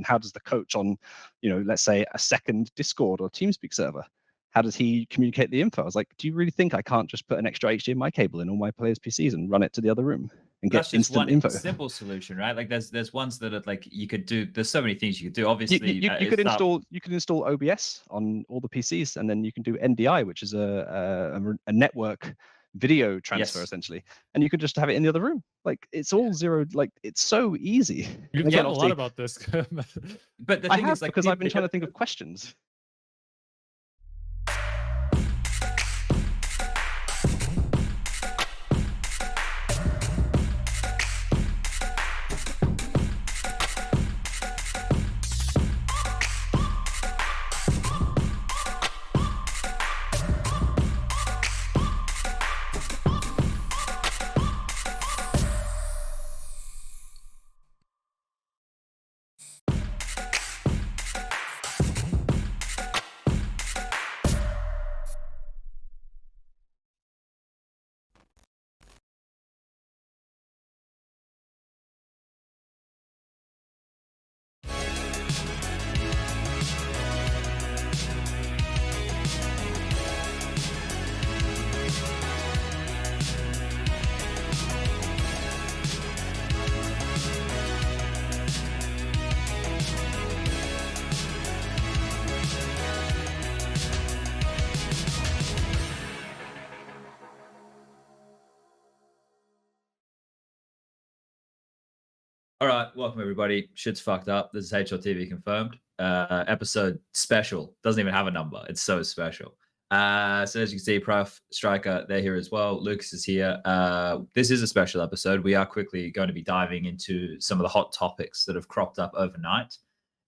then how does the coach on, let's say a second Discord or TeamSpeak server, how does he communicate the info? I was like, do you really think I can't just put an extra HDMI cable in all my players' PCs and run it to the other room and get instant info? Simple solution, right? Like there's ones that are like you could do. There's so many things you could do. Obviously, you could install OBS on all the PCs, and then you can do NDI, which is a network video transfer essentially, and you could just have it in the other room. Like it's all zero. Like it's so easy. You've thought a lot about this, but the thing is, like, because I've been trying to think of questions. All right, welcome everybody. Shit's fucked up. This is HLTV Confirmed. Episode special. Doesn't even have a number. It's so special. So as you can see, Prof, Striker, they're here as well. Lucas is here. This is a special episode. We are quickly going to be diving into some of the hot topics that have cropped up overnight.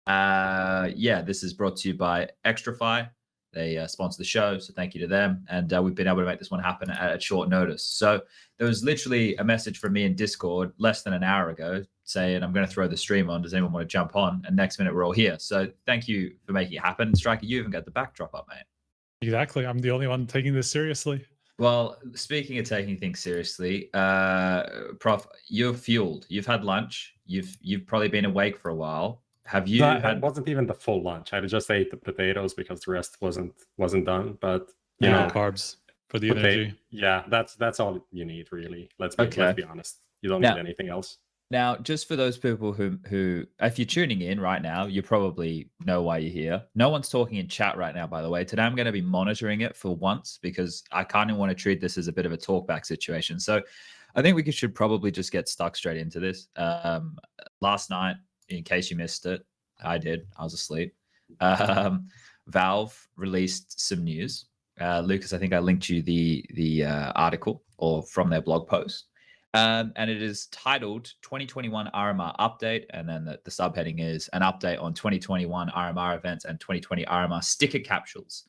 This is brought to you by Extrafy. They sponsor the show, so thank you to them. And we've been able to make this one happen at short notice. So there was literally a message from me in Discord less than an hour ago saying, I'm going to throw the stream on. Does anyone want to jump on? And next minute, we're all here. So thank you for making it happen. Striker, you even got the backdrop up, mate. Exactly. I'm the only one taking this seriously. Well, speaking of taking things seriously, Prof, you're fueled. You've had lunch. You've probably been awake for a while. Have you? It wasn't even the full lunch. I just ate the potatoes because the rest wasn't done. But you know, carbs for the energy. Yeah, that's all you need, really. Let's be honest. You don't need anything else. Now, just for those people who, if you're tuning in right now, you probably know why you're here. No one's talking in chat right now, by the way. Today, I'm going to be monitoring it for once because I kind of want to treat this as a bit of a talkback situation. So I think we should probably just get stuck straight into this. Last night, in case you missed it, I did. I was asleep. Valve released some news. Lucas, I think I linked you the article or from their blog post. And it is titled 2021 RMR Update. And then the subheading is an update on 2021 RMR events and 2020 RMR sticker capsules.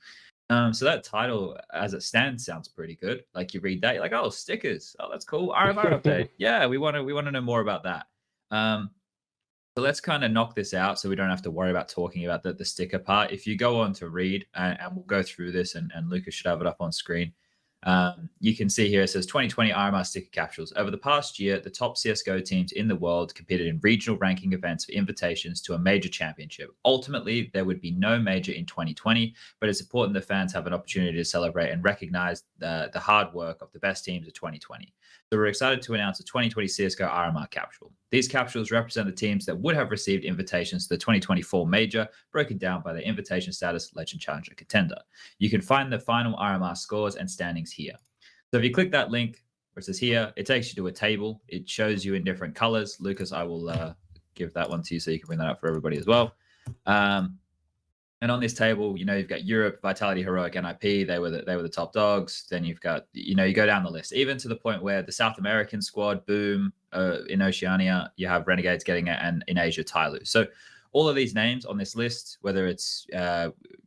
So that title, as it stands, sounds pretty good. Like you read that, you're like, oh, stickers. Oh, that's cool. RMR update. Yeah, we want to know more about that. So let's kind of knock this out so we don't have to worry about talking about the sticker part. If you go on to read, and we'll go through this, and Lucas should have it up on screen. You can see here it says 2020 RMR sticker capsules. Over the past year, the top CSGO teams in the world competed in regional ranking events for invitations to a major championship. Ultimately, there would be no major in 2020, but it's important that fans have an opportunity to celebrate and recognize the hard work of the best teams of 2020. So we're excited to announce a 2020 CSGO RMR capsule. These capsules represent the teams that would have received invitations to the 2024 major, broken down by their invitation status, legend, challenger, contender. You can find the final RMR scores and standings here. So if you click that link where it says here, it takes you to a table. It shows you in different colors. Lucas, I will give that one to you so you can bring that up for everybody as well. And on this table, you've got Europe, Vitality, Heroic, NIP. They were the top dogs. Then you've got, you go down the list, even to the point where the South American squad, Boom, in Oceania, you have Renegades getting it, and in Asia, Tyloo. So all of these names on this list, whether it's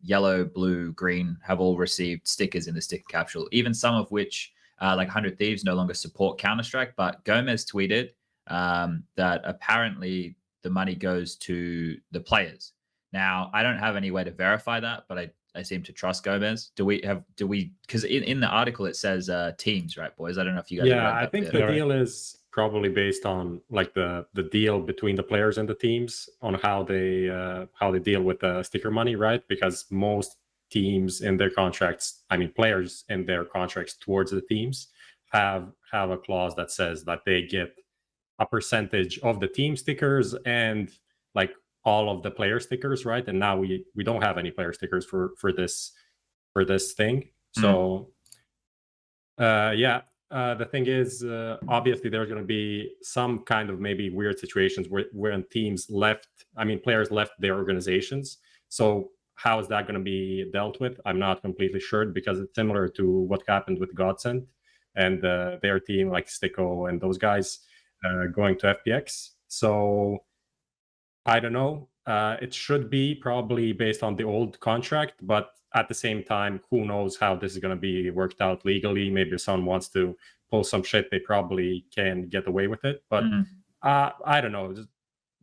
yellow, blue, green, have all received stickers in the sticker capsule, even some of which, like 100 Thieves, no longer support Counter-Strike. But Gomez tweeted that apparently the money goes to the players. Now, I don't have any way to verify that, but I seem to trust Gomez. Do we, because in the article it says teams, right, boys? I don't know if you guys. Yeah, I think the deal is probably based on like the deal between the players and the teams on how they deal with the sticker money, right? Because most teams in their contracts, I mean players in their contracts towards the teams have a clause that says that they get a percentage of the team stickers and like all of the player stickers, right? And now we don't have any player stickers for this thing. So the thing is, obviously there's going to be some kind of maybe weird situations where teams players left their organizations. So how is that going to be dealt with? I'm not completely sure, because it's similar to what happened with Godsend and their team, like Sticko and those guys going to FPX. So I don't know. It should be probably based on the old contract, but at the same time, who knows how this is going to be worked out legally. Maybe if someone wants to pull some shit, they probably can get away with it. But I don't know.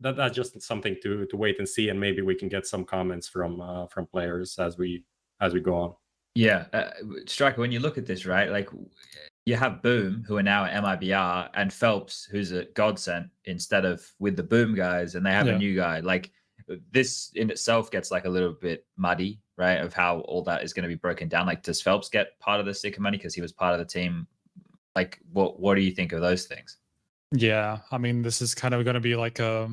That's just something to wait and see, and maybe we can get some comments from players as we go on. Yeah, Striker, when you look at this, right, like you have Boom, who are now at MIBR, and Phelps, who's at Godsend, instead of with the Boom guys, and they have a new guy. Like this in itself gets like a little bit muddy, right, of how all that is going to be broken down. Like, does Phelps get part of the sticker money because he was part of the team? Like, what do you think of those things? Yeah, I mean, this is kind of going to be like a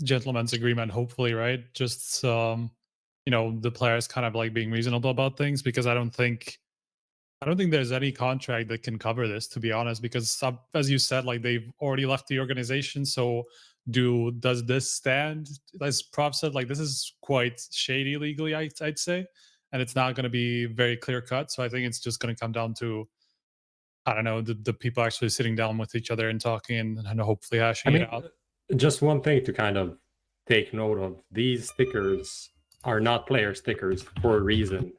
gentleman's agreement, hopefully, right? Just the players kind of like being reasonable about things, because I don't think there's any contract that can cover this, to be honest, because as you said, like they've already left the organization. So does this stand? As Prof said, like this is quite shady legally, I'd say, and it's not going to be very clear cut. So I think it's just going to come down to, I don't know, the people actually sitting down with each other and talking and hopefully hashing it out. Just one thing to kind of take note of: these stickers are not player stickers for a reason.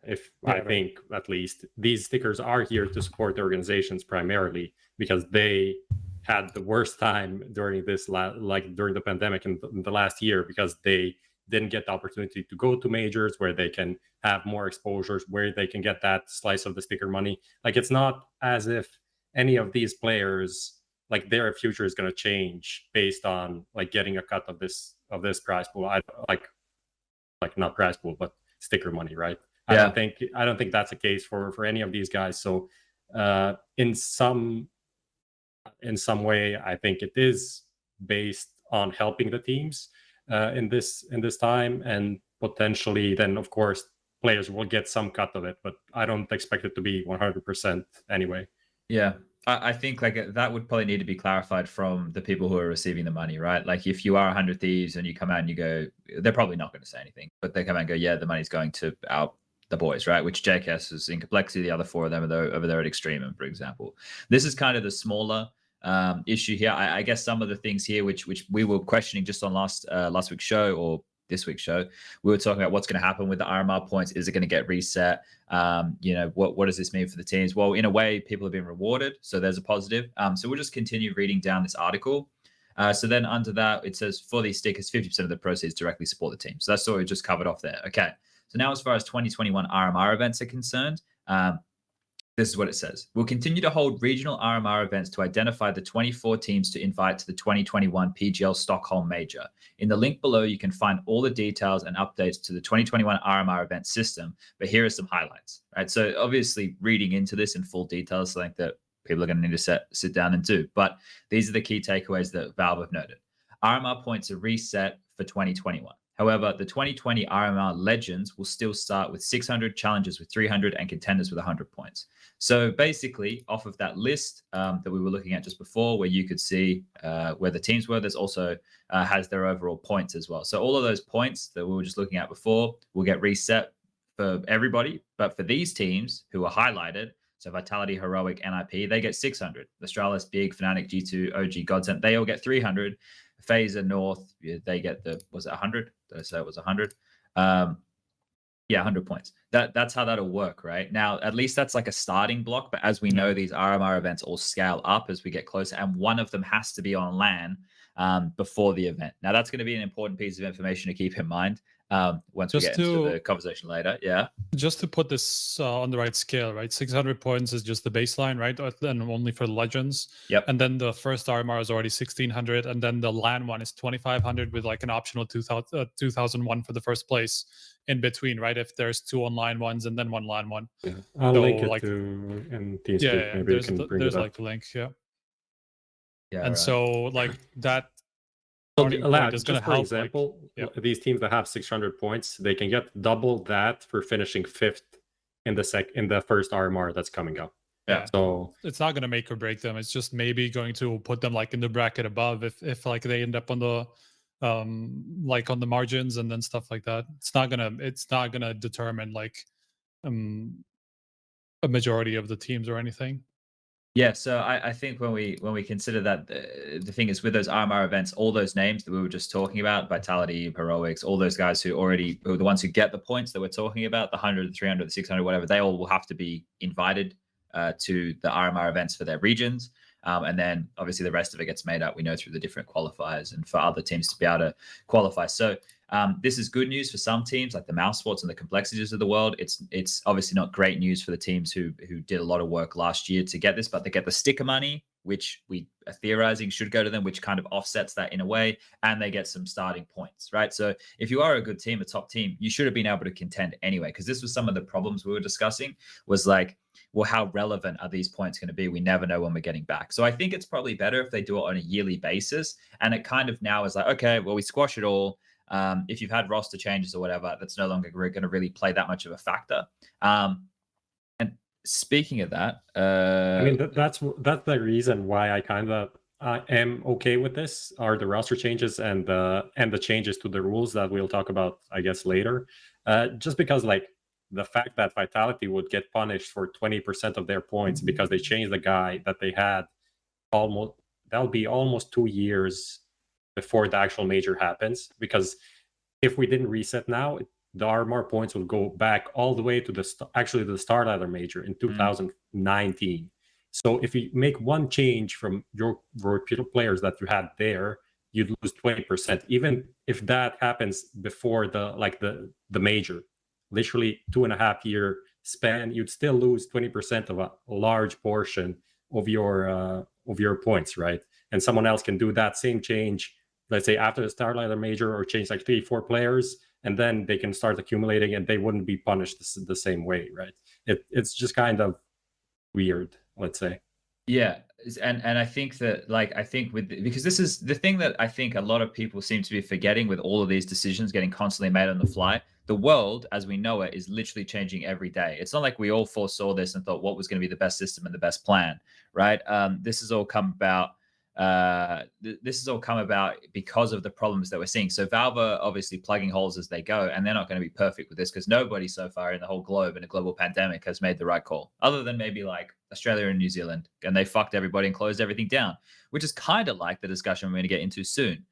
I think at least these stickers are here to support the organizations primarily, because they had the worst time during this during the pandemic in the last year, because they didn't get the opportunity to go to majors where they can have more exposures, where they can get that slice of the sticker money. Like, it's not as if any of these players, like, their future is going to change based on like getting a cut of this prize pool. Like not prize pool, but sticker money, right? Yeah. I don't think that's the case for any of these guys. So in some way, I think it is based on helping the teams in this time, and potentially then of course players will get some cut of it, but I don't expect it to be 100% anyway. Yeah, I think like that would probably need to be clarified from the people who are receiving the money, right? Like if you are 100 Thieves and you come out and you go, they're probably not going to say anything, but they come out and go, yeah, the money's going to the boys, right? Which JKS is in Complexity, the other four of them are over there at Extreme, for example. This is kind of the smaller issue here. I guess some of the things here which we were questioning just on last week's show, or this week's show, we were talking about what's going to happen with the RMR points. Is it going to get reset? What does this mean for the teams? Well, in a way, people have been rewarded, so there's a positive. So we'll just continue reading down this article. So then under that, it says for these stickers, 50% of the proceeds directly support the team. So that's what we just covered off there. Okay. So now as far as 2021 RMR events are concerned, this is what it says. We'll continue to hold regional RMR events to identify the 24 teams to invite to the 2021 PGL Stockholm Major. In the link below, you can find all the details and updates to the 2021 RMR event system, but here are some highlights, right? So obviously reading into this in full detail is something that people are going to need to sit down and do, but these are the key takeaways that Valve have noted. RMR points are reset for 2021. However, the 2020 RMR Legends will still start with 600, challengers with 300, and contenders with 100 points. So basically, off of that list that we were looking at just before, where you could see where the teams were, there's also has their overall points as well. So all of those points that we were just looking at before will get reset for everybody. But for these teams who are highlighted, so Vitality, Heroic, NIP, they get 600. Astralis, Big, Fnatic, G2, OG, Godsend, they all get 300. Phaser, North, they get was it 100? Did I say it was 100? Yeah, 100 points. That's how that'll work, right? Now, at least that's like a starting block, but as we know, these RMR events all scale up as we get closer, and one of them has to be on LAN before the event. Now, that's going to be an important piece of information to keep in mind once we Just get into the conversation later. Yeah. Just to put this on the right scale, right? 600 points is just the baseline, right? And only for the legends. Yep. And then the first RMR is already 1600, and then the LAN one is 2500 with like an optional 2001 for the first place in between, right? If there's 2 online ones and then 1 LAN one. Yeah. I'll So, link it like, to in TeamSpeak. Yeah, Maybe you can bring there's it up. like the link, yeah. Yeah. And right. so like that So starting point is just going to for help. example, like, these teams that have 600 points, they can get double that for finishing 5th in the first RMR that's coming up. Yeah. So it's not going to make or break them. It's just maybe going to put them like in the bracket above if like they end up on the like on the margins and then stuff like that. It's not gonna determine like a majority of the teams or anything. Yeah, so I think when we consider that, the thing is with those RMR events, all those names that we were just talking about, Vitality, Heroics, all those guys who are the ones who get the points that we're talking about, the 100, the 300, the 600, whatever, they all will have to be invited to the RMR events for their regions. And then obviously the rest of it gets made up, we know, through the different qualifiers and for other teams to be able to qualify. So this is good news for some teams like the Mouse Sports and the Complexities of the world. It's obviously not great news for the teams who did a lot of work last year to get this, but they get the sticker money, which we are theorizing should go to them, which kind of offsets that in a way, and they get some starting points, right? So if you are a good team, a top team, you should have been able to contend anyway, because this was some of the problems we were discussing, was like, well, how relevant are these points going to be? We never know when we're getting back. So I think it's probably better if they do it on a yearly basis, and it kind of now is like, okay, well, we squash it all. If you've had roster changes or whatever, that's no longer going to really play that much of a factor. And speaking of that, I mean, that's the reason why I kind of am okay with this, are the roster changes and the changes to the rules that we'll talk about, I guess, later. Just because, like, the fact that Vitality would get punished for 20% of their points because they changed the guy that they had that'll be almost 2 years before the actual major happens. Because if we didn't reset now, the RMR points would go back all the way to the Starlighter major in 2019. So if you make one change from your players that you had there, you'd lose 20%. Even if that happens before the major, literally 2.5 year span, you'd still lose 20% of a large portion of your points, right? And someone else can do that same change, let's say after the Starlighter major, or change like 3-4 players, and then they can start accumulating and they wouldn't be punished the same way, right? It's just kind of weird, let's say. Yeah, and I think that, like, because this is the thing that I think a lot of people seem to be forgetting with all of these decisions getting constantly made on the fly. The world as we know it is literally changing every day. It's not like we all foresaw this and thought what was going to be the best system and the best plan, right? This has all come about. This has all come about because of the problems that we're seeing. So Valve are obviously plugging holes as they go, and they're not going to be perfect with this, because nobody so far in the whole globe in a global pandemic has made the right call, other than maybe like Australia and New Zealand, and they fucked everybody and closed everything down, which is kind of like the discussion we're going to get into soon.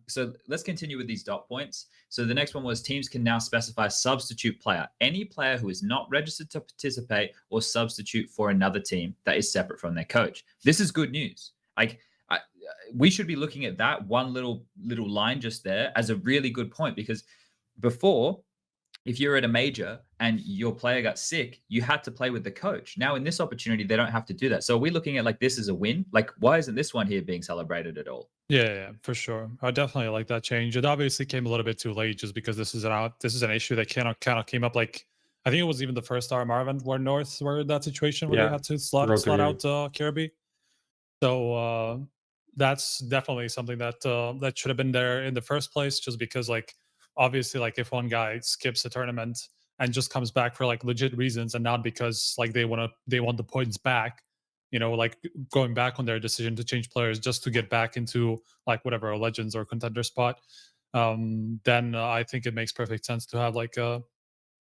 So let's continue with these dot points. So the next one was teams can now specify substitute player, any player who is not registered to participate or substitute for another team that is separate from their coach. This is good news. Like, we should be looking at that one little line just there as a really good point, because before, if you're at a major and your player got sick, you had to play with the coach. Now in this opportunity, they don't have to do that. So are we looking at like this as a win? Like, why isn't this one here being celebrated at all? Yeah, for sure. I definitely like that change. It obviously came a little bit too late, just because this is an issue that kind of came up. Like, I think it was even the first RMR event where North were in that situation where they had to slot out Kirby. So that's definitely something that that should have been there in the first place, just because, like, obviously, like, if one guy skips a tournament and just comes back for like legit reasons and not because like they want the points back, you know, like going back on their decision to change players just to get back into like whatever a Legends or Contender spot, then I think it makes perfect sense to have like to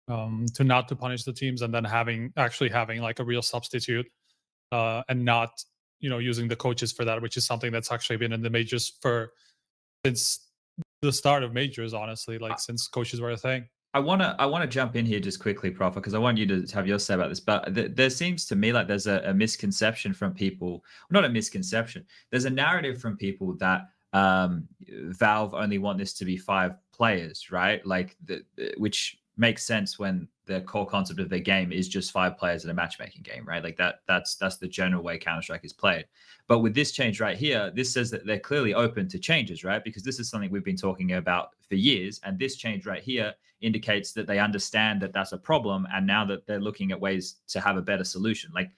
not to punish the teams, and then having like a real substitute, and not, you know, using the coaches for that, which is something that's actually been in the majors since the start of majors, honestly, like since coaches were a thing. I want to jump in here just quickly, Prof, because I want you to have your say about this. But there seems to me like there's a misconception from people, not a misconception. There's a narrative from people that Valve only want this to be 5 players, right? Like which makes sense when the core concept of their game is just 5 players in a matchmaking game, right? Like that's the general way Counter-Strike is played. But with this change right here, this says that they're clearly open to changes, right? Because this is something we've been talking about for years, and this change right here indicates that they understand that that's a problem, and now that they're looking at ways to have a better solution. Like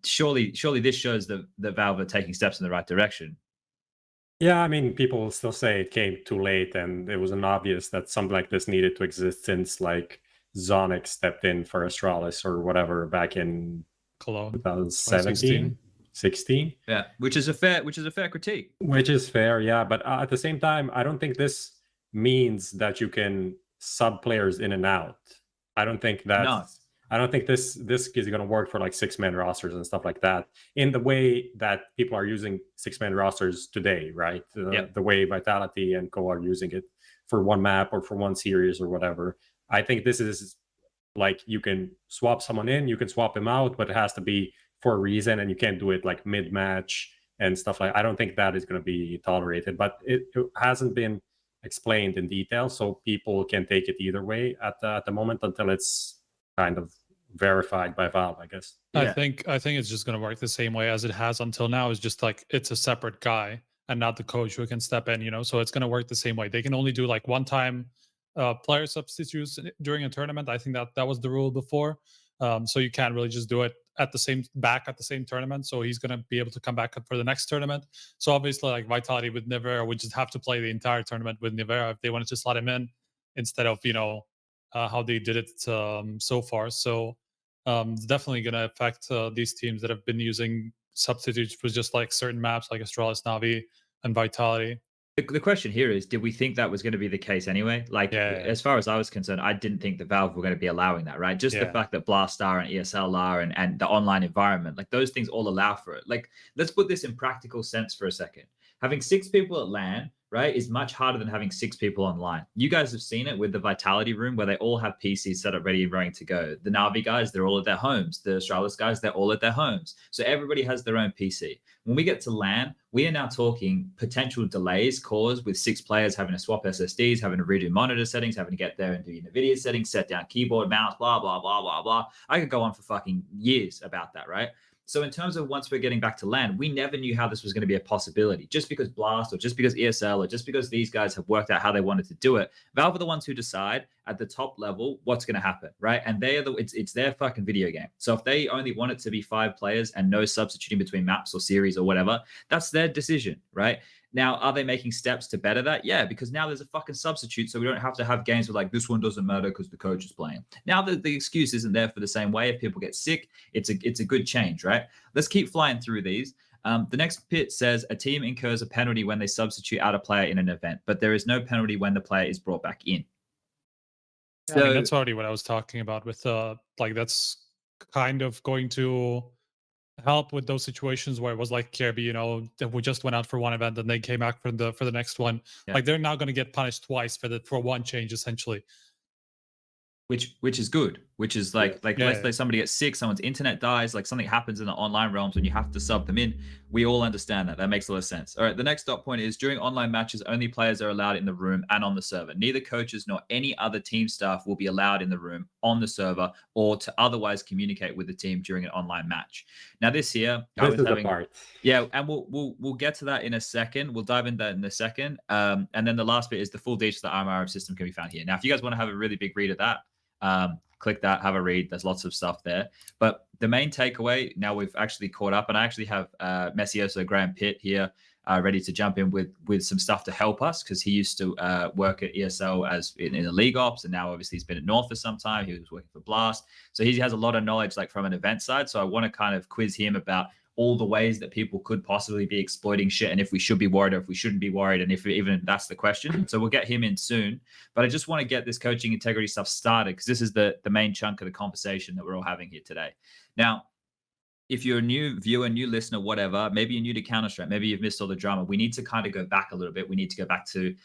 surely this shows that Valve are taking steps in the right direction. Yeah, I mean, people still say it came too late, and it wasn't obvious that something like this needed to exist since like Zonic stepped in for Astralis or whatever back in Cologne 2017, 16. Yeah, which is a fair critique. Which is fair, yeah. But at the same time, I don't think this means that you can sub players in and out. I don't think that. No. I don't think this is going to work for like 6-man rosters and stuff like that in the way that people are using 6-man rosters today, right? The way Vitality and Co are using it for one map or for one series or whatever. I think this is like you can swap someone in, you can swap him out, but it has to be for a reason, and you can't do it like mid-match and stuff like. I don't think that is going to be tolerated, but it hasn't been explained in detail, so people can take it either way at the moment until it's kind of verified by Valve, I guess. Yeah. I think it's just going to work the same way as it has until now. It's just like it's a separate guy and not the coach who can step in, you know. So it's going to work the same way. They can only do like one-time player substitutes during a tournament. I think that was the rule before. So you can't really just do it at the same tournament. So he's going to be able to come back for the next tournament. So obviously, like Vitality with Nivera would just have to play the entire tournament with Nivera if they wanted to slot him in, instead of, you know, how they did it so far. So it's definitely going to affect these teams that have been using substitutes for just like certain maps like Astralis, Navi, and Vitality. The question here is, did we think that was going to be the case anyway? Like, as far as I was concerned, I didn't think that Valve were going to be allowing that, right? Just the fact that Blast are and ESL are and the online environment, like those things all allow for it. Like, let's put this in practical sense for a second. Having 6 people at LAN, right, is much harder than having 6 people online. You guys have seen it with the Vitality room where they all have PCs set up ready and ready to go. The Navi guys, they're all at their homes. The Astralis guys, they're all at their homes. So everybody has their own PC. When we get to LAN, we are now talking potential delays caused with 6 players having to swap SSDs, having to redo monitor settings, having to get there and do NVIDIA settings, set down keyboard, mouse, blah, blah, blah, blah, blah. I could go on for fucking years about that, right? So in terms of once we're getting back to LAN, we never knew how this was going to be a possibility. Just because Blast or just because ESL or just because these guys have worked out how they wanted to do it, Valve are the ones who decide at the top level what's going to happen, right? And they are it's their fucking video game. So if they only want it to be 5 players and no substituting between maps or series or whatever, that's their decision, right? Now, are they making steps to better that? Yeah, because now there's a fucking substitute, so we don't have to have games where like this one doesn't matter because the coach is playing. Now the excuse isn't there for the same way. If people get sick, it's a good change, right? Let's keep flying through these. The next bit says a team incurs a penalty when they substitute out a player in an event, but there is no penalty when the player is brought back in. So I mean, that's already what I was talking about with like that's kind of going to help with those situations where it was like Kirby, you know, that we just went out for one event and they came back for the next one. Yeah. Like they're now going to get punished twice for one change essentially. Which is good. Which is let's say somebody gets sick, someone's internet dies, like something happens in the online realms and you have to sub them in. We all understand that. That makes a lot of sense. All right, the next dot point is during online matches, only players are allowed in the room and on the server. Neither coaches nor any other team staff will be allowed in the room, on the server, or to otherwise communicate with the team during an online match. Now this here, this is the part. Yeah, and we'll get to that in a second. We'll dive into that in a second. And then the last bit is the full details of the RMR system can be found here. Now, if you guys want to have a really big read of that, click that, have a read. There's lots of stuff there. But the main takeaway, now we've actually caught up, and I actually have Messioso Graham Pitt here ready to jump in with some stuff to help us, because he used to work at ESL as in the league ops, and now obviously he's been at North for some time. He was working for Blast. So he has a lot of knowledge like from an event side. So I want to kind of quiz him about all the ways that people could possibly be exploiting shit, and if we should be worried or if we shouldn't be worried, and if even that's the question. So we'll get him in soon. But I just want to get this coaching integrity stuff started, because this is the main chunk of the conversation that we're all having here today. Now, if you're a new viewer, new listener, whatever, maybe you're new to Counter-Strike, maybe you've missed all the drama, we need to kind of go back a little bit. We need to go back to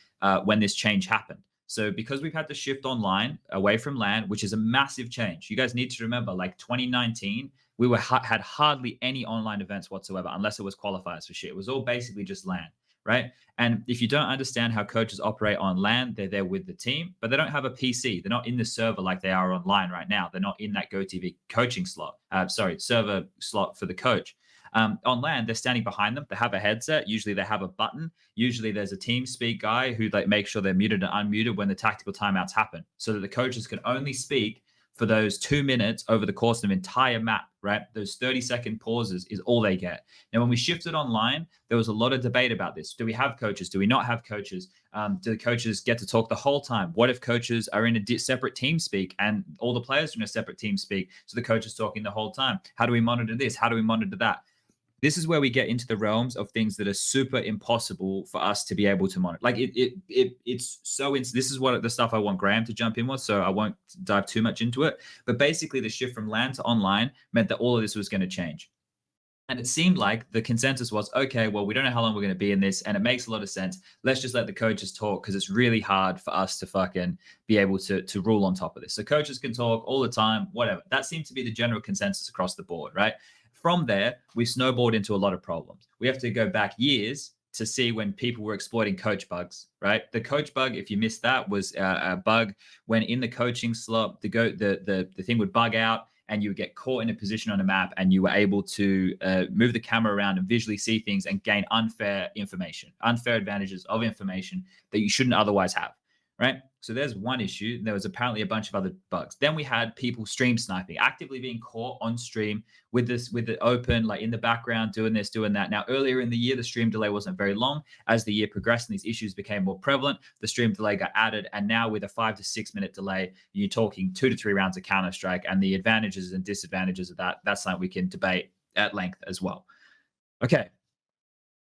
when this change happened. So because we've had to shift online away from LAN, which is a massive change. You guys need to remember, like 2019, we had hardly any online events whatsoever, unless it was qualifiers for shit. It was all basically just LAN. right? And if you don't understand how coaches operate on LAN, they're there with the team, but they don't have a PC. They're not in the server like they are online right now. They're not in that GoTV coaching slot, server slot for the coach. On LAN, they're standing behind them. They have a headset. Usually they have a button. Usually there's a TeamSpeak guy who like makes sure they're muted and unmuted when the tactical timeouts happen, so that the coaches can only speak for those 2 minutes over the course of an entire map, right? Those 30-second pauses is all they get. Now, when we shifted online, there was a lot of debate about this. Do we have coaches? Do we not have coaches? Do the coaches get to talk the whole time? What if coaches are in a separate team speak and all the players are in a separate team speak, so the coach is talking the whole time? How do we monitor this? How do we monitor that? This is where we get into the realms of things that are super impossible for us to be able to monitor. Like it's so. This is what the stuff I want Graham to jump in with, so I won't dive too much into it. But basically, the shift from LAN to online meant that all of this was going to change. And it seemed like the consensus was, okay, well, we don't know how long we're going to be in this, and it makes a lot of sense. Let's just let the coaches talk, because it's really hard for us to fucking be able to rule on top of this. So coaches can talk all the time, whatever. That seemed to be the general consensus across the board, right? From there, we snowballed into a lot of problems. We have to go back years to see when people were exploiting coach bugs, right? The coach bug, if you missed that, was a bug when in the coaching slot, the thing would bug out and you would get caught in a position on a map and you were able to move the camera around and visually see things and gain unfair advantages of information that you shouldn't otherwise have, right? So there's one issue. There was apparently a bunch of other bugs. Then we had people stream sniping, actively being caught on stream with it open, like in the background, doing this, doing that. Now, earlier in the year, the stream delay wasn't very long. As the year progressed and these issues became more prevalent, the stream delay got added. And now with a 5 to 6 minute delay, you're talking 2 to 3 rounds of Counter-Strike, and the advantages and disadvantages of that. That's something we can debate at length as well. Okay.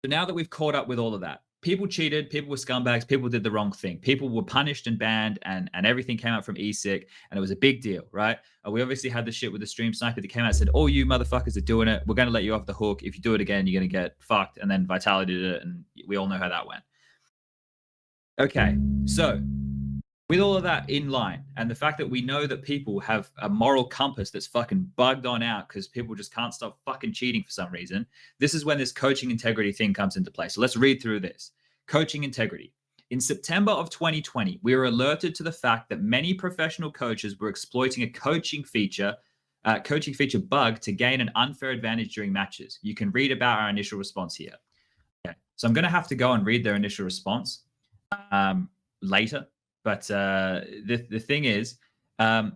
So now that we've caught up with all of that, people cheated, people were scumbags, people did the wrong thing. People were punished and banned, and everything came out from ESIC, and it was a big deal, right? We obviously had the shit with the stream sniper that came out and said, oh, you motherfuckers are doing it. We're going to let you off the hook. If you do it again, you're going to get fucked. And then Vitality did it, and we all know how that went. Okay, so with all of that in line, and the fact that we know that people have a moral compass that's fucking bugged on out because people just can't stop fucking cheating for some reason, this is when this coaching integrity thing comes into play. So let's read through this. Coaching integrity. In September of 2020, we were alerted to the fact that many professional coaches were exploiting a coaching feature bug to gain an unfair advantage during matches. You can read about our initial response here. Okay, so I'm going to have to go and read their initial response later. But the thing is, I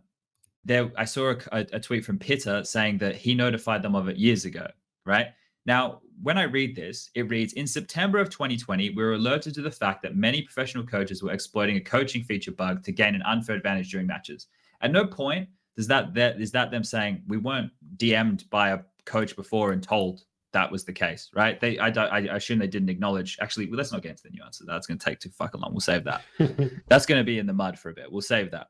saw a tweet from Pitter saying that he notified them of it years ago, right? Now, when I read this, it reads, in September of 2020, we were alerted to the fact that many professional coaches were exploiting a coaching feature bug to gain an unfair advantage during matches. At no point is that them saying we weren't DM'd by a coach before and told that was the case, right? I assume they didn't acknowledge. Actually, let's not get into the nuances. That's going to take too fucking long. We'll save that. That's going to be in the mud for a bit. We'll save that.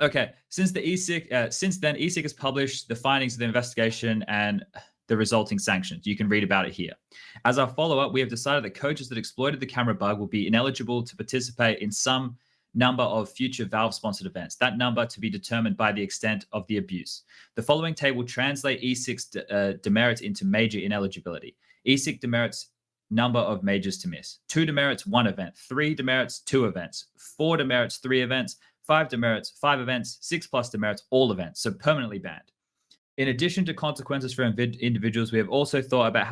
Okay. Since then, ESIC has published the findings of the investigation and the resulting sanctions. You can read about it here. As our follow-up, we have decided that coaches that exploited the camera bug will be ineligible to participate in some number of future Valve-sponsored events. That number to be determined by the extent of the abuse. The following table translate ESIC's demerits into major ineligibility. ESIC demerits number of majors to miss. 2 demerits, 1 event. 3 demerits, 2 events. 4 demerits, 3 events. 5 demerits, 5 events. 6+ demerits, all events. So permanently banned. In addition to consequences for individuals, we have also thought about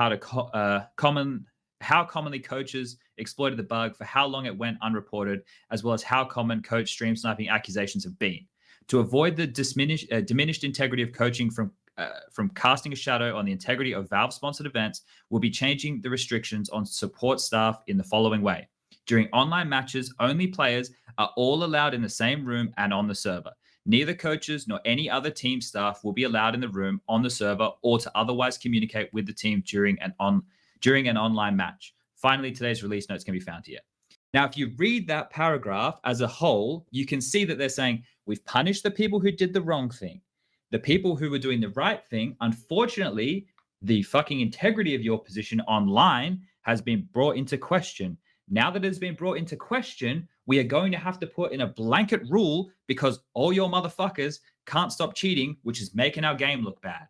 how commonly coaches exploited the bug, for how long it went unreported, as well as how common coach stream sniping accusations have been. To avoid the diminished integrity of coaching from casting a shadow on the integrity of Valve-sponsored events, we'll be changing the restrictions on support staff in the following way. During online matches, only players are all allowed in the same room and on the server. Neither coaches nor any other team staff will be allowed in the room, on the server, or to otherwise communicate with the team during an online match. Finally, today's release notes can be found here. Now, if you read that paragraph as a whole, you can see that they're saying, we've punished the people who did the wrong thing. The people who were doing the right thing, unfortunately, the fucking integrity of your position online has been brought into question. Now that it's been brought into question, we are going to have to put in a blanket rule because all your motherfuckers can't stop cheating, which is making our game look bad.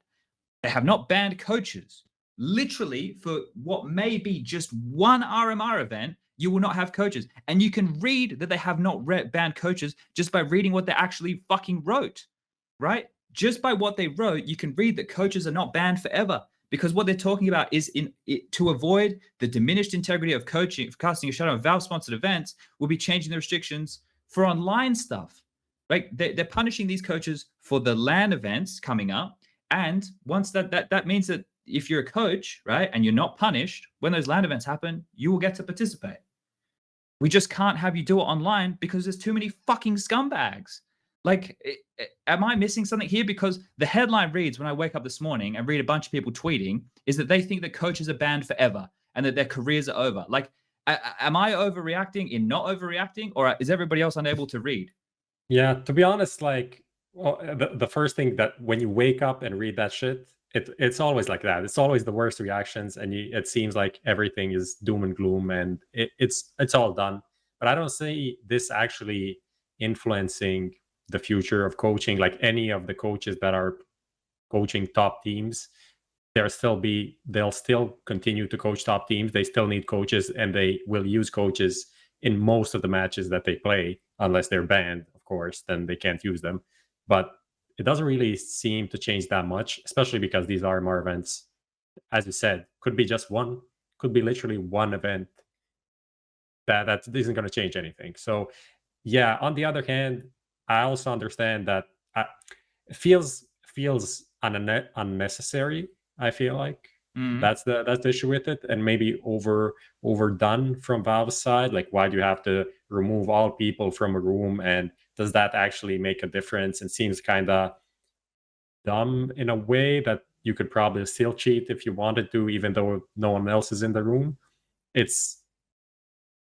They have not banned coaches. literally for what may be just one RMR event, you will not have coaches. And you can read that they have not banned coaches just by reading what they actually fucking wrote, right? Just by what they wrote, you can read that coaches are not banned forever, because what they're talking about is to avoid the diminished integrity of coaching, of casting a shadow on Valve-sponsored events, will be changing the restrictions for online stuff. Right? They're punishing these coaches for the LAN events coming up. And once that means that if you're a coach, right, and you're not punished, when those LAN events happen, you will get to participate. We just can't have you do it online because there's too many fucking scumbags. Like, am I missing something here? Because the headline reads, when I wake up this morning and read a bunch of people tweeting, is that they think that coaches are banned forever and that their careers are over. Like, am I overreacting in not overreacting, or is everybody else unable to read? Yeah, to be honest, like, well, the first thing that when you wake up and read that shit, it's always like that. It's always the worst reactions, and it seems like everything is doom and gloom, and it's all done. But I don't see this actually influencing the future of coaching. Like, any of the coaches that are coaching top teams, they'll still continue to coach top teams. They still need coaches, and they will use coaches in most of the matches that they play, unless they're banned, of course, then they can't use them. But it doesn't really seem to change that much, especially because these RMR events, as you said, could be just one, could be literally one event that isn't going to change anything. So yeah, on the other hand, I also understand that it feels unnecessary. I feel like that's the issue with it, and maybe overdone from Valve's side. Like, why do you have to remove all people from a room, and does that actually make a difference? It seems kind of dumb in a way that you could probably still cheat if you wanted to, even though no one else is in the room. It's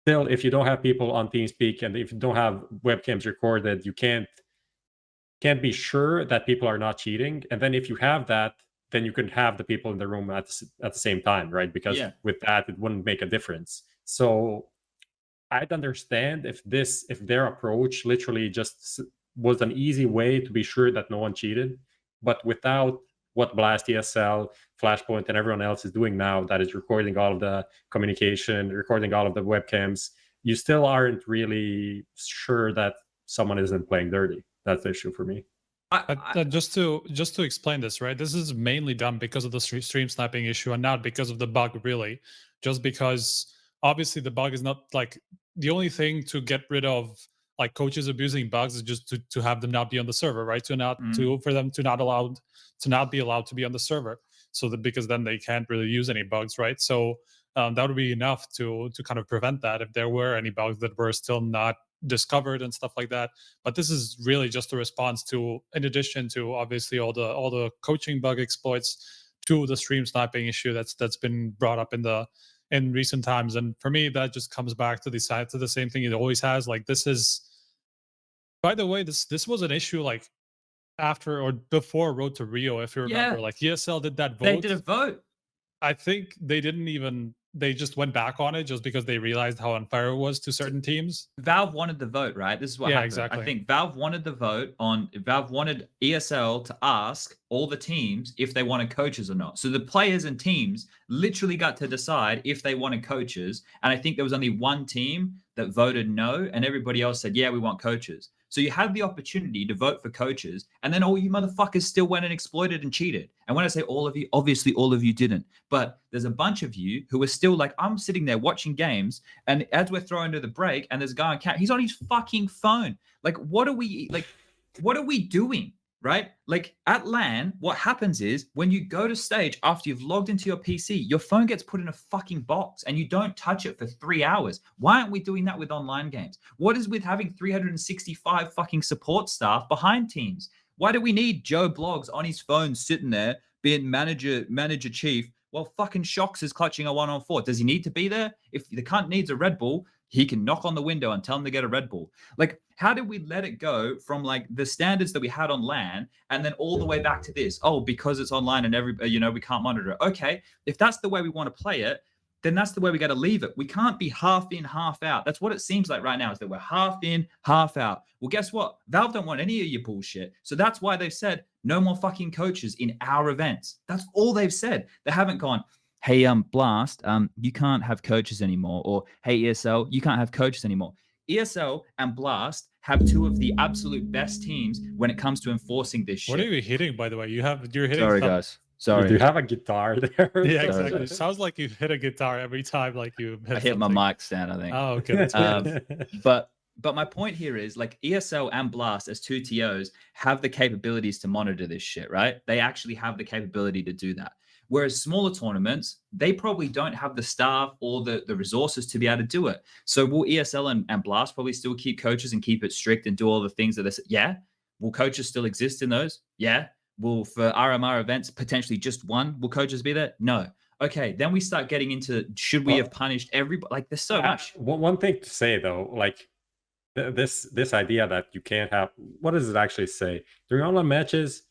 still, if you don't have people on TeamSpeak and if you don't have webcams recorded, you can't be sure that people are not cheating. And then if you have that, then you could have the people in the room at the same time, right? Because with that, it wouldn't make a difference. So I'd understand if their approach literally just was an easy way to be sure that no one cheated, but without what Blast, ESL, Flashpoint, and everyone else is doing now, that is recording all of the communication, recording all of the webcams, you still aren't really sure that someone isn't playing dirty. That's the issue for me. Just to explain this, right? This is mainly done because of the stream sniping issue and not because of the bug, really. Just because obviously the bug is not like the only thing to get rid of, like, coaches abusing bugs is just to have them not be on the server, right? For them to not be allowed to be on the server, so that, because then they can't really use any bugs, right? So that would be enough to kind of prevent that if there were any bugs that were still not discovered and stuff like that. But this is really just a response to, in addition to obviously all the coaching bug exploits, to the stream sniping issue that's been brought up in recent times. And for me, that just comes back to the same thing it always has. Like, this is, by the way, this was an issue like after or before Road to Rio, if you remember. Like, ESL did that vote. They did a vote. I think they just went back on it just because they realized how unfair it was to certain teams. Valve wanted the vote, right? This is what happened. Exactly. I think Valve wanted the vote on, Valve wanted ESL to ask all the teams if they wanted coaches or not. So the players and teams literally got to decide if they wanted coaches. And I think there was only one team that voted no, and everybody else said, yeah, we want coaches. So you had the opportunity to vote for coaches, and then all you motherfuckers still went and exploited and cheated. And when I say all of you, obviously all of you didn't. But there's a bunch of you who are still like, I'm sitting there watching games, and as we're throwing to the break, and there's a guy on camera, he's on his fucking phone. Like, what are we doing? Right? Like, at LAN, what happens is when you go to stage after you've logged into your PC, your phone gets put in a fucking box and you don't touch it for 3 hours. Why aren't we doing that with online games? What is with having 365 fucking support staff behind teams? Why do we need Joe Blogs on his phone sitting there being manager chief while fucking Shox is clutching a 1-on-4? Does he need to be there? If the cunt needs a Red Bull, he can knock on the window and tell him to get a Red Bull. Like, how did we let it go from like the standards that we had on LAN and then all the way back to this? Oh, because it's online and we can't monitor it. Okay, if that's the way we want to play it, then that's the way we got to leave it. We can't be half in, half out. That's what it seems like right now, is that we're half in, half out. Well, guess what? Valve don't want any of your bullshit. So that's why they've said, No more fucking coaches in our events. That's all they've said. They haven't gone, hey, Blast, you can't have coaches anymore. Or, hey, ESL, you can't have coaches anymore. ESL and Blast have two of the absolute best teams when it comes to enforcing this shit. What are you hitting, by the way? You're hitting. Sorry, guys. Sorry. You do have a guitar there. Yeah, exactly. It sounds like you hit a guitar every time, like you hit I hit something. my mic stand, I think. Oh, okay. That's good. But my point here is, like, ESL and Blast as two TOs have the capabilities to monitor this shit, right? They actually have the capability to do that. Whereas smaller tournaments, they probably don't have the staff or the resources to be able to do it. So will ESL and Blast probably still keep coaches and keep it strict and do all the things that they say? Yeah. Will coaches still exist in those? Yeah. Will, for RMR events, potentially just one? Will coaches be there? No. Okay, then we start getting into, should we have punished everybody? Like, there's so much. One thing to say, though, like, this idea that you can't have, what does it actually say? During online matches,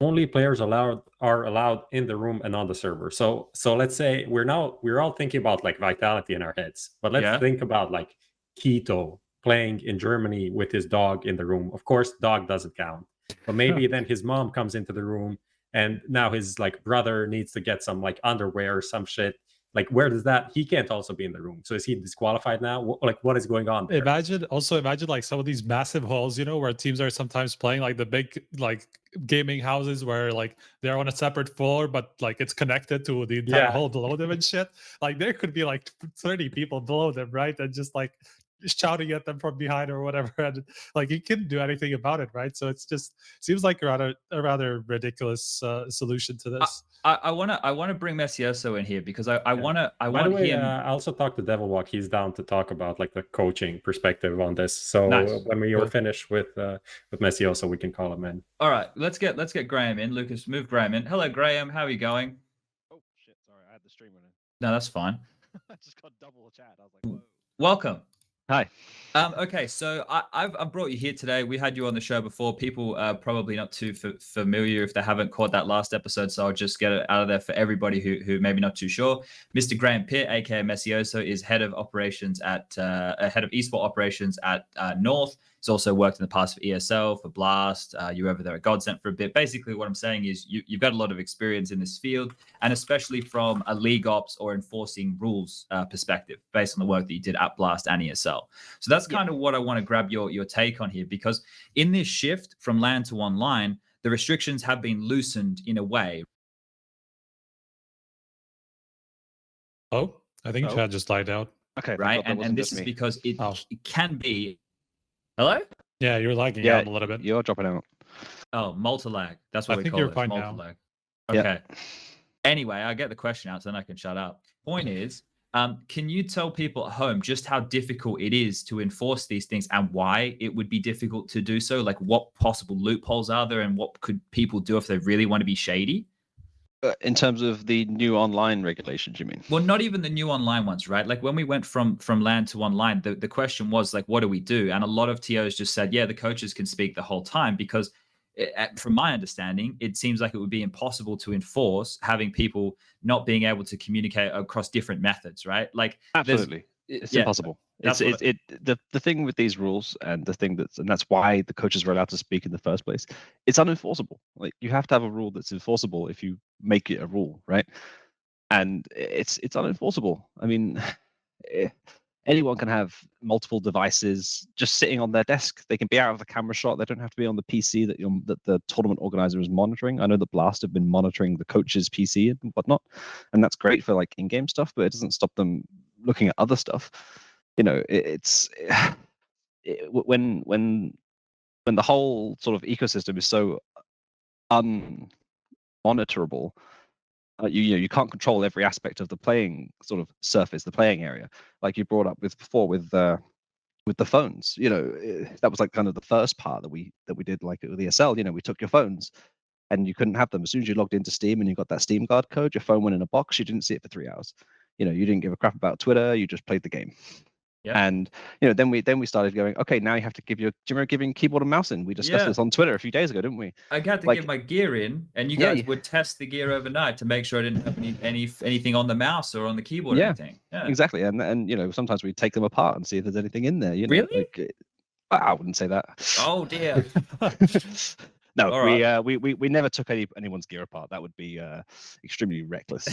only players are allowed in the room and on the server. So let's say we're all thinking about like Vitality in our heads, but let's think about like Keto playing in Germany with his dog in the room. Of course, dog doesn't count, but maybe then his mom comes into the room and now his like brother needs to get some like underwear or some shit. Like, where does that? He can't also be in the room. So is he disqualified now? Like, what is going on there? Imagine like some of these massive halls, where teams are sometimes playing, like the big like gaming houses where like they're on a separate floor, but like it's connected to the entire hall below them and shit. Like there could be like 30 people below them, right? And just like shouting at them from behind or whatever, and like you couldn't do anything about it, right? So it's just seems like a rather ridiculous solution to this. I want to bring Messioso in here because I want him. I also talked to Devilwalk. He's down to talk about like the coaching perspective on this. So when we are finished with Messioso, we can call him in. All right, let's get Graham in. Lucas, move Graham in. Hello, Graham. How are you going? Oh shit! Sorry, I had the stream running. No, that's fine. I just got double chat. I was like, whoa. Welcome. Hi. Okay, so I've brought you here today. We had you on the show before. People are probably not too familiar if they haven't caught that last episode, so I'll just get it out of there for everybody who maybe not too sure. Mr. Graham Pitt, aka Messioso, is head of operations at head of esport operations at North. He's also worked in the past for ESL, for Blast. You were over there at Godsent for a bit. Basically, what I'm saying is you've got a lot of experience in this field, and especially from a league ops or enforcing rules perspective, based on the work that you did at Blast and ESL. So that's kind of what I want to grab your take on here, because in this shift from LAN to online, the restrictions have been loosened in a way. Oh, I think Chad just died out. Okay, right, and this is because it can be. Hello? Yeah, you're lagging out a little bit. You're dropping out. Oh, multi-lag. That's what we call it. I think you're fine now. Okay. Anyway, I get the question out, so then I can shut up. Point is, can you tell people at home just how difficult it is to enforce these things and why it would be difficult to do so? Like, what possible loopholes are there, and what could people do if they really want to be shady? In terms of the new online regulations, you mean? Well, not even the new online ones, right? Like when we went from LAN to online, the question was like, what do we do? And a lot of TOs just said, yeah, the coaches can speak the whole time, because from my understanding, it seems like it would be impossible to enforce having people not being able to communicate across different methods, right? Like, absolutely, it's impossible. The thing with these rules, and that's why the coaches were allowed to speak in the first place. It's unenforceable. Like, you have to have a rule that's enforceable if you make it a rule, right? And it's unenforceable. I mean, anyone can have multiple devices just sitting on their desk. They can be out of the camera shot. They don't have to be on the PC that the tournament organizer is monitoring. I know that Blast have been monitoring the coach's PC and whatnot, and that's great for like in-game stuff, but it doesn't stop them looking at other stuff. When the whole sort of ecosystem is so unmonitorable, you can't control every aspect of the playing sort of surface, the playing area, like you brought up before with the phones. That was like kind of the first part that we did, like with ESL. We took your phones and you couldn't have them. As soon as you logged into Steam and you got that Steam guard code, your phone went in a box. You didn't see it for 3 hours. You didn't give a crap about Twitter. You just played the game. Yeah. And then we started going, okay, now you have to give do you remember giving keyboard and mouse in? We discussed this on Twitter a few days ago, didn't we? I had to give my gear in, and you guys would test the gear overnight to make sure I didn't have anything on the mouse or on the keyboard or anything. Yeah, exactly. And sometimes we take them apart and see if there's anything in there. Really? I wouldn't say that. Oh dear. No, All we, right. we never took anyone's gear apart. That would be extremely reckless.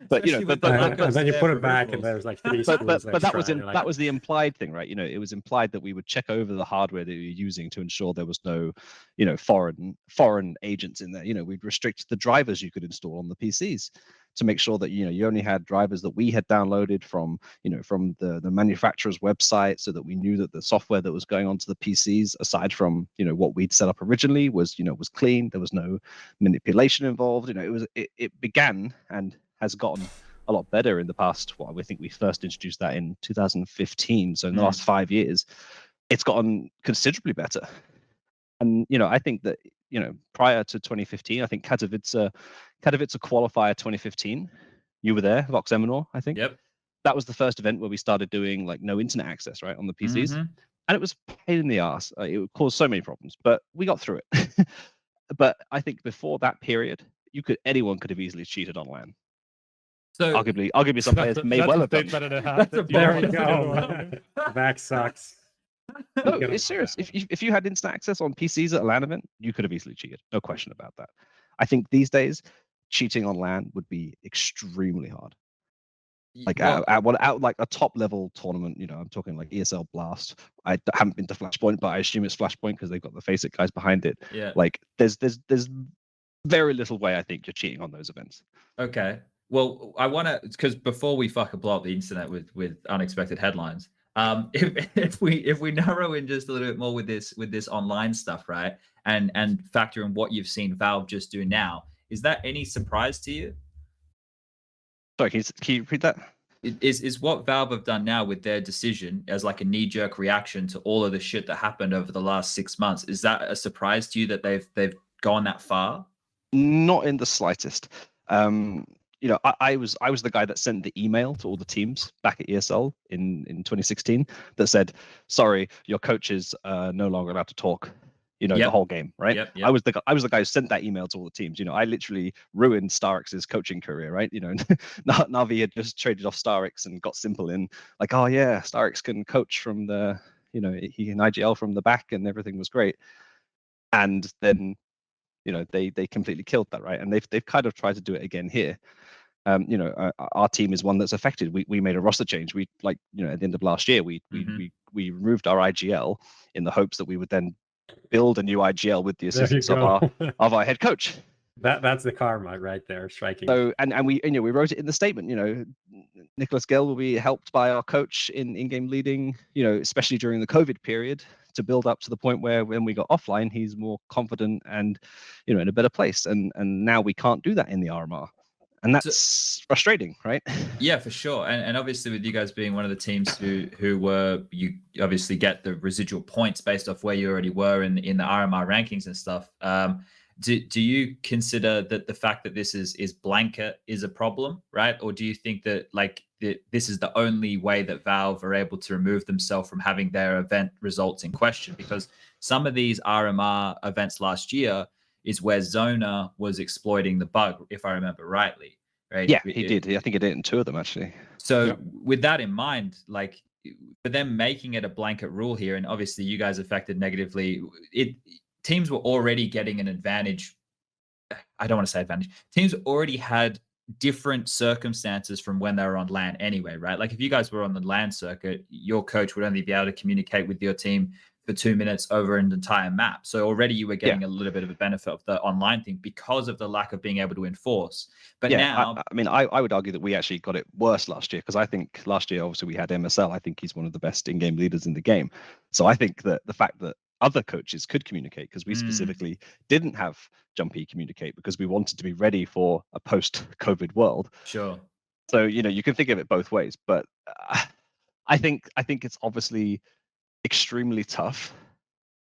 But you know, Especially with but the lack and of then you spare put it back, and peripherals. there's like 3 but screws that was extra, and you're like, that was the implied thing, right? You know, it was implied that we would check over the hardware that you're using to ensure there was no, you know, foreign agents in there. You know, we'd restrict the drivers you could install on the PCs to make sure that, you know, you only had drivers that we had downloaded from, you know, from the manufacturer's website, so that we knew that the software that was going onto the PCs, aside from, you know, what we'd set up originally, was, you know, was clean. There was no manipulation involved. You know, it began and has gotten a lot better in the past. Well, I think we first introduced that in 2015. So in the last 5 years, it's gotten considerably better. And, you know, I think that, you know, prior to 2015, I think Katowice qualifier 2015, you were there, Vox Eminor, I think. Yep. That was the first event where we started doing like no internet access, right, on the PCs. And it was a pain in the ass. It would cause so many problems, but we got through it. But I think before that period, anyone could have easily cheated on LAN. So Arguably some players may well have done. there we go. That sucks. No, it's serious. If you had instant access on PCs at a LAN event, you could have easily cheated. No question about that. I think these days, cheating on LAN would be extremely hard. Like out like a top level tournament, you know, I'm talking like ESL Blast. I haven't been to Flashpoint, but I assume it's Flashpoint because they've got the Faceit guys behind it. Yeah. Like there's very little way I think you're cheating on those events. Okay. Well, I want to, because before we fucking blow up the internet with unexpected headlines, if we narrow in just a little bit more with this online stuff, right, and factor in what you've seen Valve just do now, is that any surprise to you? Sorry, can you repeat that? Is what Valve have done now with their decision as like a knee-jerk reaction to all of the shit that happened over the last 6 months? Is that a surprise to you that they've gone that far? Not in the slightest. You know, I was the guy that sent the email to all the teams back at ESL in 2016 that said, "Sorry, your coach is no longer allowed to talk." You know, the whole game, right? Yep. I was the guy who sent that email to all the teams. You know, I literally ruined Starix's coaching career, right? You know, Navi had just traded off Starix and got Simple in, like, oh yeah, Starix can coach from the, you know, he can IGL from the back, and everything was great. And then, you know, they completely killed that, right? And they've kind of tried to do it again here. You know, our team is one that's affected. We made a roster change. We, like, you know, at the end of last year, we removed our IGL in the hopes that we would then build a new IGL with the assistance of our head coach. That's the karma right there, striking. So and we, you know, we wrote it in the statement. You know, Nicholas Gill will be helped by our coach in-game leading. You know, especially during the COVID period, to build up to the point where when we got offline, he's more confident and, you know, in a better place. And now we can't do that in the RMR. And that's frustrating, right? Yeah, for sure. And obviously with you guys being one of the teams who were, you obviously get the residual points based off where you already were in the RMR rankings and stuff. Do you consider that the fact that this is blanket is a problem, right? Or do you think that like this is the only way that Valve are able to remove themselves from having their event results in question? Because some of these RMR events last year is where Zona was exploiting the bug, if I remember rightly, right? Yeah, he did. I think he did it in 2 of them, actually. So with that in mind, like for them making it a blanket rule here, and obviously you guys affected negatively, teams were already getting an advantage. I don't want to say advantage. Teams already had different circumstances from when they were on LAN anyway, right? Like if you guys were on the LAN circuit, your coach would only be able to communicate with your team for 2 minutes over an entire map. So already you were getting a little bit of a benefit of the online thing because of the lack of being able to enforce. But now, I mean, I would argue that we actually got it worse last year, because I think last year, obviously, we had MSL. I think he's one of the best in-game leaders in the game. So I think that the fact that other coaches could communicate, because we specifically didn't have Jumpy communicate because we wanted to be ready for a post-COVID world. Sure. So, you know, you can think of it both ways, but I think it's obviously extremely tough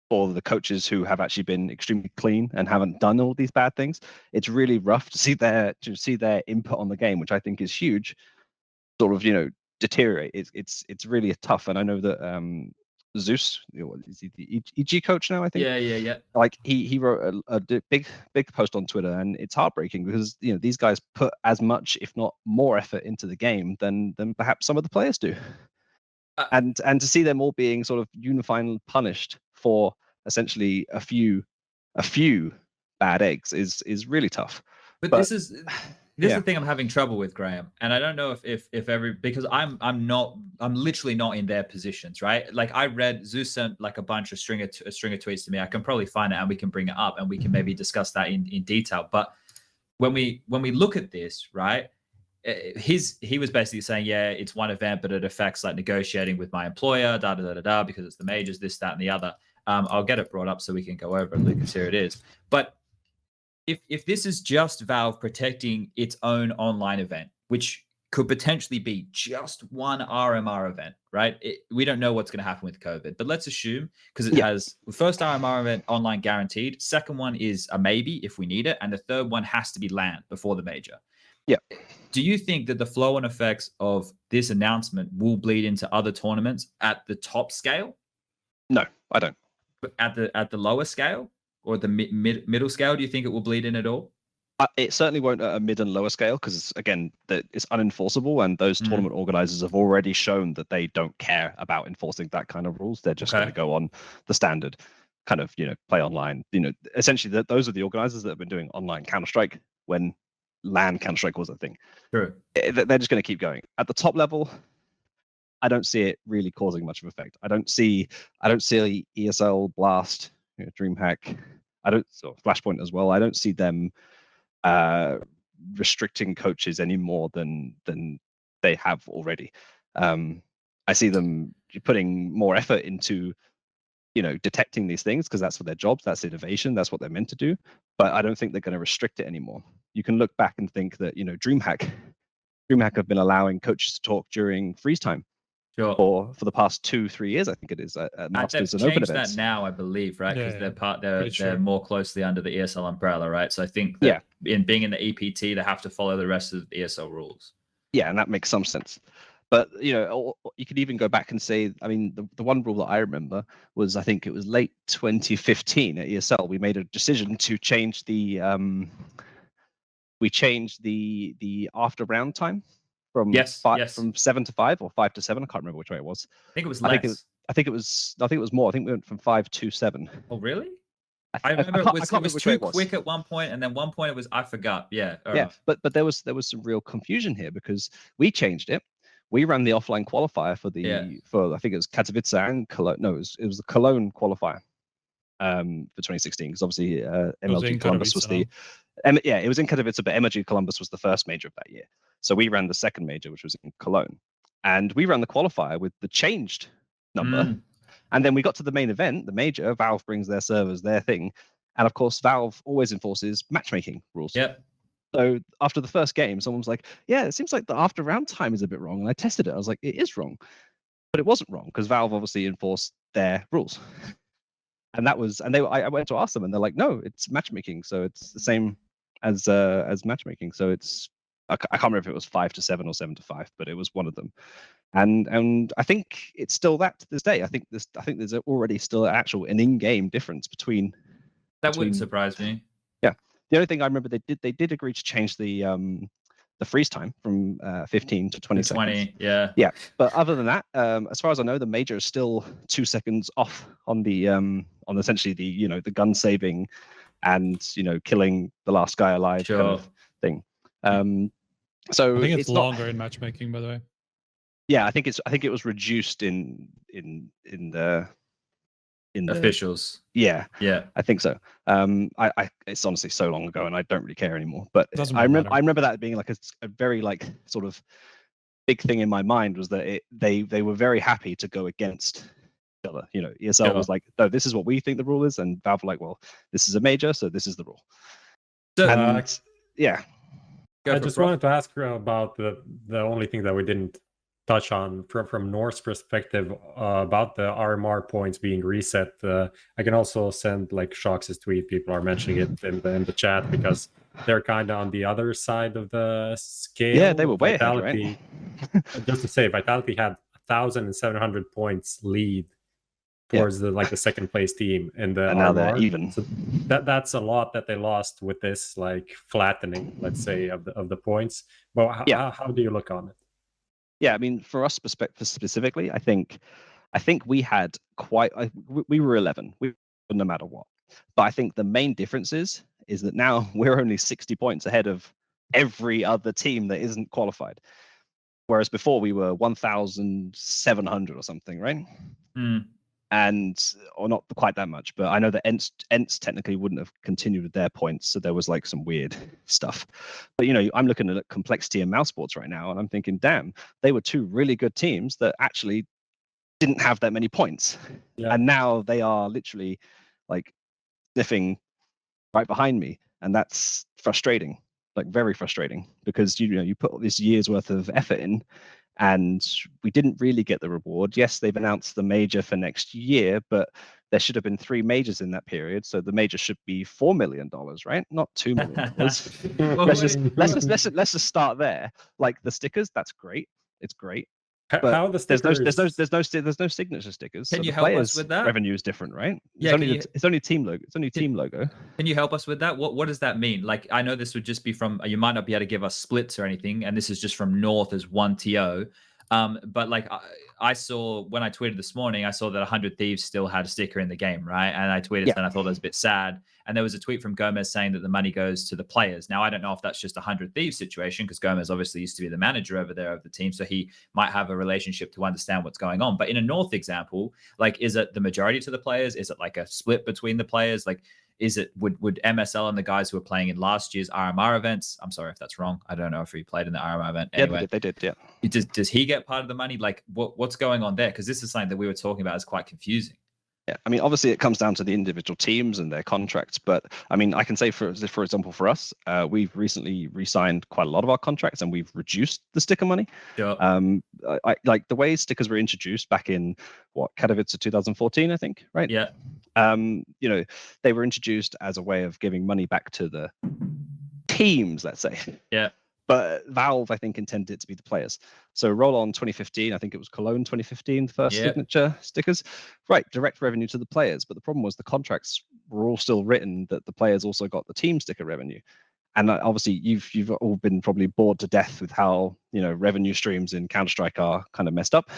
for the coaches who have actually been extremely clean and haven't done all these bad things. It's really rough to see their input on the game, which I think is huge, sort of, you know, deteriorate. It's really tough. And I know that Zeus, is he the EG coach now, I think? Yeah. Like he wrote a big post on Twitter, and it's heartbreaking because, you know, these guys put as much, if not more, effort into the game than perhaps some of the players do. And to see them all being sort of unified punished for essentially a few a few bad eggs is really tough. But this is the thing I'm having trouble with, Graham, and I don't know if because I'm literally not in their positions, right? Like I read Zeus sent like a string of tweets to me. I can probably find it and we can bring it up and we can maybe discuss that in detail. But when we look at this, right, he was basically saying, yeah, it's one event, but it affects like negotiating with my employer, because it's the majors, this, that, and the other. I'll get it brought up so we can go over it, Lucas. Here it is. But if this is just Valve protecting its own online event, which could potentially be just one RMR event, right? We don't know what's going to happen with COVID, but let's assume, because it has the first RMR event online guaranteed, second one is a maybe if we need it, and the third one has to be LAN before the major. Yeah. Do you think that the flow-on effects of this announcement will bleed into other tournaments at the top scale? No, I don't. But at the lower scale or the middle scale, do you think it will bleed in at all? It certainly won't at a mid and lower scale because, again, it's unenforceable, and those tournament organizers have already shown that they don't care about enforcing that kind of rules. They're just going to go on the standard kind of, play online. Essentially, those are the organizers that have been doing online Counter-Strike when LAN Counter-Strike was a thing. True. They're just going to keep going. At the top level, I don't see it really causing much of effect. I don't see ESL, Blast, DreamHack, Flashpoint as well. I don't see them restricting coaches any more than they have already. I see them putting more effort into detecting these things because that's for their jobs, that's innovation, that's what they're meant to do. But I don't think they're going to restrict it anymore. You can look back and think that DreamHack have been allowing coaches to talk during freeze time. Sure. Or for the past 2-3 years, I think it is at Masters and Open events. They've changed that now, I believe, right? Because they're more closely under the ESL umbrella, right? So I think that in being in the EPT, they have to follow the rest of the ESL rules. Yeah, and that makes some sense. But you could even go back and say, I mean, the one rule that I remember was, I think it was late 2015 at ESL. We made a decision to change the after round time. From 7 to 5 or 5 to 7. I can't remember which way it was. I think it was less. I think it was more. I think we went from 5 to 7. Oh, really? I remember it was too quick at one point, and then one point it was, I forgot. Yeah. But there was some real confusion here because we changed it. We ran the offline qualifier for I think it was Katowice and Cologne. No, it was the Cologne qualifier for 2016 because obviously MLG Columbus was it was in Katowice, but MLG Columbus was the first major of that year. So we ran the second major, which was in Cologne, and we ran the qualifier with the changed number. And then we got to the main event, the major. Valve brings their servers, their thing, and of course Valve always enforces matchmaking rules. Yep. So after the first game, someone was like, "Yeah, it seems like the after round time is a bit wrong." And I tested it. I was like, "It is wrong," but it wasn't wrong because Valve obviously enforced their rules. And I went to ask them, and they're like, "No, it's matchmaking, so it's the same as matchmaking. So it's I can't remember if it was 5 to 7 or 7 to 5, but it was one of them." And I think it's still that to this day. I think there's already still an in-game difference between. That wouldn't surprise me. Yeah, the only thing I remember they did agree to change the freeze time from 15 to 20 seconds. 20, yeah. Yeah, but other than that, as far as I know, the major is still 2 seconds off on the on essentially the gun saving and killing the last guy alive kind of thing. So I think it's longer in matchmaking, by the way. Yeah, I think it was reduced in the officials. Yeah, I think so. It's honestly so long ago, and I don't really care anymore. But I remember that being like a very like sort of big thing in my mind was that they were very happy to go against each other. ESL was like, no, this is what we think the rule is, and Valve were like, well, this is a major, so this is the rule. So, I just wanted to ask about the only thing that we didn't touch on from North's perspective about the RMR points being reset. I can also send like Shox's tweet. People are mentioning it in the chat because they're kind of on the other side of the scale. Yeah, they were way Vitality, ahead, right? Just to say, Vitality had 1,700 points lead towards the second place team in the and now they're even. So that's a lot that they lost with this like flattening, let's say, of the points. But how do you look on it? Yeah, I mean, for us specifically, I think we had we were 11. We no matter what. But I think the main difference is that now we're only 60 points ahead of every other team that isn't qualified. Whereas before we were 1,700 or something, right? Or not quite that much, but I know that Ents technically wouldn't have continued with their points, so there was like some weird stuff. But I'm looking at complexity and mouse sports right now, and I'm thinking, damn, they were two really good teams that actually didn't have that many points, and now they are literally like sniffing right behind me, and that's frustrating, like very frustrating, because you put all this year's worth of effort in, and we didn't really get the reward. Yes, they've announced the major for next year, but there should have been 3 majors in that period, so the major should be $4 million, right? Not $2 million. let's just start there. Like the stickers, that's great. It's great. But how the stickers... there's no signature stickers. Can so you the help players' us with that? revenue is different, right? Yeah, it's only team logo. It's only team logo. Can you help us with that? What does that mean? Like, I know this would just be from, you might not be able to give us splits or anything, and this is just from North as one TO. But like I saw when I tweeted this morning, I saw that 100 Thieves still had a sticker in the game, right? And I tweeted and I thought that was a bit sad. And there was a tweet from Gomez saying that the money goes to the players. Now, I don't know if that's just a 100 Thieves situation, because Gomez obviously used to be the manager over there of the team, so he might have a relationship to understand what's going on. But in a North example, like, is it the majority to the players? Is it like a split between the players? Like, is it would MSL and the guys who were playing in last year's RMR events? I'm sorry if that's wrong. I don't know if he played in the RMR event. Anyway, yeah, they did. Yeah. Does he get part of the money? Like, what's going on there? Because this is something that we were talking about is quite confusing. Yeah, I mean, obviously it comes down to the individual teams and their contracts, but I mean, I can say for example, for us, we've recently re-signed quite a lot of our contracts, and we've reduced the sticker money. Sure. I like the way stickers were introduced back in Katowice 2014, I think, right? Yeah. They were introduced as a way of giving money back to the teams, let's say. Yeah. But Valve, I think, intended it to be the players. So roll on 2015, I think it was Cologne 2015, the first signature stickers. Right, direct revenue to the players. But the problem was the contracts were all still written that the players also got the team sticker revenue. And obviously, you've all been probably bored to death with how revenue streams in Counter-Strike are kind of messed up.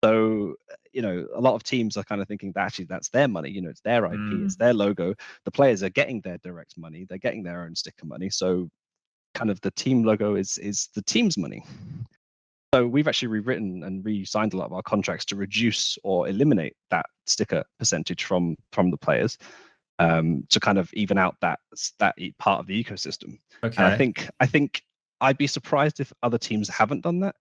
So a lot of teams are kind of thinking that actually that's their money. It's their IP, it's their logo. The players are getting their direct money. They're getting their own sticker money. So kind of the team logo is the team's money. So we've actually rewritten and re-signed a lot of our contracts to reduce or eliminate that sticker percentage from the players, to kind of even out that part of the ecosystem. Okay. And I think I'd be surprised if other teams haven't done that.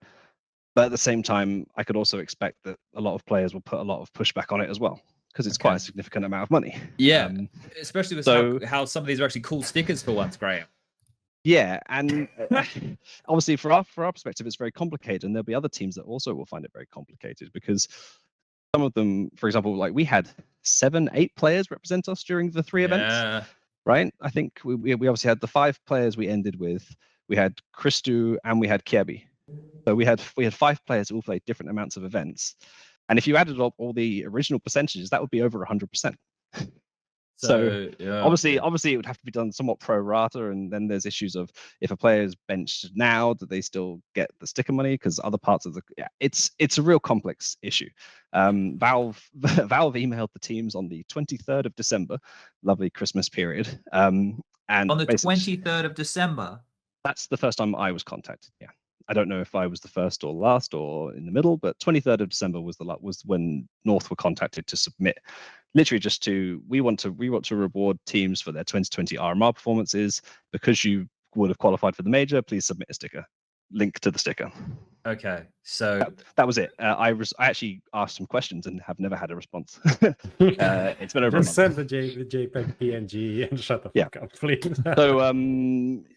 But at the same time, I could also expect that a lot of players will put a lot of pushback on it as well, because it's quite a significant amount of money. Yeah, especially with how some of these are actually cool stickers for once, Graham. Yeah, and obviously for our perspective, it's very complicated, and there'll be other teams that also will find it very complicated, because some of them, for example, like we had 7-8 players represent us during the 3 events, right? I think we obviously had the 5 players we ended with. We had Christu and we had Kiebi. So we had 5 players who all played different amounts of events, and if you added up all the original percentages, that would be over 100%. So obviously it would have to be done somewhat pro rata, and then there's issues of if a player is benched now, do they still get the sticker money? Because other parts of it's a real complex issue. Valve emailed the teams on the 23rd of December, lovely Christmas period. And on the 23rd of December, that's the first time I was contacted. Yeah, I don't know if I was the first or last or in the middle, but 23rd of December was when North were contacted to submit. Literally just we want to reward teams for their 2020 RMR performances. Because you would have qualified for the major, please submit a sticker. Link to the sticker. Okay, so that was it. I actually asked some questions and have never had a response. It's been over a month. Send the JPEG PNG and shut the fuck up, please.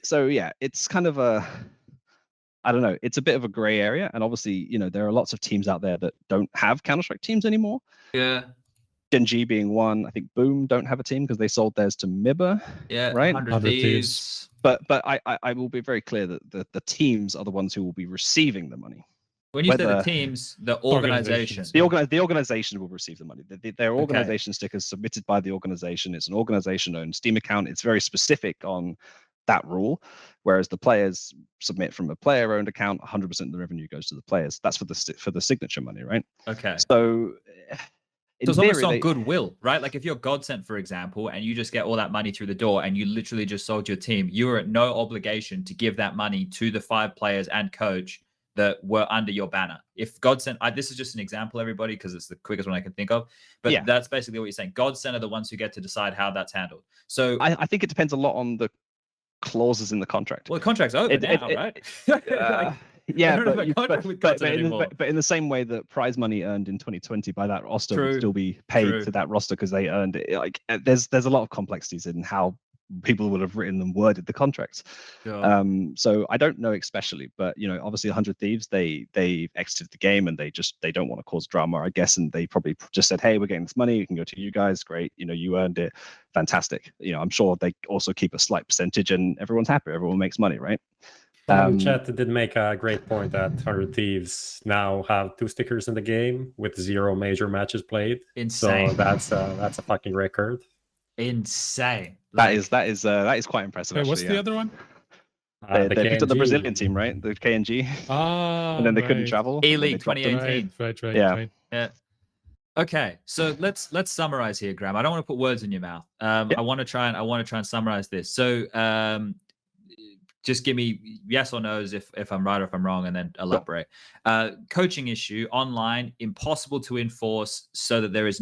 So yeah, it's kind of I don't know. It's a bit of a gray area, and obviously, there are lots of teams out there that don't have Counter-Strike teams anymore. Yeah. Gen G being one. I think Boom don't have a team because they sold theirs to Mibba. Yeah, right. 100 Thieves. But I will be very clear that the teams are the ones who will be receiving the money. When you say the teams, the organizations. The organization will receive the money. Their organization stickers submitted by the organization. It's an organization-owned Steam account. It's very specific on that rule, whereas the players submit from a player-owned account. 100% of the revenue goes to the players. That's for the signature money, right? Okay. So it's almost on goodwill, right? Like if you're Godsent, for example, and you just get all that money through the door and you literally just sold your team, you are at no obligation to give that money to the 5 players and coach that were under your banner. If Godsent, this is just an example, everybody, because it's the quickest one I can think of, but that's basically what you're saying. Godsent are the ones who get to decide how that's handled. So I think it depends a lot on the clauses in the contract. Well, the contract's over now, right? Yeah, but in the same way that prize money earned in 2020 by that roster would still be paid to that roster because they earned it. Like there's a lot of complexities in how people would have written and worded the contracts. So I don't know especially, but obviously 100 Thieves, they exited the game and they don't want to cause drama, I guess, and they probably just said, hey, we're getting this money, you can go to you guys, great, you earned it, fantastic. I'm sure they also keep a slight percentage and everyone's happy, everyone makes money, right? Chat did make a great point that 100 Thieves now have 2 stickers in the game with 0 major matches played. Insane. So that's a fucking record. Insane. That is quite impressive. Wait, what's the other one? They picked up the Brazilian team, right? The KNG. And then they couldn't travel. E-League 2018. Right. Yeah. Okay, so let's summarize here, Graham. I don't want to put words in your mouth. I want to try and summarize this. So just give me yes or no's if I'm right or if I'm wrong, and then elaborate. Coaching issue online, impossible to enforce, so that there is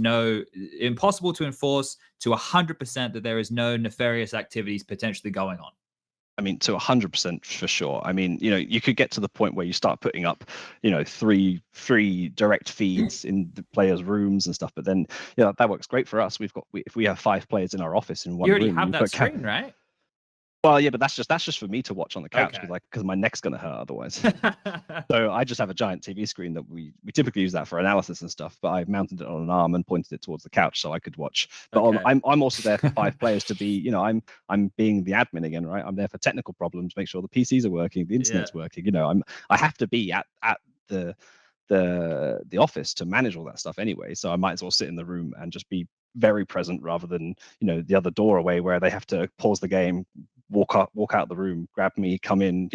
impossible to enforce to 100% that there is no nefarious activities potentially going on. I mean, to 100% for sure. I mean, you could get to the point where you start putting up, 3 direct feeds in the players' rooms and stuff. But then, that works great for us. If we have 5 players in our office in one room, you already have that screen, right? Well, yeah, but that's just for me to watch on the couch because my neck's gonna hurt otherwise. So I just have a giant TV screen that we typically use that for analysis and stuff. But I've mounted it on an arm and pointed it towards the couch so I could watch. But I'm also there for 5 players to be. I'm being the admin again, right? I'm there for technical problems, make sure the PCs are working, the internet's working. I have to be at the office to manage all that stuff anyway. So I might as well sit in the room and just be very present rather than the other door away where they have to pause the game, walk out the room, grab me, come in.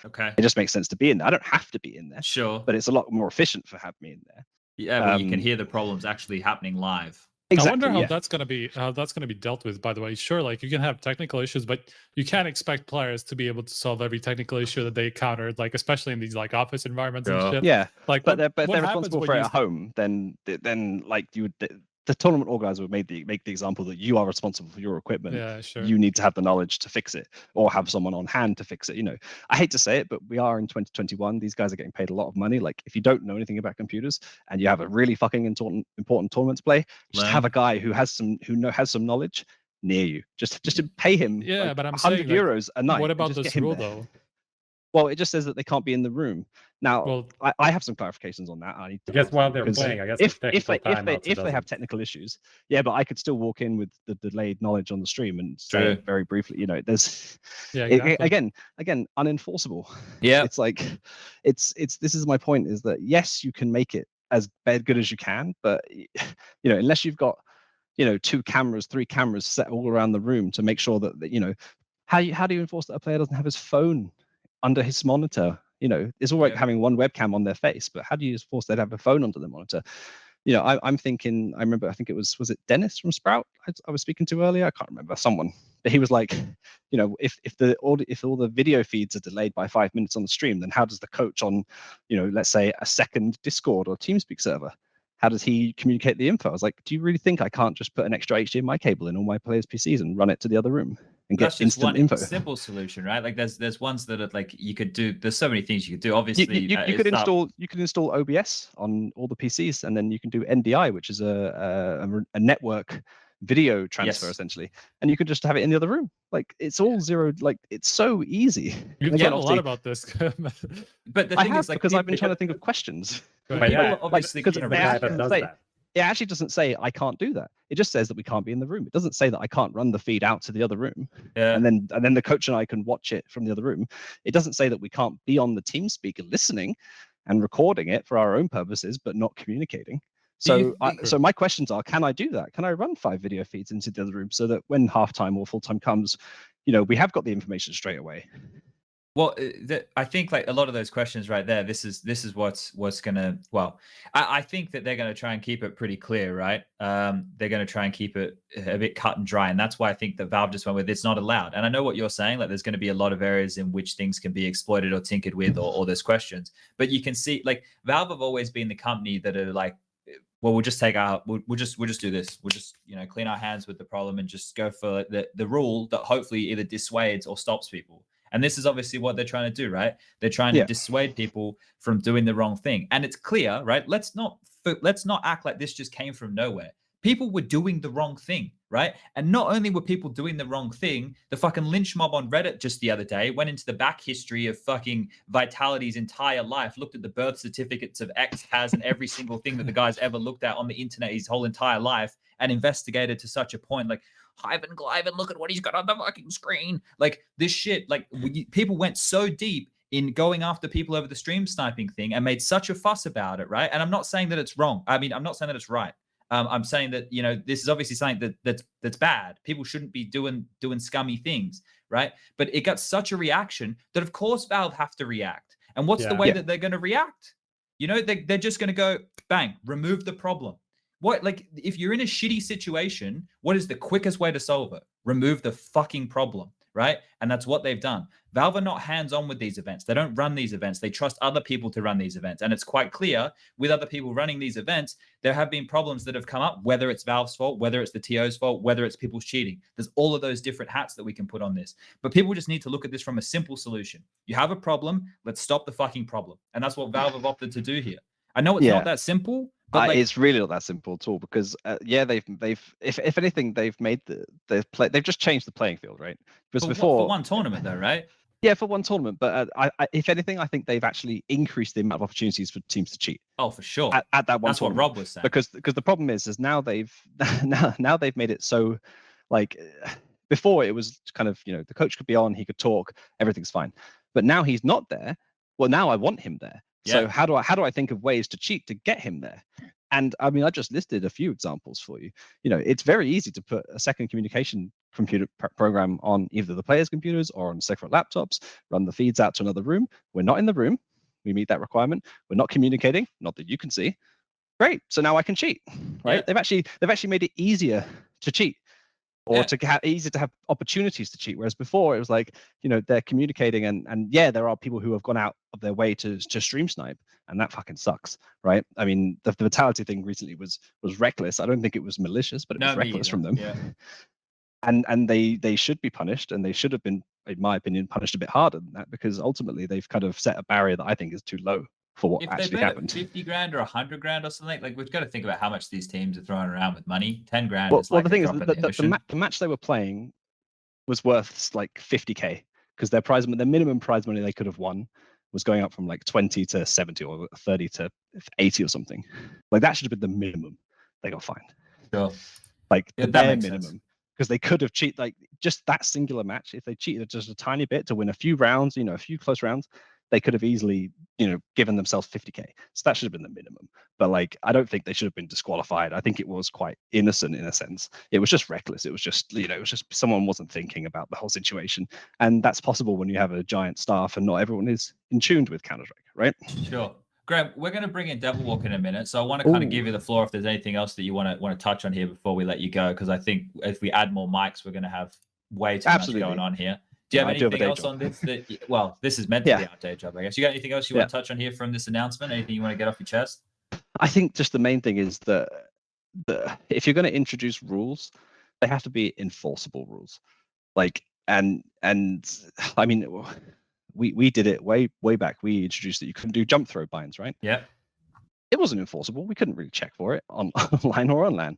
Okay, it just makes sense to be in there. I don't have to be in there, sure, but it's a lot more efficient for having me in there. Yeah, but you can hear the problems actually happening live. Exactly, I wonder how that's gonna be dealt with. By the way, sure, like you can have technical issues, but you can't expect players to be able to solve every technical issue that they encountered, like especially in these like office environments and shit. Yeah, like but if they're responsible for it at home, then like you would. The tournament organizer would make the example that you are responsible for your equipment. Yeah, sure. You need to have the knowledge to fix it or have someone on hand to fix it. I hate to say it, but we are in 2021. These guys are getting paid a lot of money. Like if you don't know anything about computers and you have a really fucking important tournament to play, just have a guy who has some knowledge near you. Just to pay him. Yeah, but I'm 100 saying, euros a night. What about this rule though? Well, it just says that they can't be in the room. Now, I have some clarifications on that. I guess while they're playing, I guess if they have technical issues, yeah, but I could still walk in with the delayed knowledge on the stream and say it very briefly. There's again unenforceable. Yeah, it's like it's this is my point, is that yes, you can make it as good as you can, but unless you've got 2 cameras, 3 cameras set all around the room to make sure that how do you enforce that a player doesn't have his phone under his monitor? It's all right having one webcam on their face, but how do you force them to have a phone under their monitor? I'm thinking, I remember, I think it was it Dennis from Sprout I was speaking to earlier? I can't remember, someone, but he was like, if all the video feeds are delayed by 5 minutes on the stream, then how does the coach on, let's say a second Discord or TeamSpeak server, how does he communicate the info? I was like, do you really think I can't just put an extra HDMI cable in all my players' PCs and run it to the other room and get instant info? Simple solution, right? Like there's ones that are like you could do. There's so many things you could do. Obviously, you could install OBS on all the PCs, and then you can do NDI, which is a network video transfer essentially, and you could just have it in the other room. Like it's all zero. Like it's so easy. You've thought a lot about this, but the thing is, like, because I've been trying to think of questions. Obviously, it actually doesn't say I can't do that. It just says that we can't be in the room. It doesn't say that I can't run the feed out to the other room. And then the coach and I can watch it from the other room. It doesn't say that we can't be on the team speaker listening and recording it for our own purposes, but not communicating. So my questions are, can I do that? Can I run 5 video feeds into the other room so that when halftime or full time comes, we have got the information straight away? Well, I think like a lot of those questions right there. This is what's gonna. Well, I think that they're gonna try and keep it pretty clear, right? They're gonna try and keep it a bit cut and dry, and that's why I think that Valve just went with it's not allowed. And I know what you're saying. Like, there's going to be a lot of areas in which things can be exploited or tinkered with, or there's questions. But you can see, like, Valve have always been the company that are like, well, we'll just take our, we'll just do this. We'll just, clean our hands with the problem and just go for the rule that hopefully either dissuades or stops people. And this is obviously what they're trying to do, right? They're trying to dissuade people from doing the wrong thing. And it's clear, right? Let's not act like this just came from nowhere. People were doing the wrong thing, right? And not only were people doing the wrong thing, the fucking lynch mob on Reddit just the other day went into the back history of fucking Vitality's entire life, looked at the birth certificates of X, has, and every single thing that the guy's ever looked at on the internet his whole entire life, and investigated to such a point, like, Hyven Glyven, look at what he's got on the fucking screen. Like, this shit, like, people went so deep in going after people over the stream sniping thing and made such a fuss about it, right? And I'm not saying that it's wrong. I mean, I'm not saying that it's right. I'm saying that, this is obviously something that's bad. People shouldn't be doing scummy things, right? But it got such a reaction that, of course, Valve have to react. And what's the way that they're going to react? They're just going to go, bang, remove the problem. What, like, if you're in a shitty situation, what is the quickest way to solve it? Remove the fucking problem, right? And that's what they've done. Valve are not hands-on with these events. They don't run these events. They trust other people to run these events. And it's quite clear with other people running these events, there have been problems that have come up, whether it's Valve's fault, whether it's the TO's fault, whether it's people's cheating. There's all of those different hats that we can put on this. But people just need to look at this from a simple solution. You have a problem, let's stop the fucking problem. And that's what Valve have opted to do here. I know it's not that simple, but it's really not that simple at all, because they've if anything, they've just changed the playing field, right? Because for one tournament though, right? Yeah, for one tournament, but if anything, I think they've actually increased the amount of opportunities for teams to cheat. Oh, for sure. At that one, that's what Rob was saying. Because the problem is now they've made it so, like, before it was kind of, the coach could be on, he could talk, everything's fine, but now he's not there. Well, now I want him there. So how do I think of ways to cheat to get him there? And I mean, I just listed a few examples for you. It's very easy to put a second communication computer program on either the players' computers or on separate laptops, run the feeds out to another room. We're not in the room. We meet that requirement. We're not communicating, not that you can see. Great. So now I can cheat, right? Yeah. They've actually made it easier to cheat, or easier to have opportunities to cheat. Whereas before it was like, they're communicating and there are people who have gone out of their way to stream snipe, and that fucking sucks, right? I mean, the Vitality thing recently was reckless. I don't think it was malicious, but it was reckless from them. Yeah. And they should be punished, and they should have been, in my opinion, punished a bit harder than that, because ultimately they've kind of set a barrier that I think is too low for what actually happened. 50 grand or 100 grand or something, like, we've got to think about how much these teams are throwing around with money. 10 grand is like, well, the thing is, the match they were playing was worth like 50k, because their minimum prize money they could have won was going up from like 20 to 70 or 30 to 80 or something. Like, that should have been the minimum they got fined. Sure. Like, the bare minimum. Because they could have cheated, like, just that singular match. If they cheated just a tiny bit to win a few rounds, a few close rounds, they could have easily, given themselves 50k. So that should have been the minimum. But, like, I don't think they should have been disqualified. I think it was quite innocent in a sense. It was just reckless. It was just, someone wasn't thinking about the whole situation. And that's possible when you have a giant staff and not everyone is in tune with Counter-Strike, right? Sure. Graham, we're going to bring in Devilwalk in a minute, so I want to kind of give you the floor if there's anything else that you want to touch on here before we let you go, because I think if we add more mics, we're going to have way too much going on here. Do you have anything else on this? Well, this is meant to be our day job, I guess. You got anything else you want to touch on here from this announcement? Anything you want to get off your chest? I think just the main thing is that if you're going to introduce rules, they have to be enforceable rules. Like, and I mean, we did it way back. We introduced that you couldn't do jump throw binds, right? Yeah. It wasn't enforceable. We couldn't really check for it online or on LAN.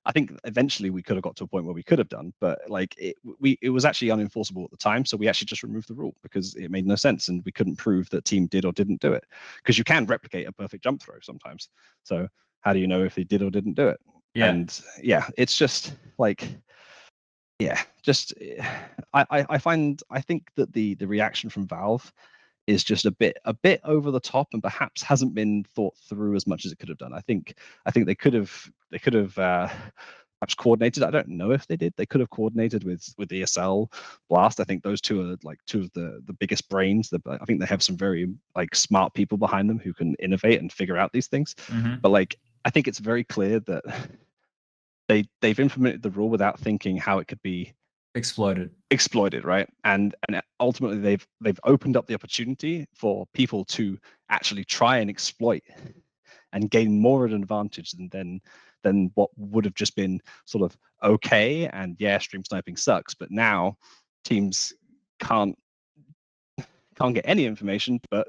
I think eventually we could have got to a point where we could have done, but like it was actually unenforceable at the time. So we actually just removed the rule because it made no sense, and we couldn't prove that team did or didn't do it, because you can replicate a perfect jump throw sometimes. So how do you know if they did or didn't do it? Yeah. And it's just like, I think that the reaction from Valve is just a bit over the top, and perhaps hasn't been thought through as much as it could have done. I think they could have perhaps coordinated. I don't know if they did. They could have coordinated with ESL, Blast. I think those two are like two of the biggest brains. I think they have some very like smart people behind them who can innovate and figure out these things. But like, I think it's very clear that they've implemented the rule without thinking how it could be exploited, right? And ultimately they've opened up the opportunity for people to actually try and exploit and gain more of an advantage than what would have just been sort of okay. And yeah, stream sniping sucks, but now teams can't get any information, but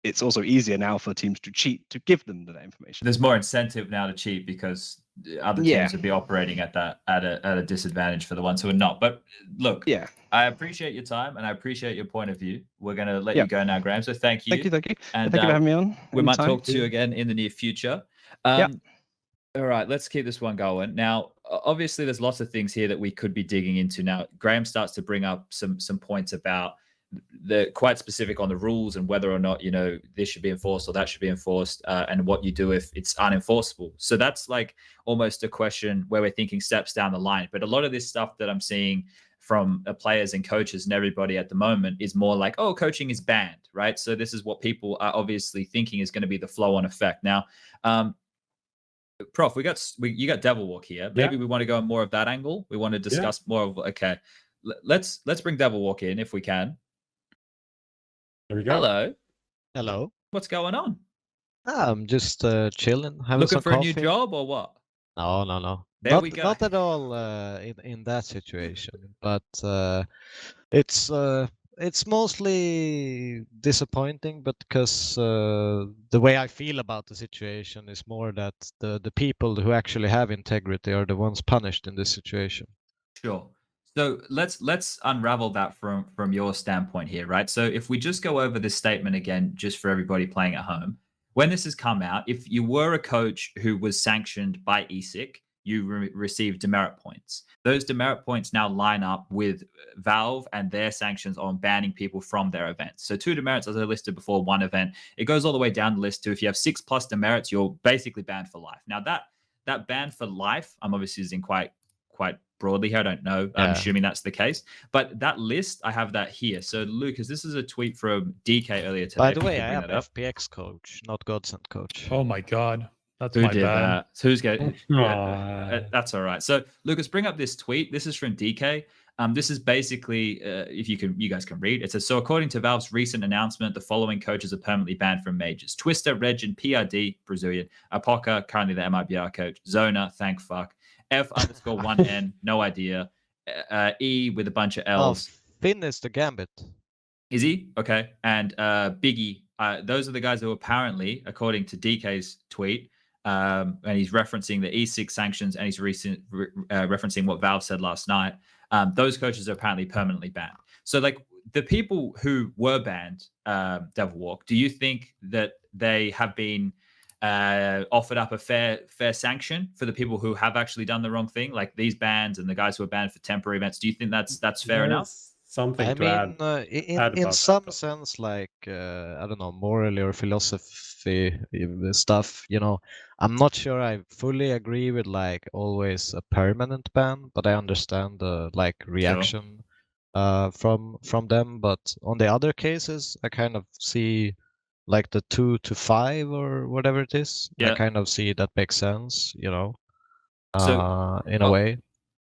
it's also easier now for teams to cheat to give them that information. There's more incentive now to cheat because other teams would be operating at a disadvantage for the ones who are not. But look, I appreciate your time and I appreciate your point of view. We're going to let you go now, Graham. So thank you. Thank you. And thank you for having me on. We might talk to you again in the near future. All right, let's keep this one going. Now, obviously, there's lots of things here that we could be digging into. Now, Graham starts to bring up some points about the quite specific on the rules and whether or not, you know, this should be enforced or that should be enforced, and what you do if it's unenforceable. So that's like almost a question where we're thinking steps down the line. But a lot of this stuff that I'm seeing from players and coaches and everybody at the moment is more like, oh, coaching is banned, right? So this is what people are obviously thinking is going to be the flow-on effect. Now, Prof, you got Devilwalk here. Maybe we want to go on more of that angle. We want to discuss more of, okay, let's bring Devilwalk in if we can. There we go. Hello. What's going on? I'm just chilling, having looking some for coffee. A new job or what? No. There we go. Not at all in that situation, but it's mostly disappointing, but because the way I feel about the situation is more that the people who actually have integrity are the ones punished in this situation. Sure. So let's unravel that from your standpoint here, right? So if we just go over this statement again, just for everybody playing at home, when this has come out, if you were a coach who was sanctioned by ESIC, you receive demerit points. Those demerit points now line up with Valve and their sanctions on banning people from their events. So 2 demerits, as I listed before, 1 event. It goes all the way down the list to if you have 6+ demerits, you're basically banned for life. Now that ban for life, I'm obviously using quite broadly here. I don't know. I'm assuming that's the case. But that list, I have that here. So Lucas, this is a tweet from DK earlier today. By the way, I am FPX coach, not Godsend coach. Oh my God. That's Who my did bad. that? Who's getting? That's all right. So, Lucas, bring up this tweet. This is from DK. This is basically, if you guys can read. It says, so according to Valve's recent announcement, the following coaches are permanently banned from majors: Twister, Rejin, PRD, Brazilian, Apoka, currently the MIBR coach, Zona, thank fuck, F_1N, no idea, E with a bunch of L's. Finn is the Gambit. Is he? Okay. And Biggie. Those are the guys who apparently, according to DK's tweet, and he's referencing the E6 sanctions, and he's referencing what Valve said last night. Those coaches are apparently permanently banned. So, like, the people who were banned, Devilwalk, do you think that they have been offered up a fair sanction for the people who have actually done the wrong thing, like these bans and the guys who are banned for temporary events? Do you think that's fair enough? Something in some sense, like I don't know, morally or philosophy stuff, you know, I'm not sure I fully agree with like always a permanent ban, but I understand the like reaction from them. But on the other cases, I kind of see like the 2 to 5 or whatever it is. I kind of see that makes sense, you know, in a way.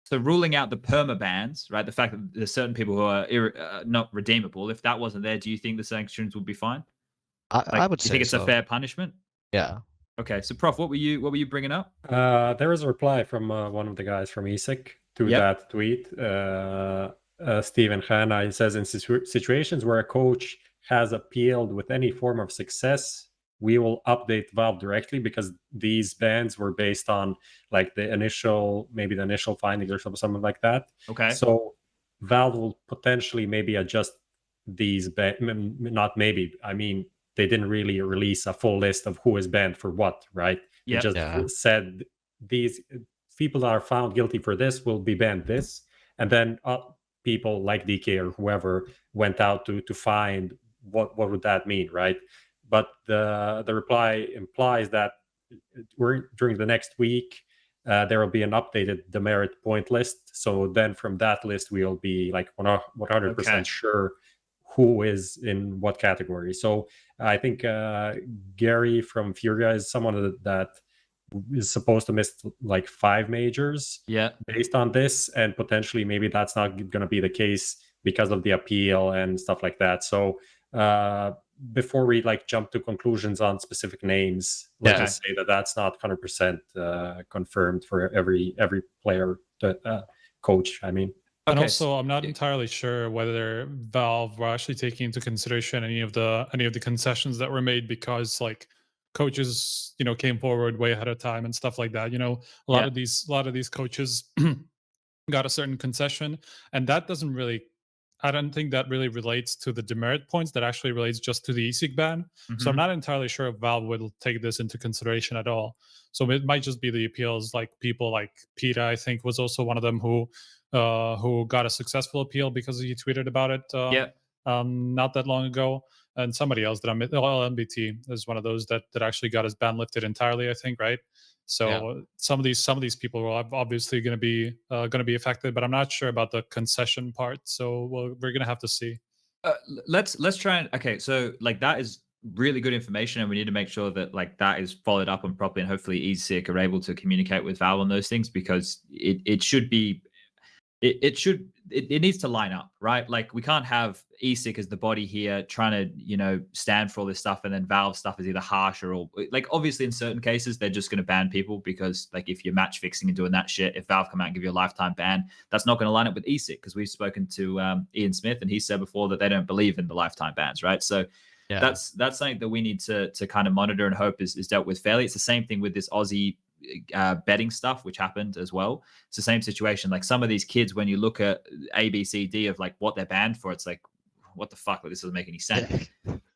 So ruling out the perma bans, right? The fact that there's certain people who are not redeemable. If that wasn't there, do you think the sanctions would be fine? I would say. You think it's a fair punishment? Yeah. Okay. So, Prof, what were you bringing up? There was a reply from one of the guys from ESIC to that tweet. Steven Hanna, he says, in situations where a coach has appealed with any form of success, we will update Valve directly, because these bans were based on like the initial findings or something like that. Okay. So Valve will potentially maybe adjust these not maybe. I mean, they didn't really release a full list of who is banned for what, right? They just said these people that are found guilty for this will be banned this, and then people like DK or whoever went out to find what would that mean, right? But the reply implies that during the next week, there will be an updated demerit point list. So then from that list, we'll be like 100% sure who is in what category. So I think Gary from Furia is someone that is supposed to miss like 5 majors based on this, and potentially maybe that's not going to be the case because of the appeal and stuff like that. So before we like jump to conclusions on specific names, let's just say that that's not 100% confirmed for every player coach, I mean. And also, I'm not entirely sure whether Valve were actually taking into consideration any of the concessions that were made, because like coaches, came forward way ahead of time and stuff like that. A lot of these coaches got a certain concession, and that doesn't really. I don't think that really relates to the demerit points. That actually relates just to the ESIC ban. So I'm not entirely sure if Valve will take this into consideration at all. So it might just be the appeals, like people like Peter, I think, was also one of them who got a successful appeal because he tweeted about it not that long ago. And somebody else that LMBT is one of those that actually got his ban lifted entirely, I think, right? So some of these people are obviously going to be affected, but I'm not sure about the concession part. So we're going to have to see. Let's try and so like that is really good information, and we need to make sure that like that is followed up on properly, and hopefully ESIC are able to communicate with Valve on those things, because it should be. It needs to line up, right? Like we can't have ESIC as the body here trying to, stand for all this stuff, and then Valve stuff is either harsh or all, like obviously in certain cases they're just going to ban people, because like if you're match fixing and doing that shit, if Valve come out and give you a lifetime ban, that's not going to line up with ESIC, because we've spoken to Ian Smith and he said before that they don't believe in the lifetime bans, right? So that's something that we need to kind of monitor and hope is dealt with fairly. It's the same thing with this Aussie betting stuff, which happened as well. It's the same situation. Like some of these kids, when you look at A, B, C, D of like what they're banned for, it's like, what the fuck? Like, this doesn't make any sense.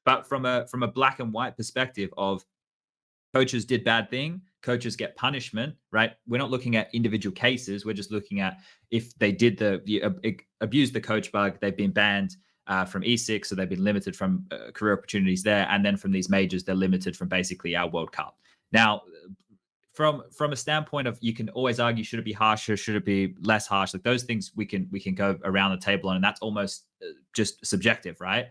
But from a black and white perspective of coaches did bad thing, coaches get punishment, right? We're not looking at individual cases. We're just looking at if they did abuse the coach bug, they've been banned from ESIC, so they've been limited from career opportunities there, and then from these majors, they're limited from basically our World Cup. Now, from a standpoint of, you can always argue, should it be harsher, should it be less harsh? Like those things we can go around the table on, and that's almost just subjective, right?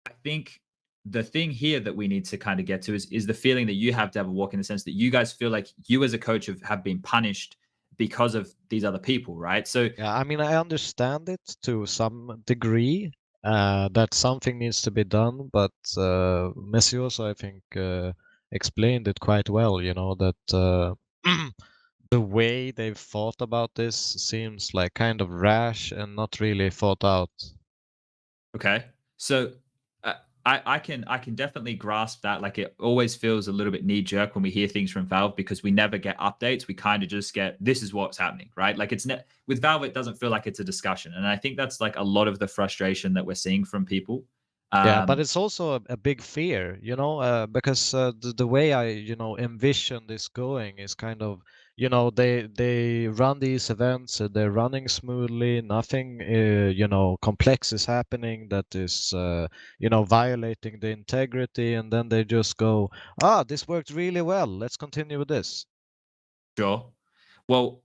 I think the thing here that we need to kind of get to is the feeling that you have, Devilwalk, in the sense that you guys feel like you as a coach have been punished because of these other people, right? So yeah, I mean, I understand it to some degree, that something needs to be done, but messioso, I think, explained it quite well, that the way they've thought about this seems like kind of rash and not really thought out. Okay, so I can definitely grasp that. Like it always feels a little bit knee jerk when we hear things from Valve, because we never get updates. We kind of just get, this is what's happening, right? Like it's with Valve, it doesn't feel like it's a discussion, and I think that's like a lot of the frustration that we're seeing from people. Yeah, but it's also a big fear, because the way I, envision this going is kind of, they run these events, they're running smoothly, nothing, complex is happening that is, violating the integrity, and then they just go, this worked really well, let's continue with this. Sure. Well,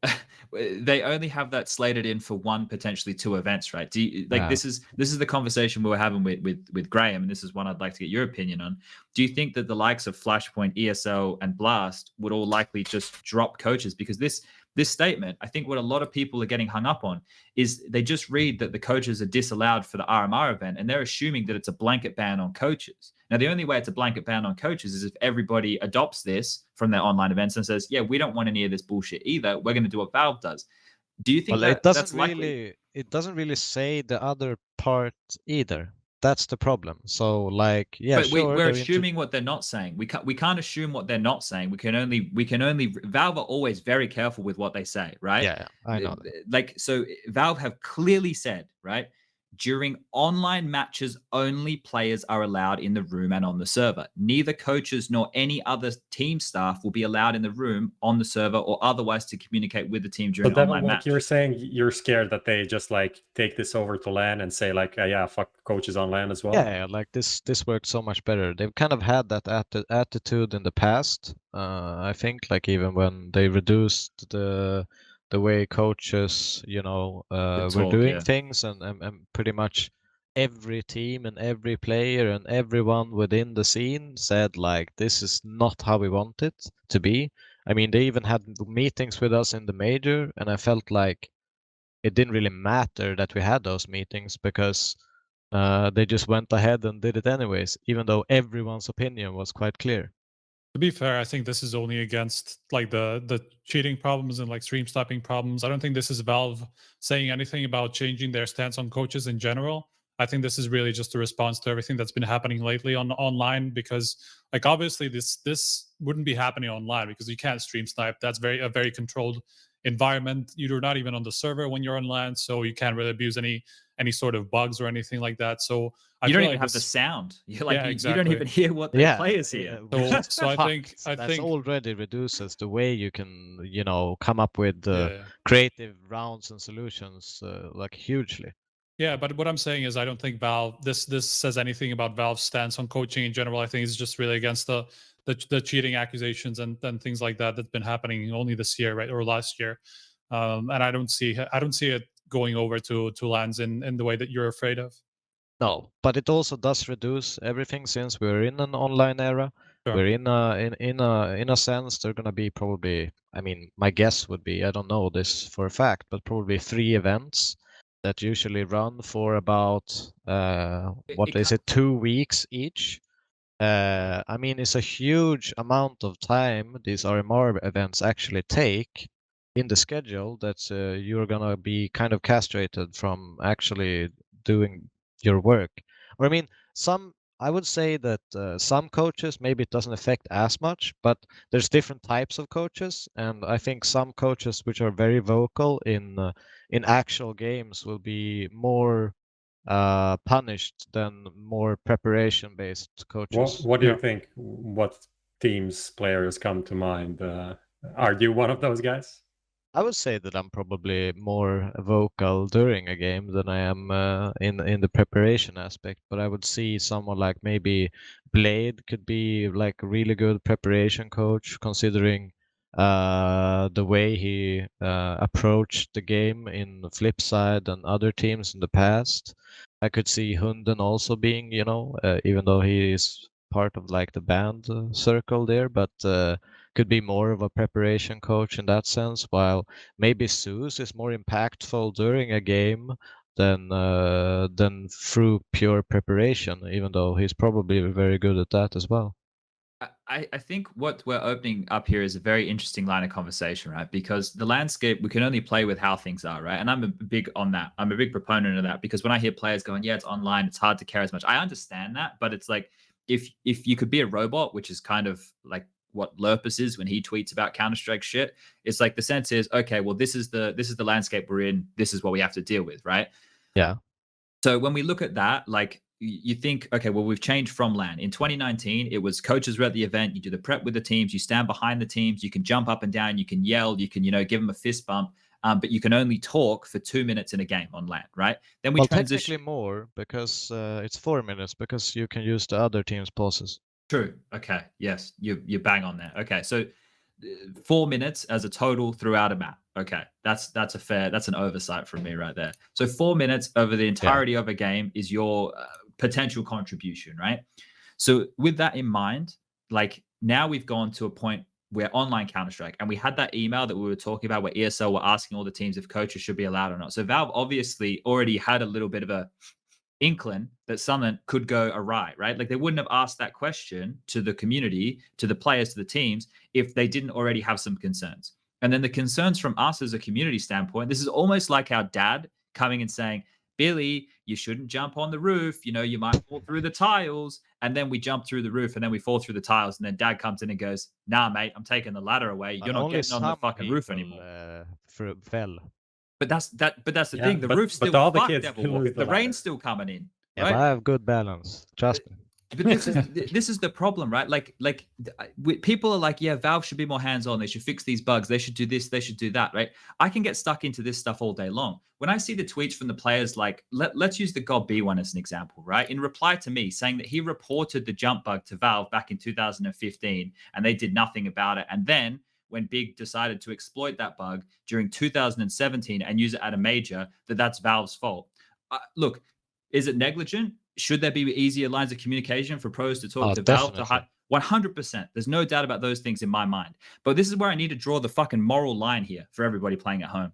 they only have that slated in for one, potentially 2 events, right? Do you, like this is the conversation we were having with Graham, and this is one I'd like to get your opinion on. Do you think that the likes of Flashpoint, ESL, and Blast would all likely just drop coaches? Because this statement, I think what a lot of people are getting hung up on is they just read that the coaches are disallowed for the RMR event, and they're assuming that it's a blanket ban on coaches. Now, the only way it's a blanket ban on coaches is if everybody adopts this from their online events and says, yeah, we don't want any of this bullshit either. We're going to do what Valve does. Do you think that's likely? It doesn't really say the other part either. That's the problem. So, like, yeah, but sure, we're assuming what they're not saying. We can't assume what they're not saying. We can only. Valve are always very careful with what they say, right? Yeah, I know that. Like, so Valve have clearly said, right, during online matches, only players are allowed in the room and on the server. Neither coaches nor any other team staff will be allowed in the room, on the server, or otherwise to communicate with the team during online match. You're saying you're scared that they just like take this over to LAN and say like, yeah, fuck coaches on LAN as well? Yeah, like this worked so much better. They've kind of had that attitude in the past. I think like even when they reduced the way coaches, were doing things, and pretty much every team and every player and everyone within the scene said like, this is not how we want it to be. I mean, they even had meetings with us in the major, and I felt like it didn't really matter that we had those meetings because they just went ahead and did it anyways, even though everyone's opinion was quite clear. To be fair, I think this is only against like the cheating problems and like stream stopping problems. I don't think this is Valve saying anything about changing their stance on coaches in general. I think this is really just a response to everything that's been happening lately on online, because like obviously this wouldn't be happening online because you can't stream snipe. That's a very controlled environment. You're not even on the server when you're on LAN, so you can't really abuse any sort of bugs or anything like that. So you don't even have the sound. You're like, you don't even hear what the players hear. So I think that already reduces the way you can, come up with creative rounds and solutions like hugely. Yeah, but what I'm saying is I don't think Valve this says anything about Valve's stance on coaching in general. I think it's just really against the cheating accusations and things like that that's been happening only this year, right, or last year. And I don't see it going over to LANs in the way that you're afraid of. No, but it also does reduce everything since we're in an online era. Sure. We're in a sense they're gonna be probably, I mean, my guess would be, I don't know this for a fact, but probably 3 events that usually run for about 2 weeks each. I mean, it's a huge amount of time these RMR events actually take in the schedule that you're gonna be kind of castrated from actually doing your work. Or I mean, I would say that some coaches maybe it doesn't affect as much, but there's different types of coaches, and I think some coaches which are very vocal in actual games will be more punished than more preparation-based coaches. What do you think? What teams, players come to mind? Are you one of those guys? I would say that I'm probably more vocal during a game than I am in the preparation aspect. But I would see someone like maybe Blade could be like a really good preparation coach, considering the way he approached the game in Flipside and other teams in the past. I could see Hunden also being, even though he is part of like the band circle there, but could be more of a preparation coach in that sense, while maybe Zeus is more impactful during a game than through pure preparation, even though he's probably very good at that as well. I think what we're opening up here is a very interesting line of conversation, right? Because the landscape, we can only play with how things are, right? And I'm a big on that. I'm a big proponent of that, because when I hear players going, yeah, it's online, it's hard to care as much. I understand that, but it's like, if you could be a robot, which is kind of like what Lurpus is when he tweets about Counter-Strike shit, it's like the sense is, okay, well, this is the landscape we're in. This is what we have to deal with, right? Yeah. So when we look at that, like, you think, okay, well, we've changed from LAN. In 2019, it was coaches were at the event. You do the prep with the teams. You stand behind the teams. You can jump up and down. You can yell. You can, give them a fist bump. But you can only talk for 2 minutes in a game on LAN, right? Then we transition. Technically more, because it's 4 minutes, because you can use the other team's pauses. True. Okay. Yes, you bang on there. Okay, so 4 minutes as a total throughout a map. Okay, that's an oversight from me right there. So 4 minutes over the entirety of a game is your potential contribution, right? So with that in mind, like, now we've gone to a point where online Counter-Strike, and we had that email that we were talking about where ESL were asking all the teams if coaches should be allowed or not. So Valve obviously already had a little bit of a inkling that something could go awry, right? Like, they wouldn't have asked that question to the community, to the players, to the teams, if they didn't already have some concerns. And then the concerns from us as a community standpoint, this is almost like our dad coming and saying, Billy, you shouldn't jump on the roof. You might fall through the tiles. And then we jump through the roof and then we fall through the tiles. And then dad comes in and goes, nah, mate, I'm taking the ladder away. You're not getting on the fucking roof anymore. Fell. But that's the thing. The but- roof's but still all the fucked, kids still Devilwalk. lose the The rain's ladder. still coming in. Yeah, Right? but I have good balance. Trust me. But this is the problem, right? People are like, yeah, Valve should be more hands-on. They should fix these bugs. They should do this. They should do that, right? I can get stuck into this stuff all day long. When I see the tweets from the players, like let's use the God B one as an example, right? In reply to me saying that he reported the jump bug to Valve back in 2015 and they did nothing about it, and then when Big decided to exploit that bug during 2017 and use it at a major, that's Valve's fault. Look, is it negligent? Should there be easier lines of communication for pros to talk to Valve? 100%. There's no doubt about those things in my mind. But this is where I need to draw the fucking moral line here for everybody playing at home.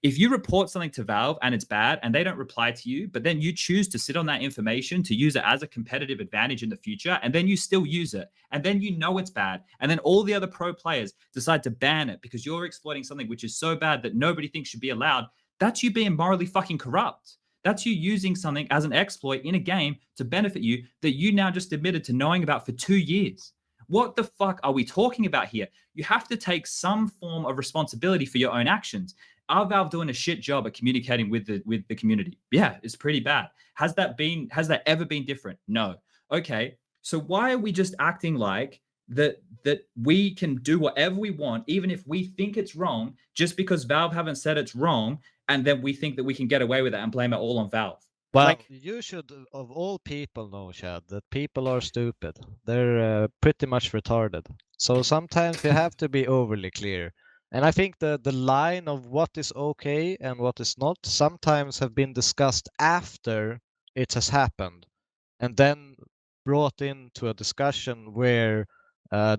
If you report something to Valve and it's bad and they don't reply to you, but then you choose to sit on that information to use it as a competitive advantage in the future, and then you still use it, and then you know it's bad, and then all the other pro players decide to ban it because you're exploiting something which is so bad that nobody thinks should be allowed, that's you being morally fucking corrupt. That's you using something as an exploit in a game to benefit you that you now just admitted to knowing about for 2 years. What the fuck are we talking about here? You have to take some form of responsibility for your own actions. Are Valve doing a shit job at communicating with the community? Yeah, it's pretty bad. Has that ever been different? No. Okay, so why are we just acting like that we can do whatever we want, even if we think it's wrong, just because Valve haven't said it's wrong, and then we think that we can get away with it and blame it all on Valve? Well, you should, of all people, know, Chad, that people are stupid. They're pretty much retarded. So sometimes you have to be overly clear. And I think the line of what is okay and what is not sometimes have been discussed after it has happened, and then brought into a discussion where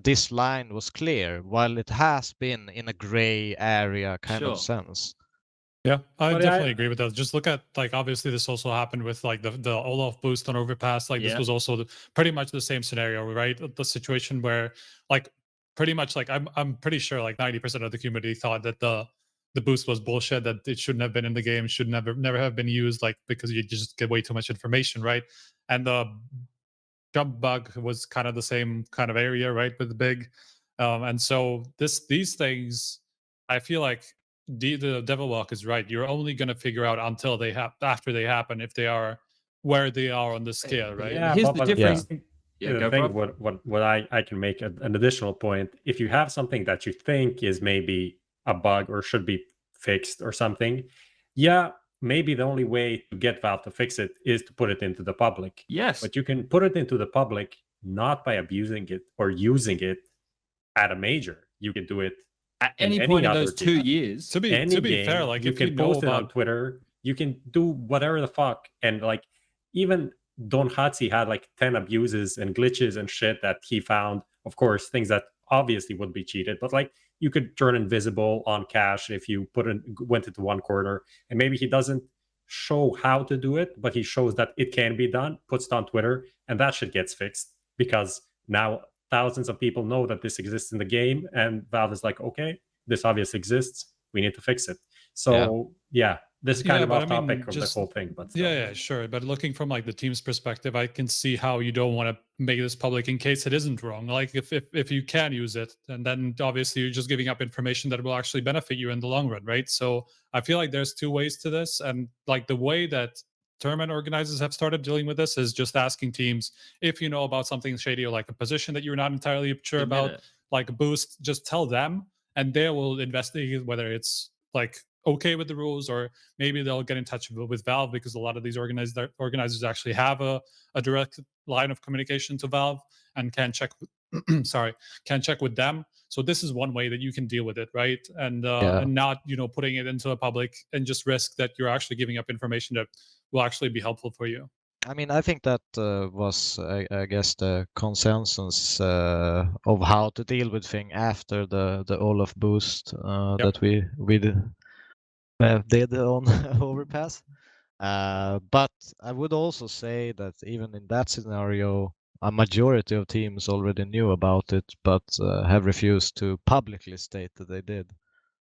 this line was clear, while it has been in a gray area kind of sense. Yeah, I definitely agree with that. Just look at, like, obviously this also happened with like the Olaf boost on Overpass. Like this was also pretty much the same scenario, right? The situation where like pretty much like I'm pretty sure like 90% of the community thought that the boost was bullshit, that it shouldn't have been in the game, should never have been used, like because you just get way too much information, right? And the jump bug was kind of the same kind of area, right, with the Big. And so these things, I feel like the Devilwalk is right. You're only going to figure out until after they happen, if they are where they are on the scale, right? Yeah, Here's but the difference. The thing, what I can make an additional point. If you have something that you think is maybe a bug or should be fixed or something, yeah, maybe the only way to get Valve to fix it is to put it into the public. Yes. But you can put it into the public not by abusing it or using it at a major. You can do it at any point in those 2 years. To be fair, like you if can you know post it about on Twitter, you can do whatever the fuck. And like even Don Hatzi had like 10 abuses and glitches and shit that he found. Of course, things that obviously would be cheated, but like you could turn invisible on cache if you went into one corner, and maybe he doesn't show how to do it, but he shows that it can be done, puts it on Twitter, and that shit gets fixed because now thousands of people know that this exists in the game, and Valve is like, okay, this obviously exists, we need to fix it. So yeah, this is kind of off topic of the whole thing, but yeah, sure. But looking from like the team's perspective, I can see how you don't want to make this public in case it isn't wrong. Like if you can use it, and then obviously you're just giving up information that will actually benefit you in the long run, right? So I feel like there's two ways to this, and like the way that tournament organizers have started dealing with this is just asking teams, if you know about something shady or like a position that you're not entirely sure about, like a boost, just tell them, and they will investigate whether it's like okay with the rules, or maybe they'll get in touch with Valve, because a lot of these organizers actually have a direct line of communication to Valve and can check with them. So this is one way that you can deal with it, right? And and not putting it into the public and just risk that you're actually giving up information that will actually be helpful for you. I mean, I think that was, I guess, the consensus of how to deal with thing after the Olaf boost that we did on Overpass. But I would also say that even in that scenario, a majority of teams already knew about it, but have refused to publicly state that they did.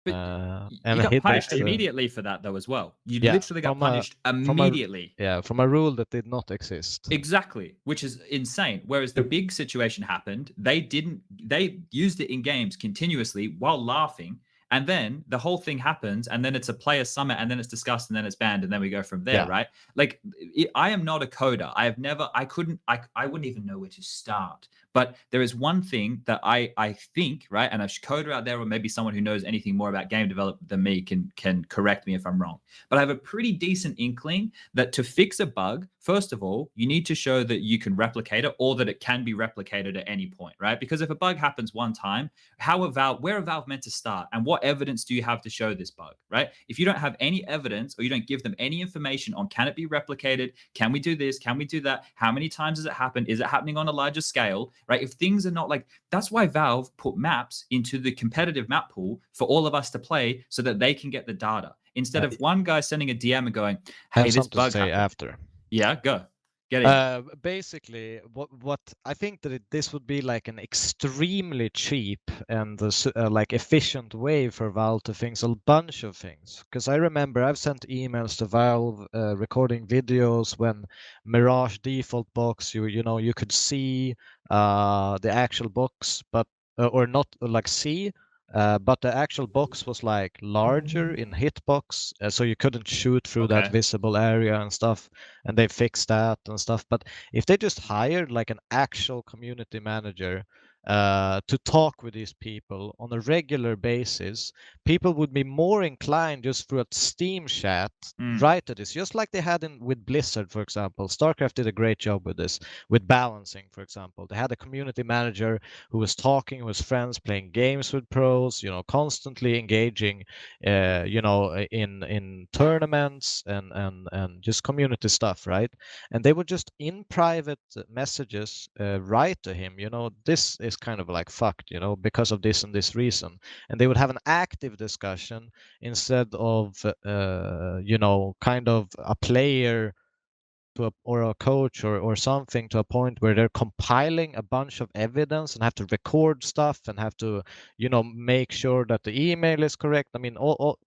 But you got punished immediately for that, though, as well. You literally got punished immediately. From a rule that did not exist. Exactly, which is insane. Whereas the Big situation happened, they used it in games continuously while laughing, And then the whole thing happens, and then it's a player summit, and then it's discussed, and then it's banned, and then we go from there, right? Like, I am not a coder. I wouldn't even know where to start. But there is one thing that I think, right, and a coder out there, or maybe someone who knows anything more about game development than me can correct me if I'm wrong. But I have a pretty decent inkling that to fix a bug, first of all, you need to show that you can replicate it, or that it can be replicated at any point, right? Because if a bug happens one time, where are Valve meant to start? And what evidence do you have to show this bug, right? If you don't have any evidence, or you don't give them any information on can it be replicated, can we do this, can we do that, how many times has it happened, is it happening on a larger scale, right? If things are not like, that's why Valve put maps into the competitive map pool for all of us to play, so that they can get the data, instead of one guy sending a DM and going, hey, this bug to say happened. after. Yeah, go. Get it. Basically, what I think that this would be like an extremely cheap and like efficient way for Valve to fix a bunch of things. Because I remember I've sent emails to Valve recording videos when Mirage default box, you could see the actual box, but or not like see. But the actual box was like larger in hitbox, so you couldn't shoot through that visible area and stuff. And they fixed that and stuff. But if they just hired like an actual community manager to talk with these people on a regular basis, people would be more inclined just through a Steam chat right to this, just like they had with Blizzard, for example. StarCraft did a great job with this, with balancing, for example. They had a community manager who was talking with friends, playing games with pros, constantly engaging, in tournaments and just community stuff, right? And they would just in private messages write to him, this is kind of like fucked, because of this and this reason. And they would have an active discussion instead of, kind of a player or a coach or something, to a point where they're compiling a bunch of evidence and have to record stuff and have to, make sure that the email is correct. I mean,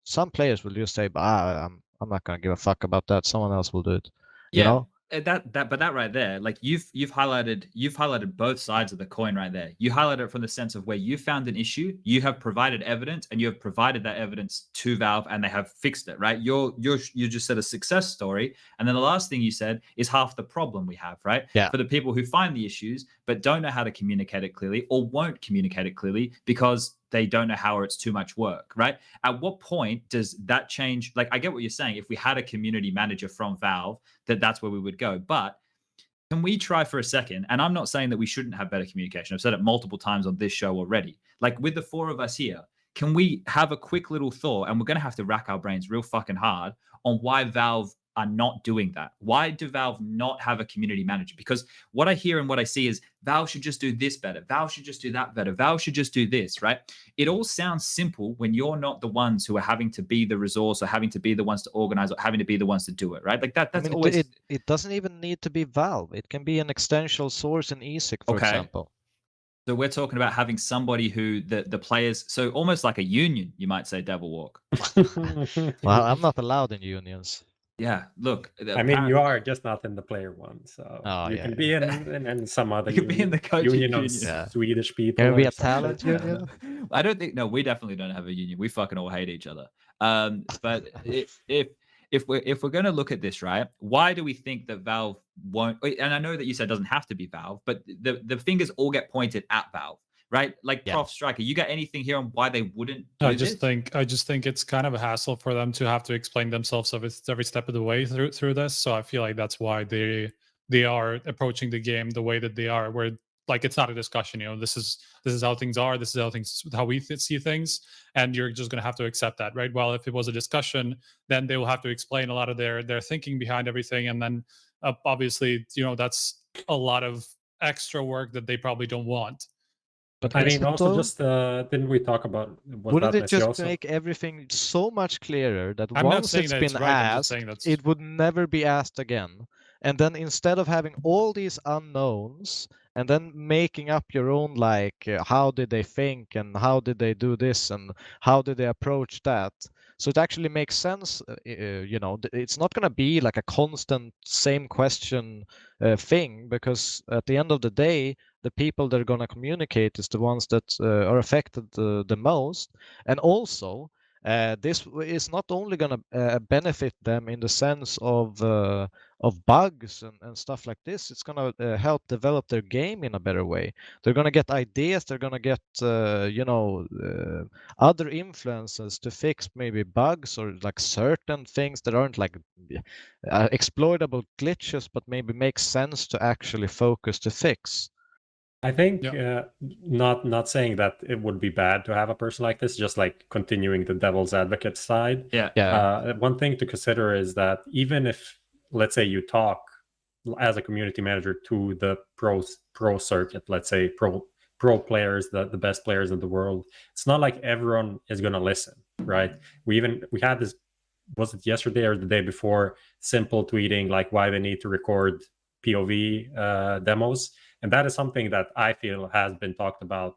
some players will just say, I'm not going to give a fuck about that. Someone else will do it. You know? That right there, like you've highlighted both sides of the coin right there. You highlighted it from the sense of where you found an issue, you have provided evidence, and you have provided that evidence to Valve, and they have fixed it, right? You just said a success story, and then the last thing you said is half the problem we have, right? Yeah. For the people who find the issues but don't know how to communicate it clearly, or won't communicate it clearly because they don't know how, or it's too much work, right? At what point does that change? Like, I get what you're saying. If we had a community manager from Valve, that's where we would go. But can we try for a second? And I'm not saying that we shouldn't have better communication. I've said it multiple times on this show already. Like, with the four of us here, can we have a quick little thought? And we're going to have to rack our brains real fucking hard on why Valve are not doing that. Why do Valve not have a community manager? Because what I hear and what I see is Valve should just do this better. Valve should just do that better. Valve should just do this, right? It all sounds simple when you're not the ones who are having to be the resource, or having to be the ones to organize, or having to be the ones to do it, right? Like that's always... It doesn't even need to be Valve. It can be an extensional source in ESIC, for example. So we're talking about having somebody who the players, so almost like a union, you might say, Devilwalk. Well, I'm not allowed in unions. Yeah, look. I mean, you are just not in the player one, so you can be in some other you can be in the union of Swedish people. Can we be a talent union? I don't think. No, we definitely don't have a union. We fucking all hate each other. But if we're going to look at this, right, why do we think that Valve won't? And I know that you said it doesn't have to be Valve, but the fingers all get pointed at Valve. Right, like Prof Striker, you got anything here on why they wouldn't do I just think it's kind of a hassle for them to have to explain themselves every step of the way through this. So I feel like that's why they are approaching the game the way that they are, where like it's not a discussion. This is how things are. This is how we see things, and you're just going to have to accept that, right? Well, if it was a discussion, then they will have to explain a lot of their thinking behind everything, and then obviously, that's a lot of extra work that they probably don't want. But I mean, also just didn't we talk about? Wouldn't it just make everything so much clearer that once it's been asked, it would never be asked again? And then instead of having all these unknowns and then making up your own, like, how did they think and how did they do this and how did they approach that? So it actually makes sense, it's not going to be like a constant same question thing, because at the end of the day, the people that are going to communicate is the ones that are affected the most. And also, this is not only going to benefit them in the sense of bugs and stuff like this. It's going to help develop their game in a better way. They're going to get ideas. They're going to get other influences to fix maybe bugs or like certain things that aren't like exploitable glitches, but maybe make sense to actually focus to fix. I think not saying that it would be bad to have a person like this, just like continuing the devil's advocate side. One thing to consider is that even if, let's say, you talk as a community manager to the pro circuit, let's say pro players, the best players in the world, it's not like everyone is going to listen, right? We had this, was it yesterday or the day before, Simple tweeting like why they need to record POV demos. And that is something that I feel has been talked about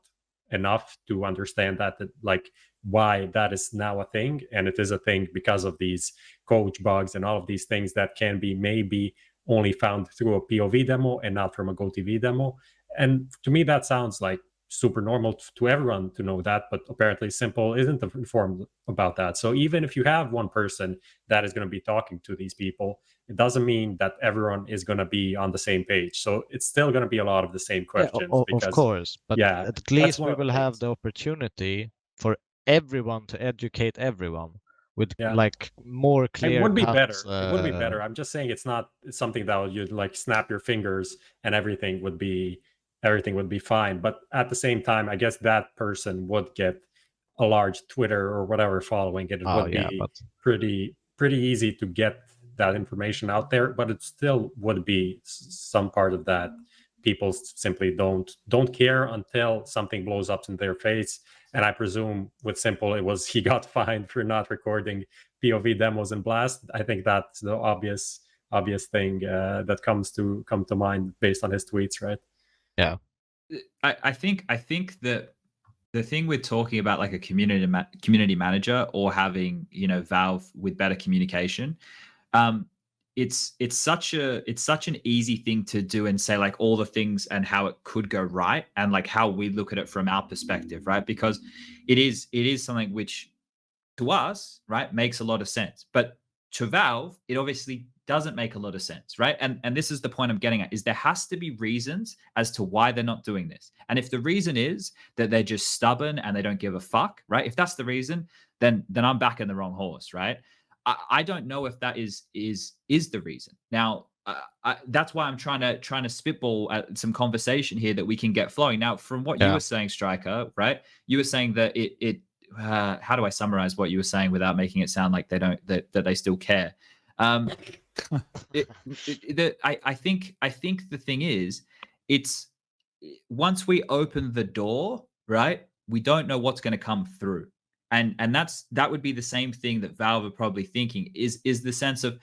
enough to understand that like why that is now a thing. And it is a thing because of these coach bugs and all of these things that can be maybe only found through a POV demo and not from a GoTV demo. And to me, that sounds like super normal to everyone to know that, but apparently Simple isn't informed about that. So even if you have one person that is going to be talking to these people, it doesn't mean that everyone is going to be on the same page. So it's still going to be a lot of the same questions. Of course, but at least we will have the opportunity for everyone to educate everyone with like more clear. It would be better. It would be better. I'm just saying it's something that you'd like snap your fingers and everything would be fine. But at the same time, I guess that person would get a large Twitter or whatever following. It would be pretty easy to get that information out there, but it still would be some part of that people simply don't care until something blows up in their face. And I presume with Simple, it was he got fined for not recording POV demos in Blast. I think that's the obvious thing that come to mind based on his tweets, right? Yeah, I think that the thing we're talking about, like a community manager or having Valve with better communication, it's such an easy thing to do and say like all the things and how it could go right and like how we look at it from our perspective, right? Because it is something which to us, right, makes a lot of sense, but to Valve, it obviously doesn't make a lot of sense, right? And this is the point I'm getting at, is there has to be reasons as to why they're not doing this. And if the reason is that they're just stubborn and they don't give a fuck, right? If that's the reason, then I'm backing the wrong horse, right? I don't know if that is the reason. Now, that's why I'm trying to spitball at some conversation here that we can get flowing. Now, from what you were saying, Striker, right? You were saying that how do I summarize what you were saying without making it sound like they don't that they still care? I think the thing is, it's once we open the door, right? We don't know what's going to come through. And that would be the same thing that Valve are probably thinking is the sense of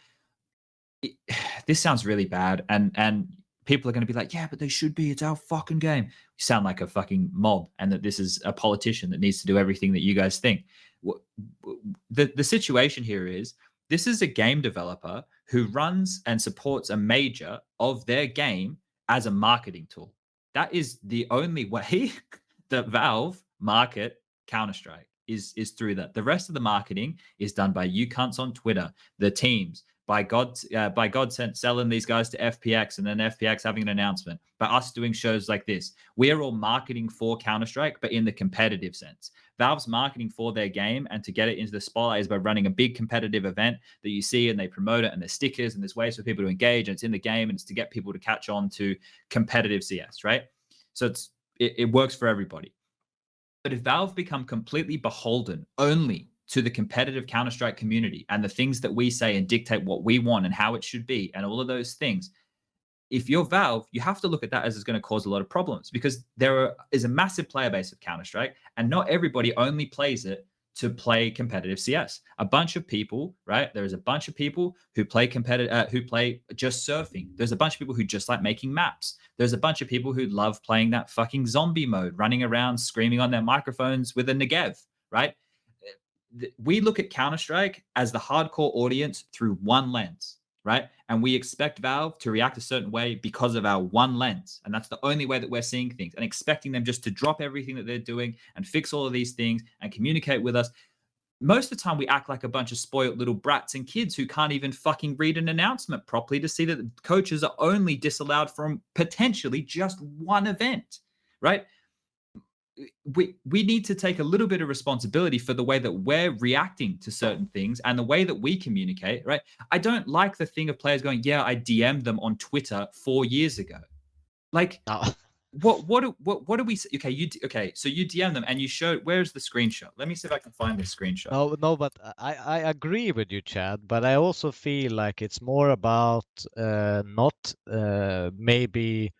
this sounds really bad and people are going to be like, yeah, but they should be. It's our fucking game. You sound like a fucking mob and that this is a politician that needs to do everything that you guys think. The situation here is this is a game developer who runs and supports a major of their game as a marketing tool. That is the only way that Valve market Counter-Strike is through that. The rest of the marketing is done by you cunts on Twitter, the teams, by God selling these guys to FPX and then FPX having an announcement, by us doing shows like this. We're all marketing for Counter-Strike, but in the competitive sense. Valve's marketing for their game and to get it into the spotlight is by running a big competitive event that you see and they promote it and there's stickers and there's ways for people to engage and it's in the game and it's to get people to catch on to competitive CS, right? So it works for everybody. But if Valve become completely beholden only to the competitive Counter-Strike community and the things that we say and dictate what we want and how it should be and all of those things, if you're Valve, you have to look at that as it's going to cause a lot of problems because there is a massive player base of Counter-Strike and not everybody only plays it to play competitive CS. A bunch of people, right? There is a bunch of people who play who play just surfing. There's a bunch of people who just like making maps. There's a bunch of people who love playing that fucking zombie mode, running around, screaming on their microphones with a Negev, right? We look at Counter-Strike as the hardcore audience through one lens, right? And we expect Valve to react a certain way because of our one lens. And that's the only way that we're seeing things, and expecting them just to drop everything that they're doing and fix all of these things and communicate with us. Most of the time we act like a bunch of spoiled little brats and kids who can't even fucking read an announcement properly to see that the coaches are only disallowed from potentially just one event, right? We need to take a little bit of responsibility for the way that we're reacting to certain things and the way that we communicate, right? I don't like the thing of players going, yeah, I DM'd them on Twitter 4 years ago. Like, what do we say? Okay, so you DM them and you showed, where's the screenshot? Let me see if I can find this screenshot. No, but I agree with you, Chad, but I also feel like it's more about not maybe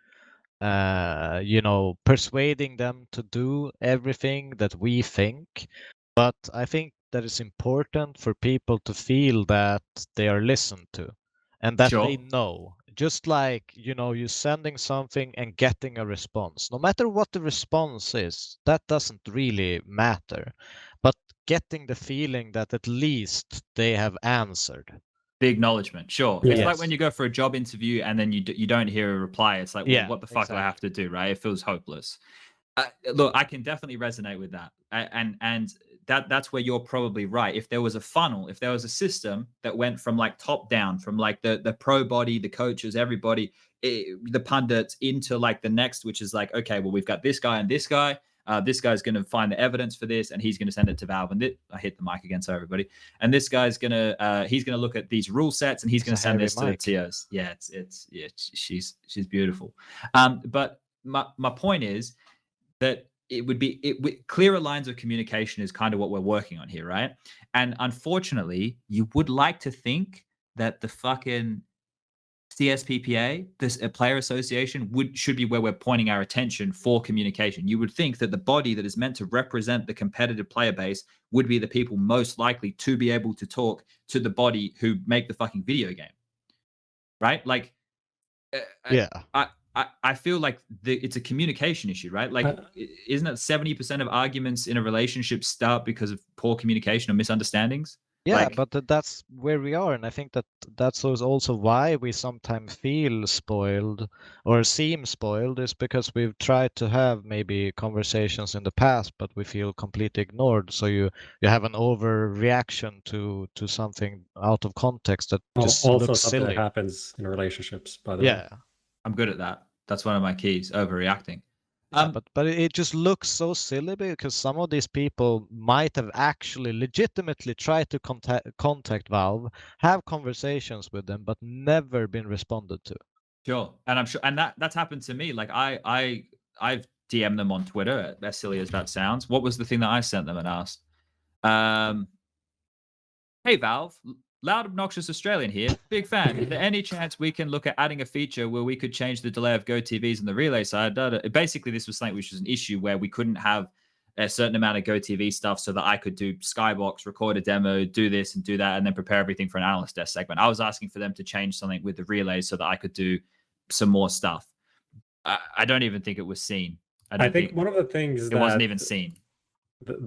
persuading them to do everything that we think. But I think that it's important for people to feel that they are listened to and that they know. Just like, you sending something and getting a response. No matter what the response is, that doesn't really matter. But getting the feeling that at least they have answered. The acknowledgement, sure. Yes. It's like when you go for a job interview and then you don't hear a reply. It's like, well, what the fuck do I have to do, right? It feels hopeless. Look, I can definitely resonate with that, and that's where you're probably right. If there was a funnel, if there was a system that went from like top down, from like the pro body, the coaches, everybody, the pundits, into like the next, which is like, okay, well, we've got this guy and this guy. This guy's going to find the evidence for this, and he's going to send it to Valve. And I hit the mic again, so everybody. And this guy's he's gonna look at these rule sets, and he's going to send this to the TOs. Yeah, she's beautiful. But my point is that clearer lines of communication is kind of what we're working on here, right? And unfortunately, you would like to think that the fucking CSPPA, this player association, should be where we're pointing our attention for communication. You would think that the body that is meant to represent the competitive player base would be the people most likely to be able to talk to the body who make the fucking video game, right? Like, I feel like it's a communication issue, right? Like, isn't it 70% of arguments in a relationship start because of poor communication or misunderstandings? Yeah, but that's where we are, and I think that's also why we sometimes feel spoiled or seem spoiled, is because we've tried to have maybe conversations in the past, but we feel completely ignored. So you have an overreaction to something out of context that just also looks something silly. that happens in relationships, by the way. Yeah, I'm good at that. That's one of my keys, overreacting. Yeah, but it just looks so silly because some of these people might have actually legitimately tried to contact Valve, have conversations with them, but never been responded to. Sure, and I'm sure, and that's happened to me. Like I've DM'd them on Twitter, as silly as that sounds. What was the thing that I sent them and asked? Hey Valve, loud obnoxious Australian here, big fan. Is there any chance we can look at adding a feature where we could change the delay of Go TVs on the relay side? Basically, this was something which was an issue where we couldn't have a certain amount of Go TV stuff so that I could do Skybox, record a demo, do this and do that, and then prepare everything for an analyst desk segment. I was asking for them to change something with the relays so that I could do some more stuff. I don't even think it was seen. I think one of the things it wasn't even seen.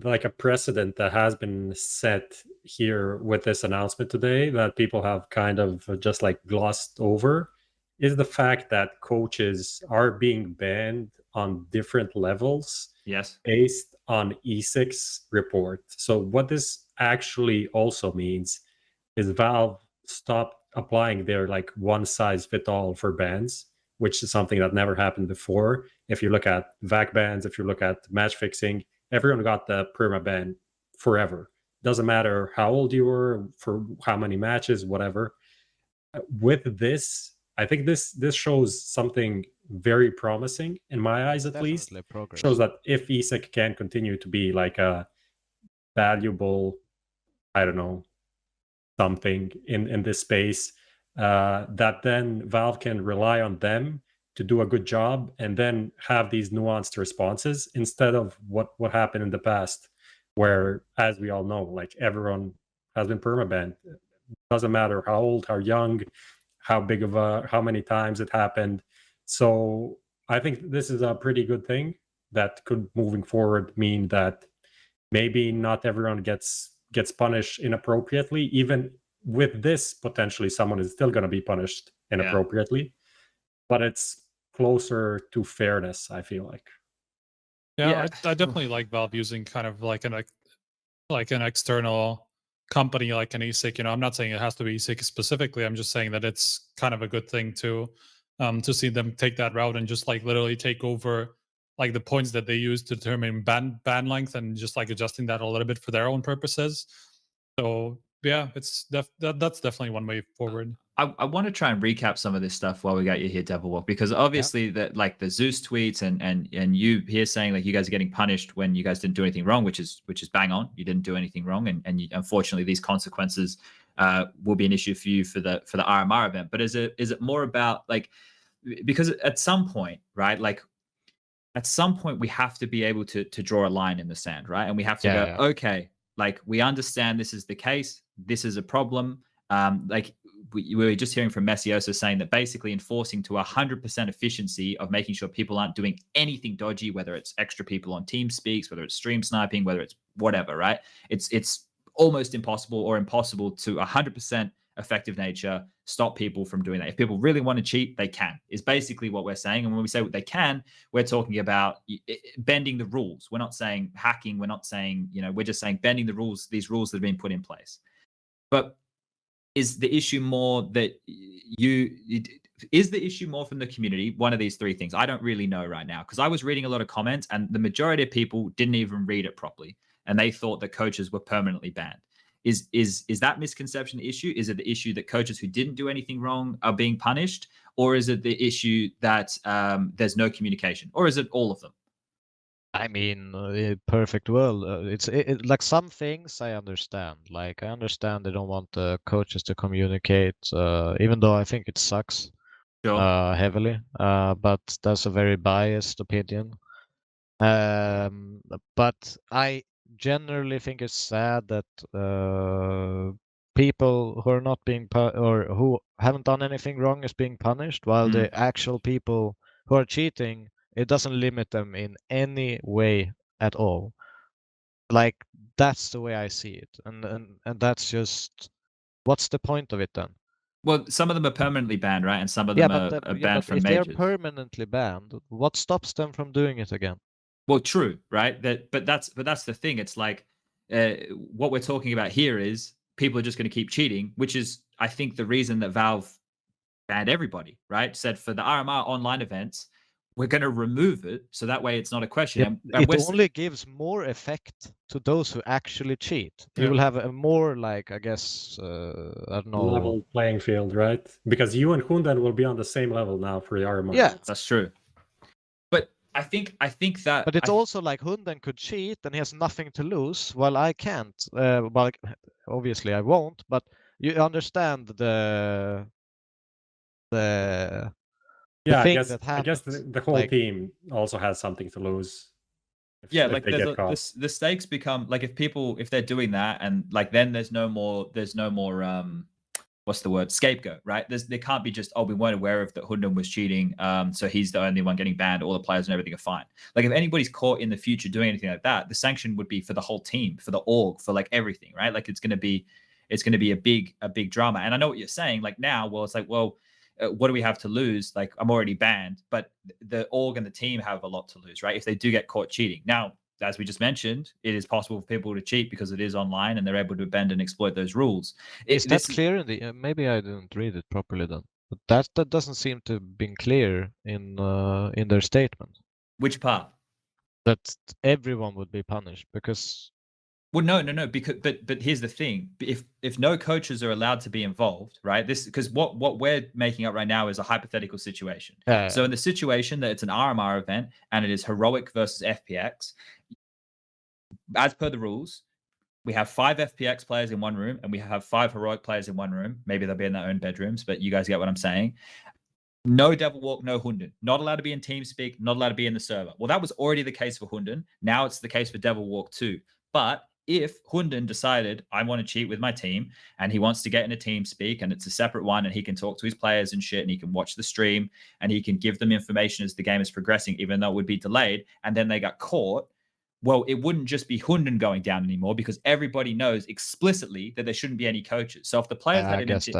Like a precedent that has been set here with this announcement today that people have kind of just like glossed over is the fact that coaches are being banned on different levels. Yes. Based on E6 report. So what this actually also means is Valve stopped applying their like one size fit all for bans, which is something that never happened before. If you look at VAC bans, if you look at match fixing, everyone got the perma ban forever. Doesn't matter how old you were, for how many matches, whatever. With this, I think this shows something very promising in my eyes, at least. Progress. Shows that if ESEC can continue to be like a valuable, I don't know, something in this space, that then Valve can rely on them to do a good job and then have these nuanced responses instead of what happened in the past, where, as we all know, like everyone has been permabanned. Doesn't matter how old, how young, how many times it happened. So I think this is a pretty good thing that could, moving forward, mean that maybe not everyone gets punished inappropriately, even with this, potentially someone is still going to be punished inappropriately, but it's closer to fairness, I feel like. Yeah, I definitely like Valve using kind of like an external company like an ESIC. I'm not saying it has to be ESIC specifically. I'm just saying that it's kind of a good thing to see them take that route and just like literally take over like the points that they use to determine ban length and just like adjusting that a little bit for their own purposes. So yeah, it's that's definitely one way forward. I want to try and recap some of this stuff while we got you here, Devilwalk, because obviously that like the Zeus tweets and you here saying like you guys are getting punished when you guys didn't do anything wrong, which is bang on. You didn't do anything wrong, and you, unfortunately these consequences will be an issue for you for the RMR event. But is it more about like, because at some point, right, like at some point we have to be able to draw a line in the sand, right, and we have to go, okay, like we understand this is the case, this is a problem, like. We were just hearing from Messioso saying that basically enforcing to 100% efficiency of making sure people aren't doing anything dodgy, whether it's extra people on TeamSpeaks, whether it's stream sniping, whether it's whatever, right? It's almost impossible or impossible to 100% effective nature stop people from doing that. If people really want to cheat, they can, is basically what we're saying. And when we say what they can, we're talking about bending the rules. We're not saying hacking. We're not saying, we're just saying bending the rules, these rules that have been put in place. But is the issue more that is the issue more from the community? One of these three things. I don't really know right now, because I was reading a lot of comments and the majority of people didn't even read it properly, and they thought that coaches were permanently banned. Is that misconception the issue? Is it the issue that coaches who didn't do anything wrong are being punished, or is it the issue that there's no communication, or is it all of them? I mean, perfect world. It's like some things I understand. Like I understand they don't want the coaches to communicate, even though I think it sucks heavily. But that's a very biased opinion. But I generally think it's sad that people who are not being or who haven't done anything wrong is being punished, while the actual people who are cheating, it doesn't limit them in any way at all. Like that's the way I see it, and that's just, what's the point of it then? Well, some of them are permanently banned, right? And some of them are banned from majors. If they're permanently banned, what stops them from doing it again? Well, true, right? But that's the thing. It's like what we're talking about here is people are just going to keep cheating, which is, I think, the reason that Valve banned everybody, right? Said for the RMR online events, we're going to remove it, so that way it's not a question. It only gives more effect to those who actually cheat. You will have a more, like, I guess, I don't know, level playing field, right? Because you and Hunden will be on the same level now for the RMR. Yeah, that's true. But I think that. But it's also like Hunden could cheat and he has nothing to lose, while I can't. Well, obviously I won't. But you understand the. Yeah, I guess the whole team also has something to lose. Like the stakes become like, if they're doing that, and like then there's no more what's the word, scapegoat, right? There can't be just, we weren't aware of that Hunden was cheating, so he's the only one getting banned, all the players and everything are fine. Like if anybody's caught in the future doing anything like that, the sanction would be for the whole team, for the org, for like everything, right? Like it's going to be a big drama. And I know what you're saying, like now, well, it's like, well, what do we have to lose? Like I'm already banned, but the org and the team have a lot to lose, right? If they do get caught cheating. Now, as we just mentioned, it is possible for people to cheat because it is online and they're able to bend and exploit those rules. Is that clear in the? Maybe I didn't read it properly then. But that doesn't seem to have been clear in their statement. Which part? That everyone would be punished because. Well, no, because but here's the thing: if no coaches are allowed to be involved, right? Because what we're making up right now is a hypothetical situation. So in the situation that it's an RMR event and it is heroic versus FPX, as per the rules, we have 5 FPX players in one room and we have 5 heroic players in one room. Maybe they'll be in their own bedrooms, but you guys get what I'm saying. No Devilwalk, no Hunden. Not allowed to be in TeamSpeak, not allowed to be in the server. Well, that was already the case for Hunden. Now it's the case for Devilwalk too. But if Hunden decided, I want to cheat with my team, and he wants to get in a TeamSpeak and it's a separate one and he can talk to his players and shit and he can watch the stream and he can give them information as the game is progressing, even though it would be delayed, and then they got caught, well, it wouldn't just be Hunden going down anymore because everybody knows explicitly that there shouldn't be any coaches. So if the players had an empty,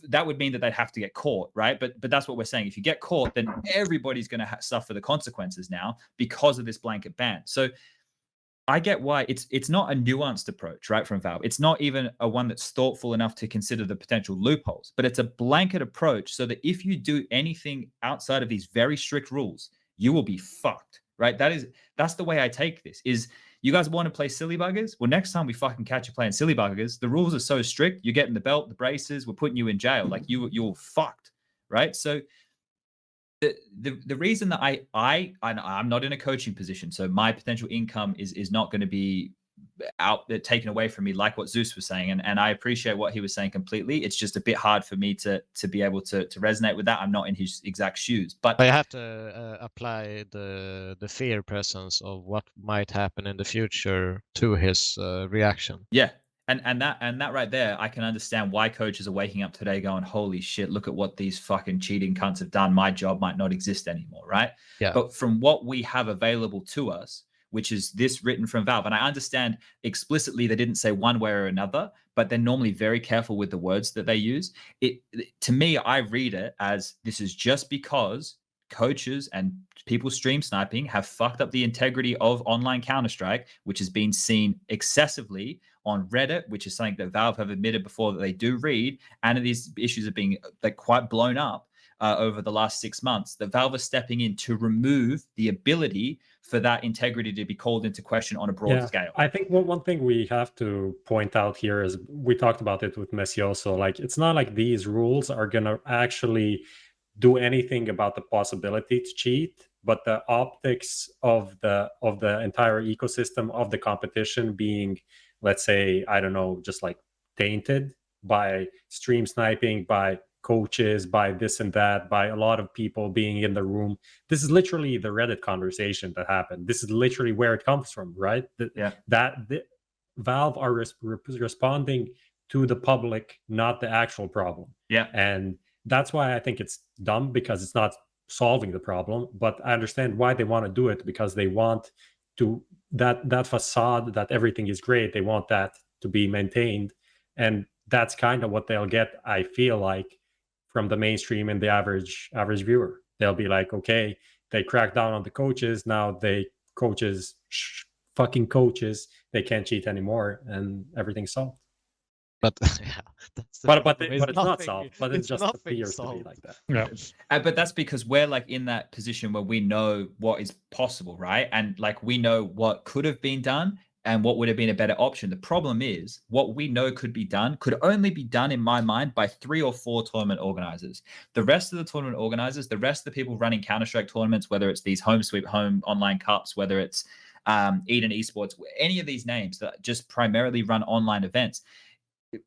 that would mean that they'd have to get caught, right? But that's what we're saying. If you get caught, then everybody's going to suffer the consequences now because of this blanket ban. So I get why it's not a nuanced approach, right, from Valve. It's not even a one that's thoughtful enough to consider the potential loopholes, but it's a blanket approach so that if you do anything outside of these very strict rules, you will be fucked. Right, that's the way I take this. Is you guys want to play silly buggers? Well, next time we fucking catch you playing silly buggers, the rules are so strict. You're getting the belt, the braces. We're putting you in jail. Like you're fucked, right? So the reason that I'm not in a coaching position, so my potential income is not going to be taken away from me, like what Zeus was saying, and I appreciate what he was saying completely. It's just a bit hard for me to be able to resonate with that. I'm not in his exact shoes, but I have to apply the fear presence of what might happen in the future to his reaction. Yeah, and that right there, I can understand why coaches are waking up today going, holy shit, look at what these fucking cheating cunts have done. My job might not exist anymore, right? Yeah. But from what we have available to us, which is this written from Valve. And I understand explicitly they didn't say one way or another, but they're normally very careful with the words that they use. To me, I read it as this is just because coaches and people stream sniping have fucked up the integrity of online Counter-Strike, which has been seen excessively on Reddit, which is something that Valve have admitted before that they do read. And these issues are being quite blown up over the last 6 months, that Valve is stepping in to remove the ability for that integrity to be called into question on a broad scale. I think one thing we have to point out here is we talked about it with messioso. Like, it's not like these rules are going to actually do anything about the possibility to cheat, but the optics of the entire ecosystem of the competition being, let's say, I don't know, just like tainted by stream sniping, by coaches, by this and that, by a lot of people being in the room. This is literally the Reddit conversation that happened. This is literally where it comes from, right? Valve are responding to the public, not the actual problem. Yeah. And that's why I think it's dumb, because it's not solving the problem. But I understand why they want to do it, because they want to that facade that everything is great. They want that to be maintained, and that's kind of what they'll get, I feel like, from the mainstream and the average viewer. They'll be like, okay, they crack down on the coaches. Now fucking coaches, they can't cheat anymore, and everything's solved. But yeah, but it's not solved. But it just appears to be like that. Yeah. But that's because we're like in that position where we know what is possible, right? And like we know what could have been done and what would have been a better option. The problem is what we know could be done could only be done, in my mind, by 3 or 4 tournament organizers. The rest of the tournament organizers, the rest of the people running Counter-Strike tournaments, whether it's these home sweep home online cups, whether it's Eden Esports, any of these names that just primarily run online events,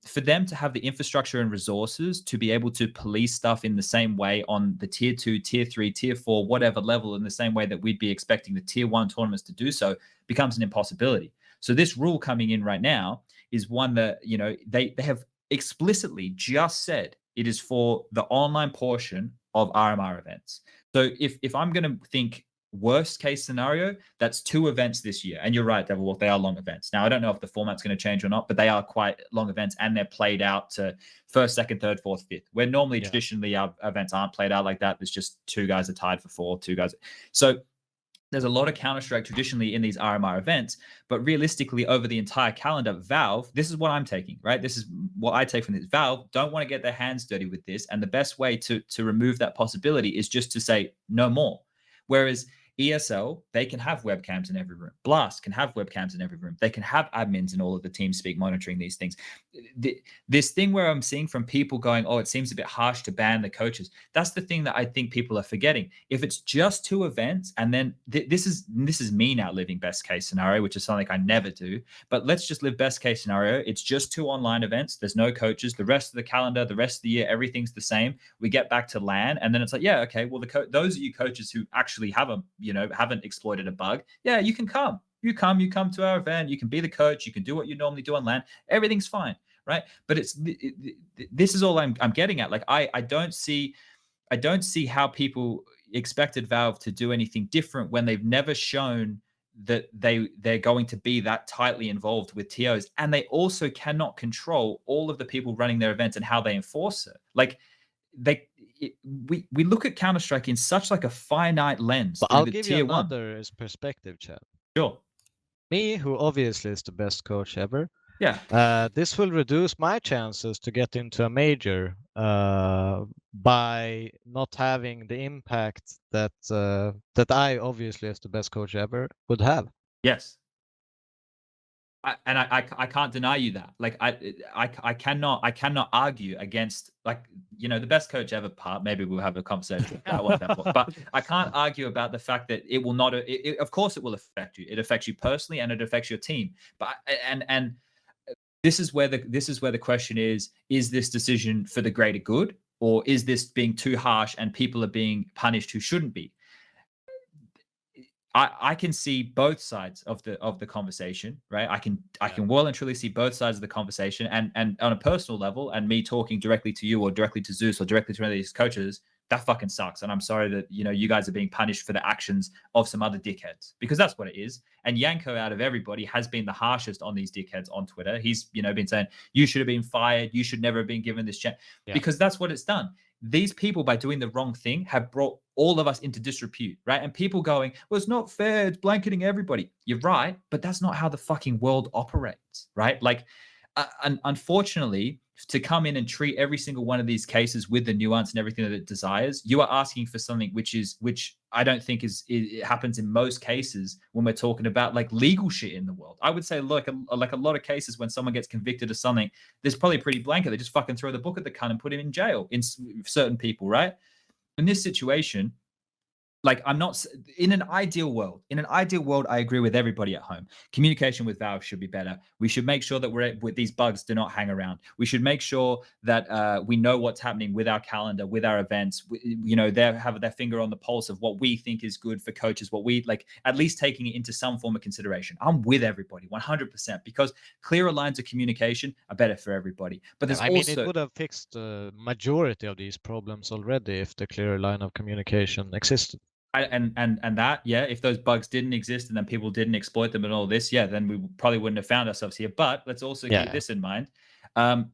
for them to have the infrastructure and resources to be able to police stuff in the same way on the tier 2, tier 3, tier 4, whatever level, in the same way that we'd be expecting the tier 1 tournaments to do so, becomes an impossibility. So this rule coming in right now is one that, you know, they have explicitly just said it is for the online portion of RMR events. So if I'm going to think worst case scenario, that's 2 events this year. And you're right, Devilwalk, they are long events. Now, I don't know if the format's going to change or not, but they are quite long events, and they're played out to 1st, 2nd, 3rd, 4th, 5th, where normally traditionally our events aren't played out like that. There's just 2 guys are tied for 4, 2 guys. So there's a lot of Counter-Strike traditionally in these RMR events, but realistically over the entire calendar, Valve, this is what I'm taking, right? This is what I take from this. Valve don't want to get their hands dirty with this. And the best way to remove that possibility is just to say no more. Whereas ESL, they can have webcams in every room. Blast can have webcams in every room. They can have admins in all of the TeamSpeak monitoring these things. This thing where I'm seeing from people going, oh, it seems a bit harsh to ban the coaches. That's the thing that I think people are forgetting. If it's just 2 events, and then this is me now living best case scenario, which is something I never do. But let's just live best case scenario. It's just 2 online events. There's no coaches. The rest of the calendar, the rest of the year, everything's the same. We get back to LAN, and then it's like, yeah, okay, well, those of you coaches who actually haven't exploited a bug, yeah, you can come. You come to our event. You can be the coach. You can do what you normally do on LAN. Everything's fine, right? But this is all I'm getting at. Like, I don't see how people expected Valve to do anything different when they've never shown that they're going to be that tightly involved with TOs, and they also cannot control all of the people running their events and how they enforce it. Like we look at Counter-Strike in such like a finite lens. But through I'll the give tier you one. another perspective, Chad. Sure. Me, who obviously is the best coach ever. Yeah. This will reduce my chances to get into a major by not having the impact that that I, obviously as the best coach ever, would have. Yes. I can't deny you that. Like I cannot argue against, like, you know, the best coach ever part. Maybe we'll have a conversation about that. But I can't argue about the fact that it will not. Of course, it will affect you. It affects you personally, and it affects your team. But and this is where the question is this decision for the greater good, or is this being too harsh and people are being punished who shouldn't be? I can see both sides of the conversation, right? I can well and truly see both sides of the conversation, and on a personal level, and me talking directly to you or directly to Zeus or directly to one of these coaches, that fucking sucks. And I'm sorry that, you know, you guys are being punished for the actions of some other dickheads, because that's what it is. And Yanko, out of everybody, has been the harshest on these dickheads on Twitter. He's, you know, been saying, you should have been fired, you should never have been given this chance, because that's what it's done. These people, by doing the wrong thing, have brought all of us into disrepute, right? And people going, well, it's not fair, it's blanketing everybody. You're right, but that's not how the fucking world operates, right? Like, unfortunately, to come in and treat every single one of these cases with the nuance and everything that it desires, you are asking for something which I don't think it happens in most cases when we're talking about like legal shit in the world. I would say like a lot of cases when someone gets convicted of something, there's probably pretty blanket. They just fucking throw the book at the cunt and put him in jail in certain people, right? In this situation, like, I'm not in an ideal world. In an ideal world, I agree with everybody at home. Communication with Valve should be better. We should make sure that with these bugs do not hang around. We should make sure that we know what's happening with our calendar, with our events. You know, they have their finger on the pulse of what we think is good for coaches. What we like, at least taking it into some form of consideration. I'm with everybody 100%, because clearer lines of communication are better for everybody. But there's mean, it would have fixed the majority of these problems already if the clear line of communication existed. And that, yeah, if those bugs didn't exist and then people didn't exploit them and all this, yeah, then we probably wouldn't have found ourselves here. But let's also keep this in mind.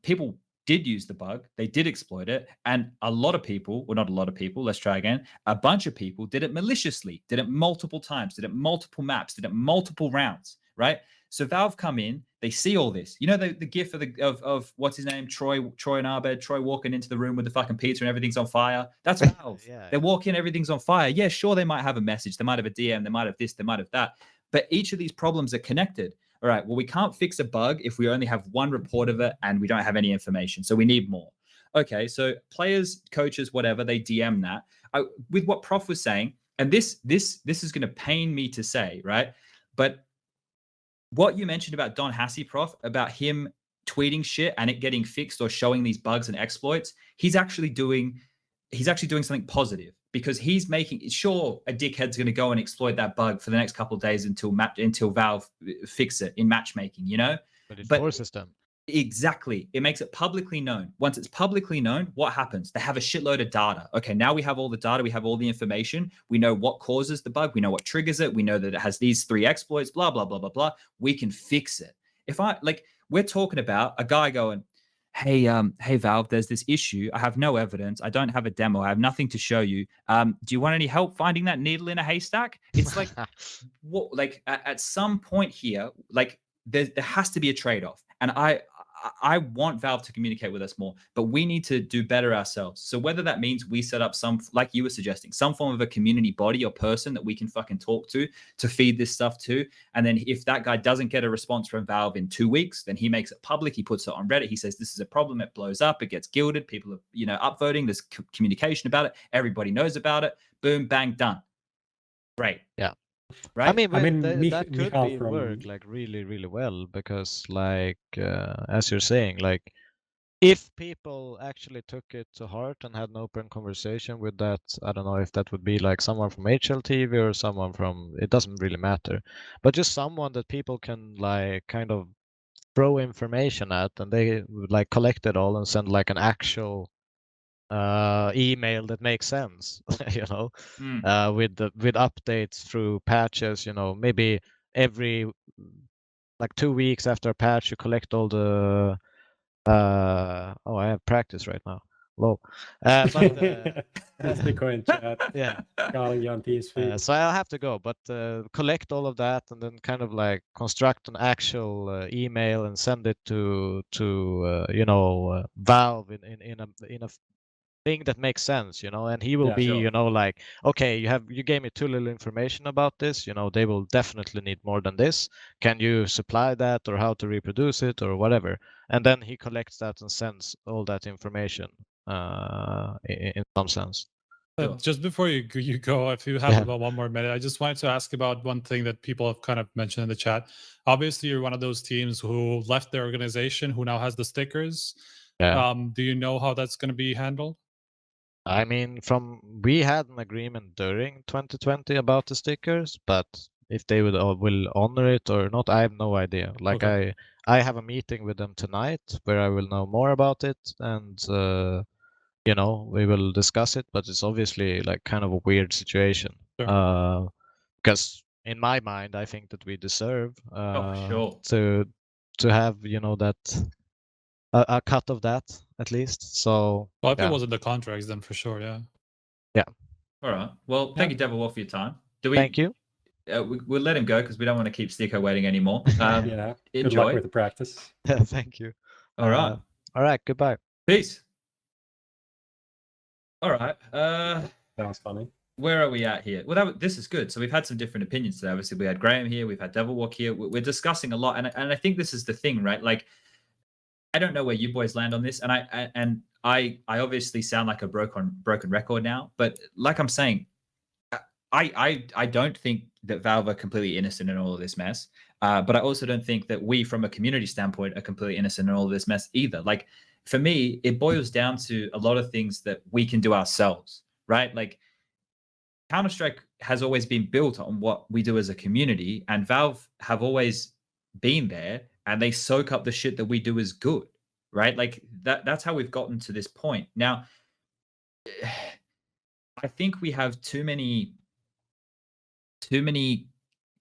People did use the bug, they did exploit it, and a lot of people, well, not a lot of people, let's try again, a bunch of people did it maliciously, did it multiple times, did it multiple maps, did it multiple rounds, right? So Valve come in, they see all this. You know the gif of what's his name, Troy and Abed, Troy walking into the room with the fucking pizza and everything's on fire. That's Valve. They walk in, everything's on fire. Yeah, sure, they might have a message, they might have a DM, they might have this, they might have that. But each of these problems are connected. All right, well, we can't fix a bug if we only have one report of it and we don't have any information. So we need more. Okay, so players, coaches, whatever, they DM that. With what Prof was saying, and this is going to pain me to say, right? But what you mentioned about Don Hassey, Prof, about him tweeting shit and it getting fixed or showing these bugs and exploits, he's actually doing something positive, because he's making sure a dickhead's going to go and exploit that bug for the next couple of days until Valve fix it in matchmaking, you know? But it forces them. Exactly. It makes it publicly known. Once it's publicly known, what happens? They have a shitload of data. Okay, now we have all the data. We have all the information. We know what causes the bug. We know what triggers it. We know that it has these 3 exploits, blah, blah, blah, blah, blah. We can fix it. We're talking about a guy going, hey Valve, there's this issue. I have no evidence. I don't have a demo. I have nothing to show you. Do you want any help finding that needle in a haystack? It's like, what? Like at some point here, like there has to be a trade-off. And I want Valve to communicate with us more, but we need to do better ourselves. So whether that means we set up some, like you were suggesting, some form of a community body or person that we can fucking talk to feed this stuff to. And then if that guy doesn't get a response from Valve in 2 weeks, then he makes it public. He puts it on Reddit. He says, this is a problem. It blows up. It gets gilded. People are, upvoting. There's communication about it. Everybody knows about it. Boom, bang, done. Great. Yeah. Right. I mean, that could be work like really, really well, because like as you're saying, like if people actually took it to heart and had an open conversation with that, I don't know if that would be like someone from HLTV or someone from, it doesn't really matter, but just someone that people can like kind of throw information at, and they would like collect it all and send like an actual email that makes sense, you know, Mm. with updates through patches, you know, maybe every like 2 weeks after a patch, you collect all the oh, I have practice right now. Low. It's Bitcoin chat. Yeah. Calling you on TeamSpeak. So I'll have to go, but collect all of that and then kind of like construct an actual email and send it to you know, Valve in a thing that makes sense, you know, and he will Yeah, be, sure. you know, like, okay, you gave me too little information about this, you know, they will definitely need more than this. Can you supply that, or how to reproduce it, or whatever? And then he collects that and sends all that information in some sense. Sure. Just before you go, if you have about 1 more minute, I just wanted to ask about one thing that people have kind of mentioned in the chat. Obviously, you're one of those teams who left their organization, who now has the stickers. Yeah. Do you know how that's going to be handled? I mean, we had an agreement during 2020 about the stickers, but if they will honor it or not, I have no idea. Like Okay. I have a meeting with them tonight where I will know more about it, and you know, we will discuss it. But it's obviously like kind of a weird situation, Sure. because in my mind, I think that we deserve sure. to have, you know, that a cut of that at least. So Well, if yeah. it wasn't the contracts, then for sure, yeah. Yeah. All right. Well, thank you, Devilwalk, for your time. Thank you. We'll let him go because we don't want to keep Sticko waiting anymore. Yeah. Enjoy. Good luck with the practice. Thank you. All right. All right. Goodbye. Peace. All right. That was funny. Where are we at here? Well, this is good. So we've had some different opinions today. Obviously, we had Graham here. We've had Devilwalk here. We're discussing a lot, and I think this is the thing, right? Like, I don't know where you boys land on this, and I obviously sound like a broken record now, but like I'm saying, I don't think that Valve are completely innocent in all of this mess. But I also don't think that we, from a community standpoint, are completely innocent in all of this mess either. Like, for me, it boils down to a lot of things that we can do ourselves, right? Like, Counter-Strike has always been built on what we do as a community, and Valve have always been there, and they soak up the shit that we do as good, right? Like, that's how we've gotten to this point. Now, I think we have too many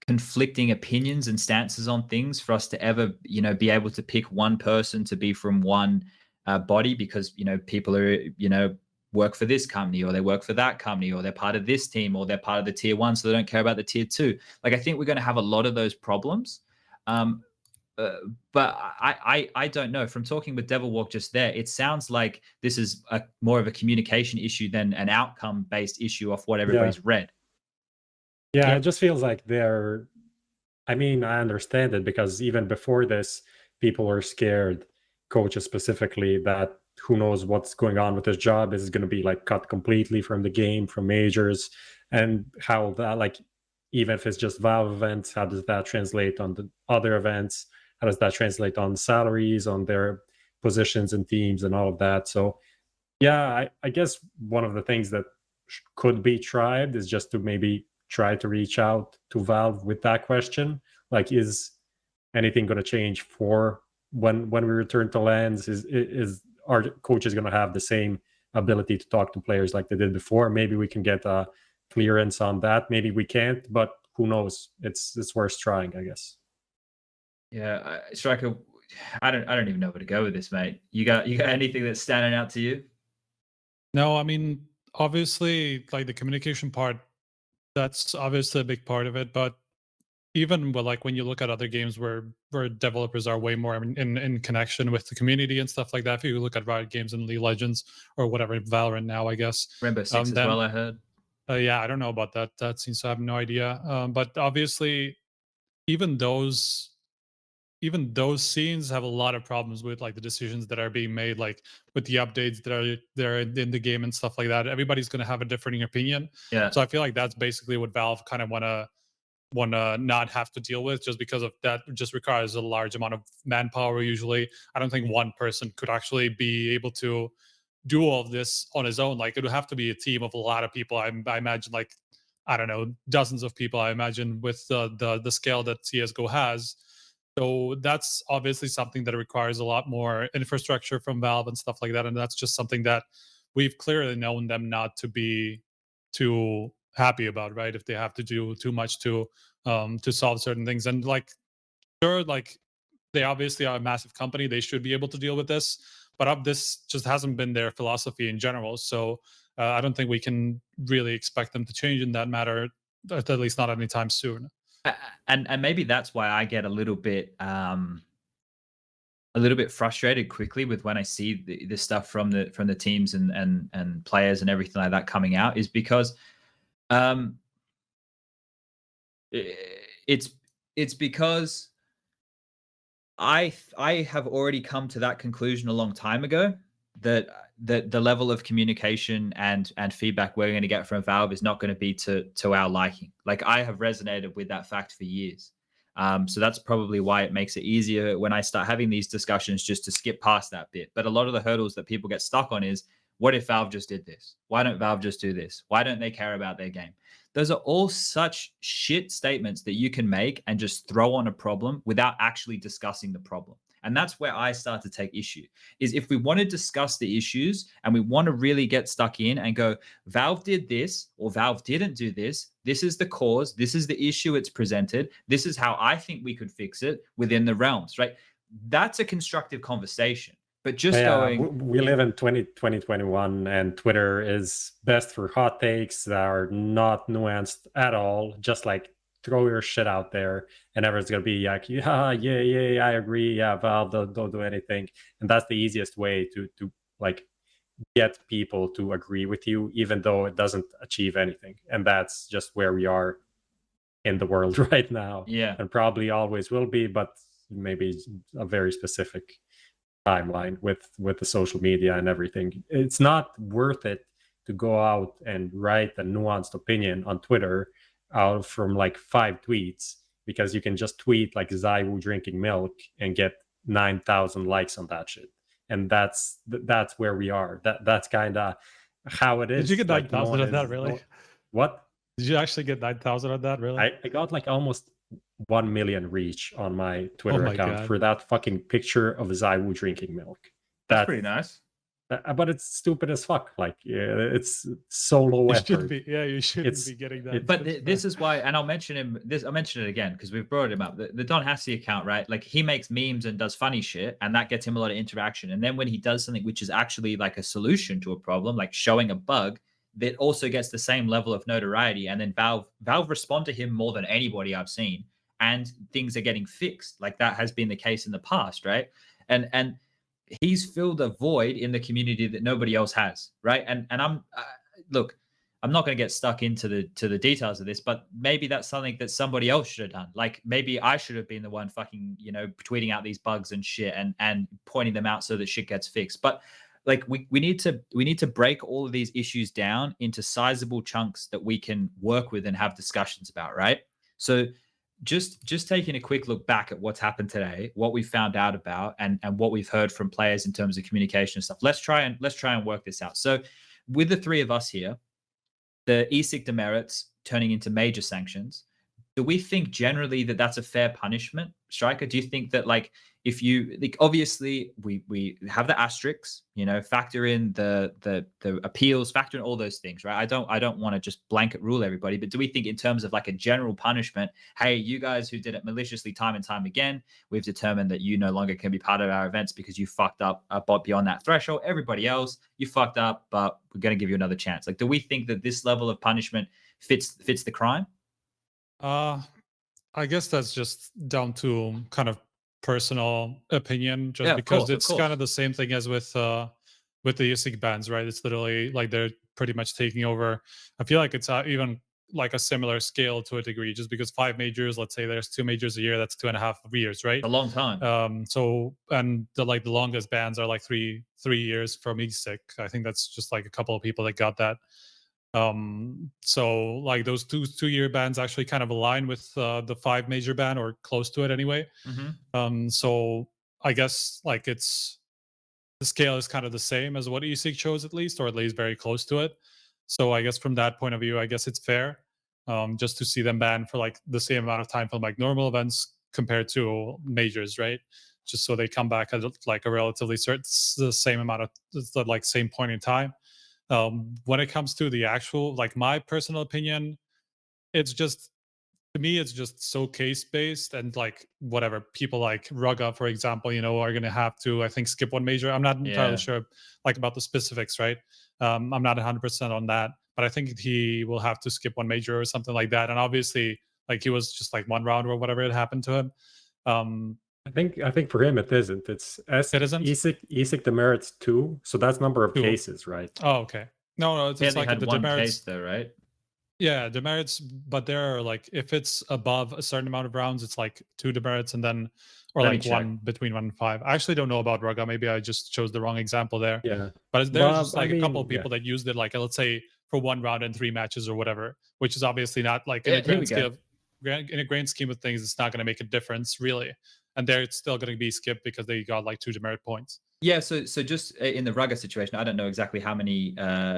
conflicting opinions and stances on things for us to ever, you know, be able to pick one person to be from one body, because, you know, people are, you know, work for this company, or they work for that company, or they're part of this team, or they're part of the tier 1, so they don't care about the tier 2. Like, I think we're going to have a lot of those problems. But I don't know. From talking with Devilwalk just there, it sounds like this is more of a communication issue than an outcome-based issue of what everybody's read. Yeah, it just feels like I mean, I understand it, because even before this, people are scared, coaches specifically, that who knows what's going on with his job. Is it going to be like cut completely from the game, from majors, and how that, like, even if it's just Valve events, how does that translate on the other events? How does that translate on salaries, on their positions and teams and all of that? So yeah, I guess one of the things that could be tried is just to maybe try to reach out to Valve with that question. Like, is anything going to change for when we return to LANs? Is our coaches going to have the same ability to talk to players like they did before? Maybe we can get a clearance on that. Maybe we can't, but who knows? It's worth trying, I guess. Yeah, Striker, I don't even know where to go with this, mate. You got anything that's standing out to you? No, I mean, obviously, like, the communication part, that's obviously a big part of it. But even like when you look at other games where developers are way more in connection with the community and stuff like that, if you look at Riot Games and League of Legends or whatever, Valorant now, I guess. Rainbow Six as well, I heard. Yeah, I don't know about that. That seems to have no idea. But obviously, even those scenes have a lot of problems with, like, the decisions that are being made, like with the updates that are in the game and stuff like that. Everybody's going to have a differing opinion. Yeah. So I feel like that's basically what Valve kind of want to not have to deal with, just because of that. Just requires a large amount of manpower. Usually, I don't think one person could actually be able to do all of this on his own. Like, it would have to be a team of a lot of people. I imagine, like, I don't know, dozens of people, I imagine, with the scale that CSGO has. So that's obviously something that requires a lot more infrastructure from Valve and stuff like that. And that's just something that we've clearly known them not to be too happy about, right? If they have to do too much to solve certain things. And like, sure, like they obviously are a massive company, they should be able to deal with this, but this just hasn't been their philosophy in general. So I don't think we can really expect them to change in that matter, at least not anytime soon. And maybe that's why I get a little bit frustrated quickly with when I see the stuff from the teams and players and everything like that coming out, is because it's because I have already come to that conclusion a long time ago that the level of communication and feedback we're going to get from Valve is not going to be to our liking. Like, I have resonated with that fact for years. So that's probably why it makes it easier when I start having these discussions just to skip past that bit. But a lot of the hurdles that people get stuck on is, what if Valve just did this? Why don't Valve just do this? Why don't they care about their game? Those are all such shit statements that you can make and just throw on a problem without actually discussing the problem. And that's where I start to take issue, is if we want to discuss the issues and we want to really get stuck in and go, Valve did this or Valve didn't do this. This is the cause. This is the issue it's presented. This is how I think we could fix it within the realms, right? That's a constructive conversation. But just we live in 2021, and Twitter is best for hot takes that are not nuanced at all. Just like throw your shit out there, and everyone's gonna be like, yeah, I agree. Yeah, Valve don't do anything, and that's the easiest way to like get people to agree with you, even though it doesn't achieve anything. And that's just where we are in the world right now. Yeah, and probably always will be, but maybe a very specific timeline with the social media and everything. It's not worth it to go out and write a nuanced opinion on Twitter out from like 5 tweets, because you can just tweet like Zaiwu drinking milk and get 9,000 likes on that shit. And that's where we are. That's kind of how it is. Did you get 9,000 like, on that, really? What? Did you actually get 9,000 on that, really? I got like almost 1 million reach on my Twitter account for that fucking picture of Zaiwu drinking milk. That's pretty nice. But it's stupid as fuck. Like, it's so low effort. You shouldn't be getting that. But this is why, and I'll mention it again because we've brought him up. The Don Hassie account, right? Like, he makes memes and does funny shit, and that gets him a lot of interaction. And then when he does something which is actually like a solution to a problem, like showing a bug, that also gets the same level of notoriety. And then Valve respond to him more than anybody I've seen. And things are getting fixed. Like, that has been the case in the past, right? And he's filled a void in the community that nobody else has, right? And I'm look, I'm not going to get stuck into the details of this, but maybe that's something that somebody else should have done. Like, maybe I should have been the one fucking, tweeting out these bugs and shit and pointing them out so that shit gets fixed. But like, we need to break all of these issues down into sizable chunks that we can work with and have discussions about, right? So just taking a quick look back at what's happened today, what we found out about, and what we've heard from players in terms of communication and stuff. Let's try and work this out. So with the three of us here, the ESIC demerits turning into major sanctions, do we think generally that that's a fair punishment, Striker? Do you think that, like, if you, like, obviously we have the asterisks, factor in the appeals, factor in all those things, right? I don't want to just blanket rule everybody, but do we think in terms of like a general punishment, hey, you guys who did it maliciously time and time again, we've determined that you no longer can be part of our events because you fucked up beyond that threshold. Everybody else, you fucked up, but we're going to give you another chance. Like, do we think that this level of punishment fits the crime? I guess that's just down to kind of personal opinion, just because it's kind of the same thing as with the ESIC bans, right? It's literally like they're pretty much taking over. I feel like it's even like a similar scale to a degree, just because 5 majors, let's say there's 2 majors a year, that's 2.5 years, right? A long time. So, and the longest bans are like 3 years from ESIC. I think that's just like a couple of people that got that. So like those 2-year bans actually kind of align with the 5 major ban, or close to it anyway. So I guess like the scale is kind of the same as what ESIC chose, at least very close to it. So I guess from that point of view, I guess it's fair just to see them banned for like the same amount of time from like normal events compared to majors, right? Just so they come back at like a relatively the same amount of, like, same point in time. When it comes to the actual, like my personal opinion, it's just, to me, it's just so case based, and like whatever people like Rugga, for example, are going to have to, I think, skip one major. I'm not entirely sure like about the specifics, right? I'm not 100% on that, but I think he will have to skip one major or something like that. And obviously, like he was just like one round or whatever had happened to him. I think for him it isn't. It's ESIC demerits 2, so that's number of cases, right? Oh, okay. No, it's He like had the one demerits case though, right? Yeah, demerits, but there are like, if it's above a certain amount of rounds, it's like 2 demerits, and then or like one between 1 and 5. I actually don't know about Rugga. Maybe I just chose the wrong example there. Yeah, but there's just like a couple of people that used it, like let's say for 1 round and 3 matches or whatever, which is obviously not like in a grand scheme of things, it's not going to make a difference really, and they're still going to be skipped because they got like 2 demerit points. Yeah, so just in the Rugga situation, I don't know exactly how many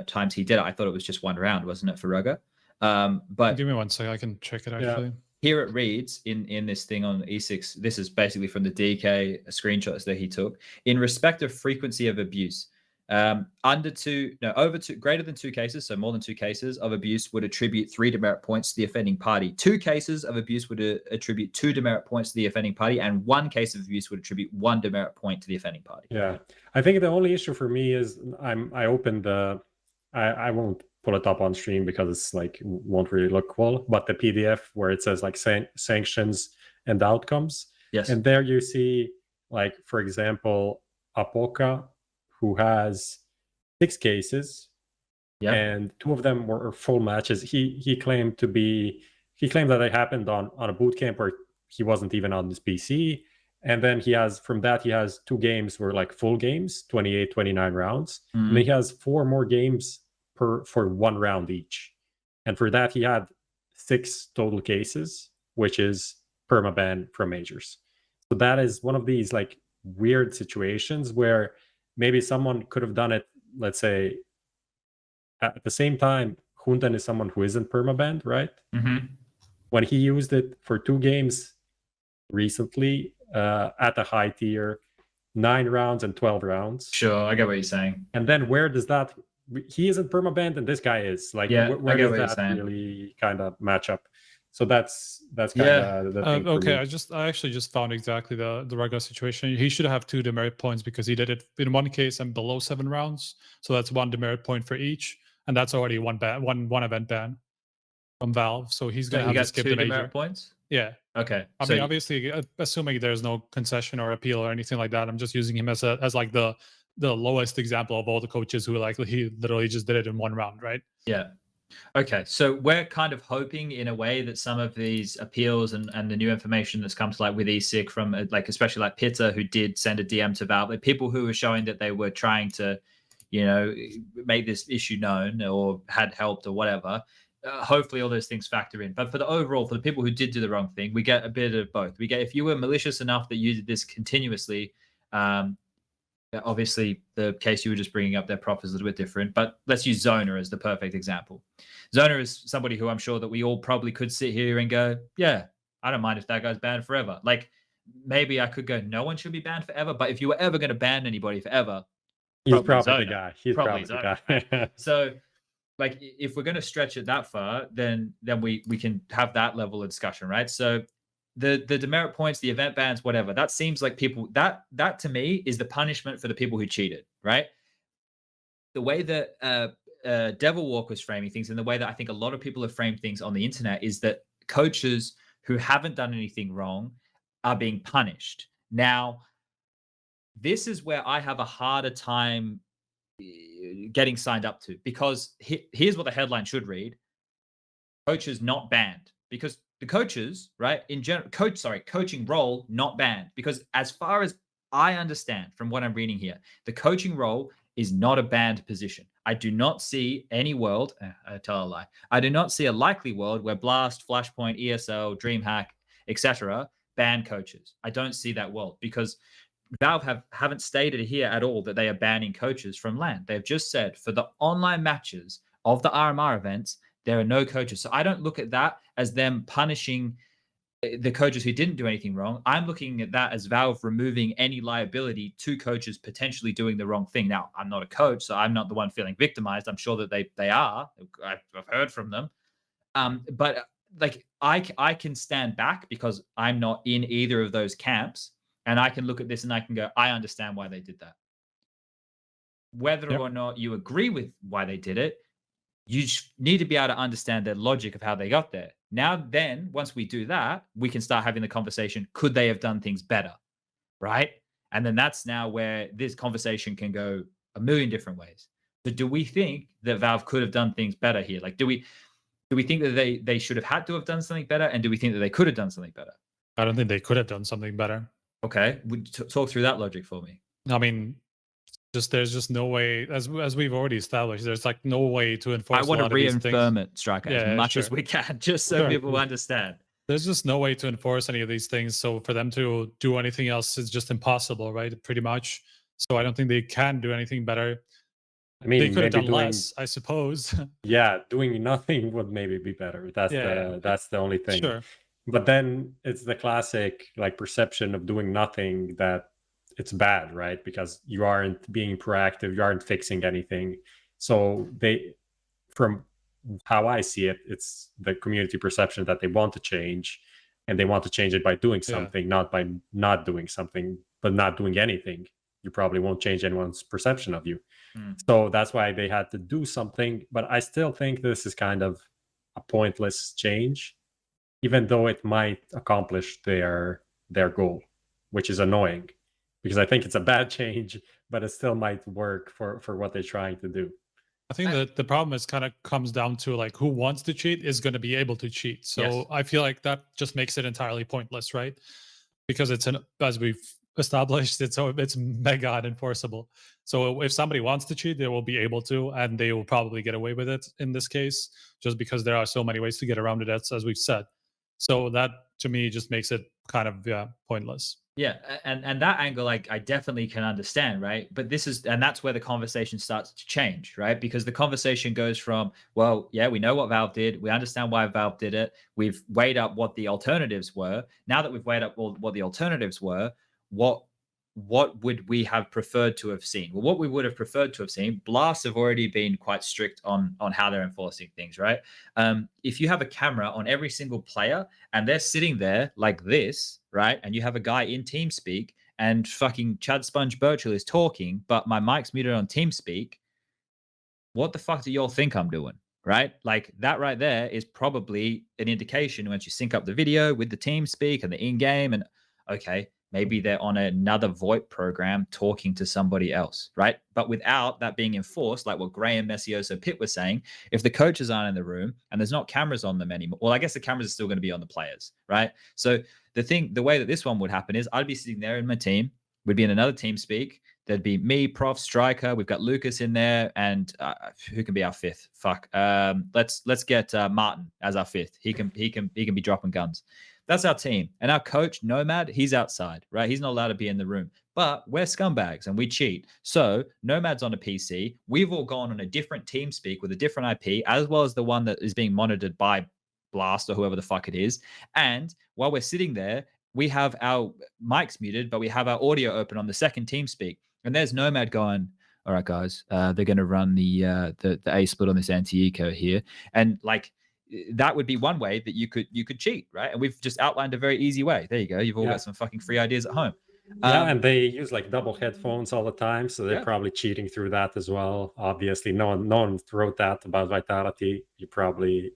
times he did it. I thought it was just 1 round, wasn't it, for Rugga? But give me 1 second, I can check it actually. Here it reads in this thing on E6. This is basically from the DK screenshots that he took. In respect of frequency of abuse, greater than 2 cases, so more than 2 cases of abuse would attribute 3 demerit points to the offending party. 2 cases of abuse would attribute 2 demerit points to the offending party, and 1 case of abuse would attribute 1 demerit point to the offending party. Yeah, I think the only issue for me is I opened the I won't pull it up on stream because it's like won't really look cool, but the PDF where it says like sanctions and outcomes. Yes. And there you see, like, for example, Apoka, who has 6 cases, and 2 of them were full matches. He claimed that it happened on a boot camp where he wasn't even on his PC. And then he has 2 games were like full games, 28, 29 rounds. And then he has 4 more games for 1 round each. And for that, he had 6 total cases, which is permaban from majors. So that is one of these like weird situations where maybe someone could have done it, let's say, at the same time. Hunten is someone who isn't permabanned, right? Mm-hmm. When he used it for 2 games recently at a high tier, 9 rounds and 12 rounds. Sure, I get what you're saying. And then where does that... He isn't permabanned and this guy is. Like, where does that really kind of match up? So that's kind of the thing okay, I actually just found exactly the Rugga situation. He should have 2 demerit points because he did it in 1 case and below 7 rounds. So that's 1 demerit point for each, and that's already one event ban from Valve. So he's gonna have to skip the major. 2 demerit points? Yeah. Okay. I mean, obviously, assuming there's no concession or appeal or anything like that, I'm just using him as like the lowest example of all the coaches who he literally just did it in 1 round, right? Yeah. Okay, so we're kind of hoping in a way that some of these appeals and the new information that's come to light with ESIC from like, especially like Pitta, who did send a DM to Valve, like people who were showing that they were trying to, make this issue known or had helped or whatever. Hopefully all those things factor in. But for the people who did do the wrong thing, we get a bit of both. We get, if you were malicious enough that you did this continuously, obviously the case you were just bringing up, their prof is a little bit different, but let's use Zona as the perfect example. Zona is somebody who I'm sure that we all probably could sit here and go, yeah, I don't mind if that guy's banned forever. Like, maybe I could go, no one should be banned forever, but if you were ever going to ban anybody forever, he's probably the guy. He's probably the guy. So, like, if we're going to stretch it that far, then we can have that level of discussion, right? So the demerit points, the event bans, whatever, that seems like people, that to me is the punishment for the people who cheated, right? The way that Devilwalk was framing things, and the way that I think a lot of people have framed things on the internet, is that coaches who haven't done anything wrong are being punished. Now, this is where I have a harder time getting signed up to, because here's what the headline should read: coaches not banned. Because the coaches, right, in general, coaching role not banned. Because as far as I understand from what I'm reading here, the coaching role is not a banned position. I do not see any world, I tell a lie, I do not see a likely world where Blast, Flashpoint, ESL, DreamHack, etc. ban coaches. I don't see that world, because Valve haven't stated here at all that they are banning coaches from LAN. They've just said for the online matches of the RMR events, there are no coaches. So I don't look at that as them punishing the coaches who didn't do anything wrong. I'm looking at that as Valve removing any liability to coaches potentially doing the wrong thing. Now, I'm not a coach, so I'm not the one feeling victimized. I'm sure that they are. I've heard from them. But like I can stand back because I'm not in either of those camps, and I can look at this and I can go, I understand why they did that. Whether or not you agree with why they did it, you need to be able to understand the logic of how they got there. Now, then, once we do that, we can start having the conversation. Could they have done things better? Right? And then that's now where this conversation can go a million different ways. But do we think that Valve could have done things better here? Like, do we think that they should have had to have done something better? And do we think that they could have done something better? I don't think they could have done something better. Okay. Talk through that logic for me. I mean, there's just no way, as we've already established, there's like no way to enforce. I want to reaffirm it, Striker, as much as we can, just so people understand. There's just no way to enforce any of these things. So for them to do anything else is just impossible, right? Pretty much. So I don't think they can do anything better. I mean, they could have done less, I suppose. Yeah, doing nothing would maybe be better. That's the only thing. Sure. But then it's the classic like perception of doing nothing that it's bad, right? Because you aren't being proactive, you aren't fixing anything. So from how I see it, it's the community perception that they want to change, and they want to change it by doing something, not by not doing something, but not doing anything. You probably won't change anyone's perception of you. So that's why they had to do something. But I still think this is kind of a pointless change, even though it might accomplish their goal, which is annoying, because I think it's a bad change, but it still might work for what they're trying to do. I think that the problem is kind of comes down to like who wants to cheat is going to be able to cheat. So I feel like that just makes it entirely pointless, right? Because it's as we've established, it's mega unenforceable. So if somebody wants to cheat, they will be able to, and they will probably get away with it in this case, just because there are so many ways to get around it, as we've said. So that to me just makes it kind of pointless. Yeah, and that angle, like, I definitely can understand, right? But that's where the conversation starts to change, right? Because the conversation goes from, well, yeah, we know what Valve did, we understand why Valve did it, we've weighed up what the alternatives were. Now that we've weighed up what the alternatives were, what would we have preferred to have seen? Well, what we would have preferred to have seen, blasts have already been quite strict on how they're enforcing things, right? If you have a camera on every single player and they're sitting there like this, right? And you have a guy in TeamSpeak and fucking Chad Sponge Birchall is talking, but my mic's muted on TeamSpeak, what the fuck do y'all think I'm doing? Right? Like, that right there is probably an indication once you sync up the video with the TeamSpeak and the in-game, and okay, maybe they're on another VoIP program talking to somebody else, right? But without that being enforced, like what Graham, Messioso, Pitt was saying, if the coaches aren't in the room and there's not cameras on them anymore, well, I guess the cameras are still going to be on the players, right? So the way that this one would happen is I'd be sitting there in my team, we'd be in another TeamSpeak. There'd be me, Prof, Striker. We've got Lucas in there, and who can be our fifth? Fuck. Let's get Martin as our fifth. He can be dropping guns. That's our team. And our coach, Nomad, he's outside, right? He's not allowed to be in the room. But we're scumbags and we cheat. So Nomad's on a PC. We've all gone on a different TeamSpeak with a different IP, as well as the one that is being monitored by Blast or whoever the fuck it is. And while we're sitting there, we have our mics muted, but we have our audio open on the second TeamSpeak. And there's Nomad going, all right, guys, they're going to run the A split on this anti-eco here. And like, that would be one way that you could cheat, right? And we've just outlined a very easy way. There you go. You've all got some fucking free ideas at home. And they use like double headphones all the time, so they're probably cheating through that as well. Obviously, no one wrote that about Vitality. Probably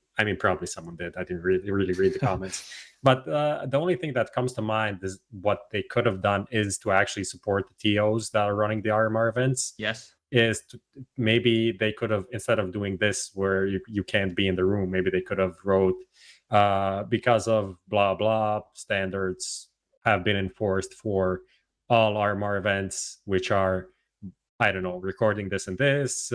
someone did. I didn't really read the comments. But the only thing that comes to mind is what they could have done is to actually support the TOs that are running the RMR events. Yes. Maybe they could have, instead of doing this where you can't be in the room, maybe they could have wrote because of blah blah standards have been enforced for all RMR events, which are, I don't know, recording this and this.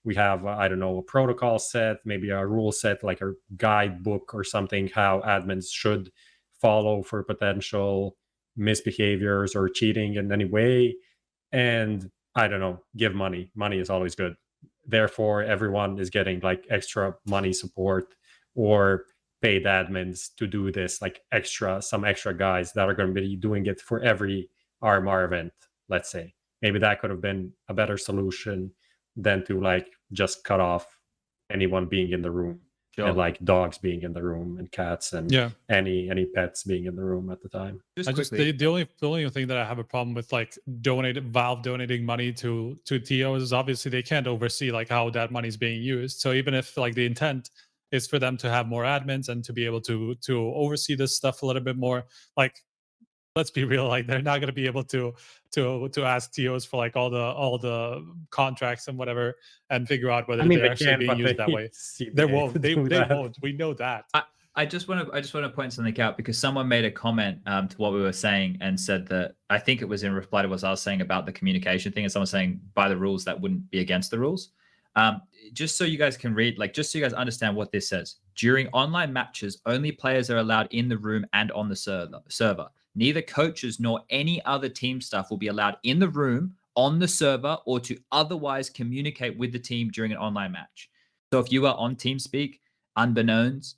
We have, I don't know, a protocol set, maybe a rule set, like a guidebook or something, how admins should follow for potential misbehaviors or cheating in any way. And I don't know, give money. Money is always good. Therefore, everyone is getting like extra money support, or paid admins to do this, like some extra guys that are going to be doing it for every RMR event, let's say. Maybe that could have been a better solution than to like just cut off anyone being in the room. Sure. And like dogs being in the room and cats and any pets being in the room at the time. The only thing that I have a problem with, like Valve donating money to TOs, is obviously they can't oversee like how that money is being used. So even if like the intent is for them to have more admins and to be able to oversee this stuff a little bit more, like, let's be real, like they're not going to be able to ask TOs for like all the contracts and whatever and figure out whether they're actually being used that way. They won't. They won't. We know that. I just want to point something out, because someone made a comment to what we were saying and said that, I think it was in reply to what I was saying about the communication thing, and someone saying by the rules that wouldn't be against the rules. Just so you guys can read, like, just so you guys understand what this says. During online matches, only players are allowed in the room and on the server. Neither coaches nor any other team staff will be allowed in the room, on the server, or to otherwise communicate with the team during an online match. So if you are on TeamSpeak, unbeknownst,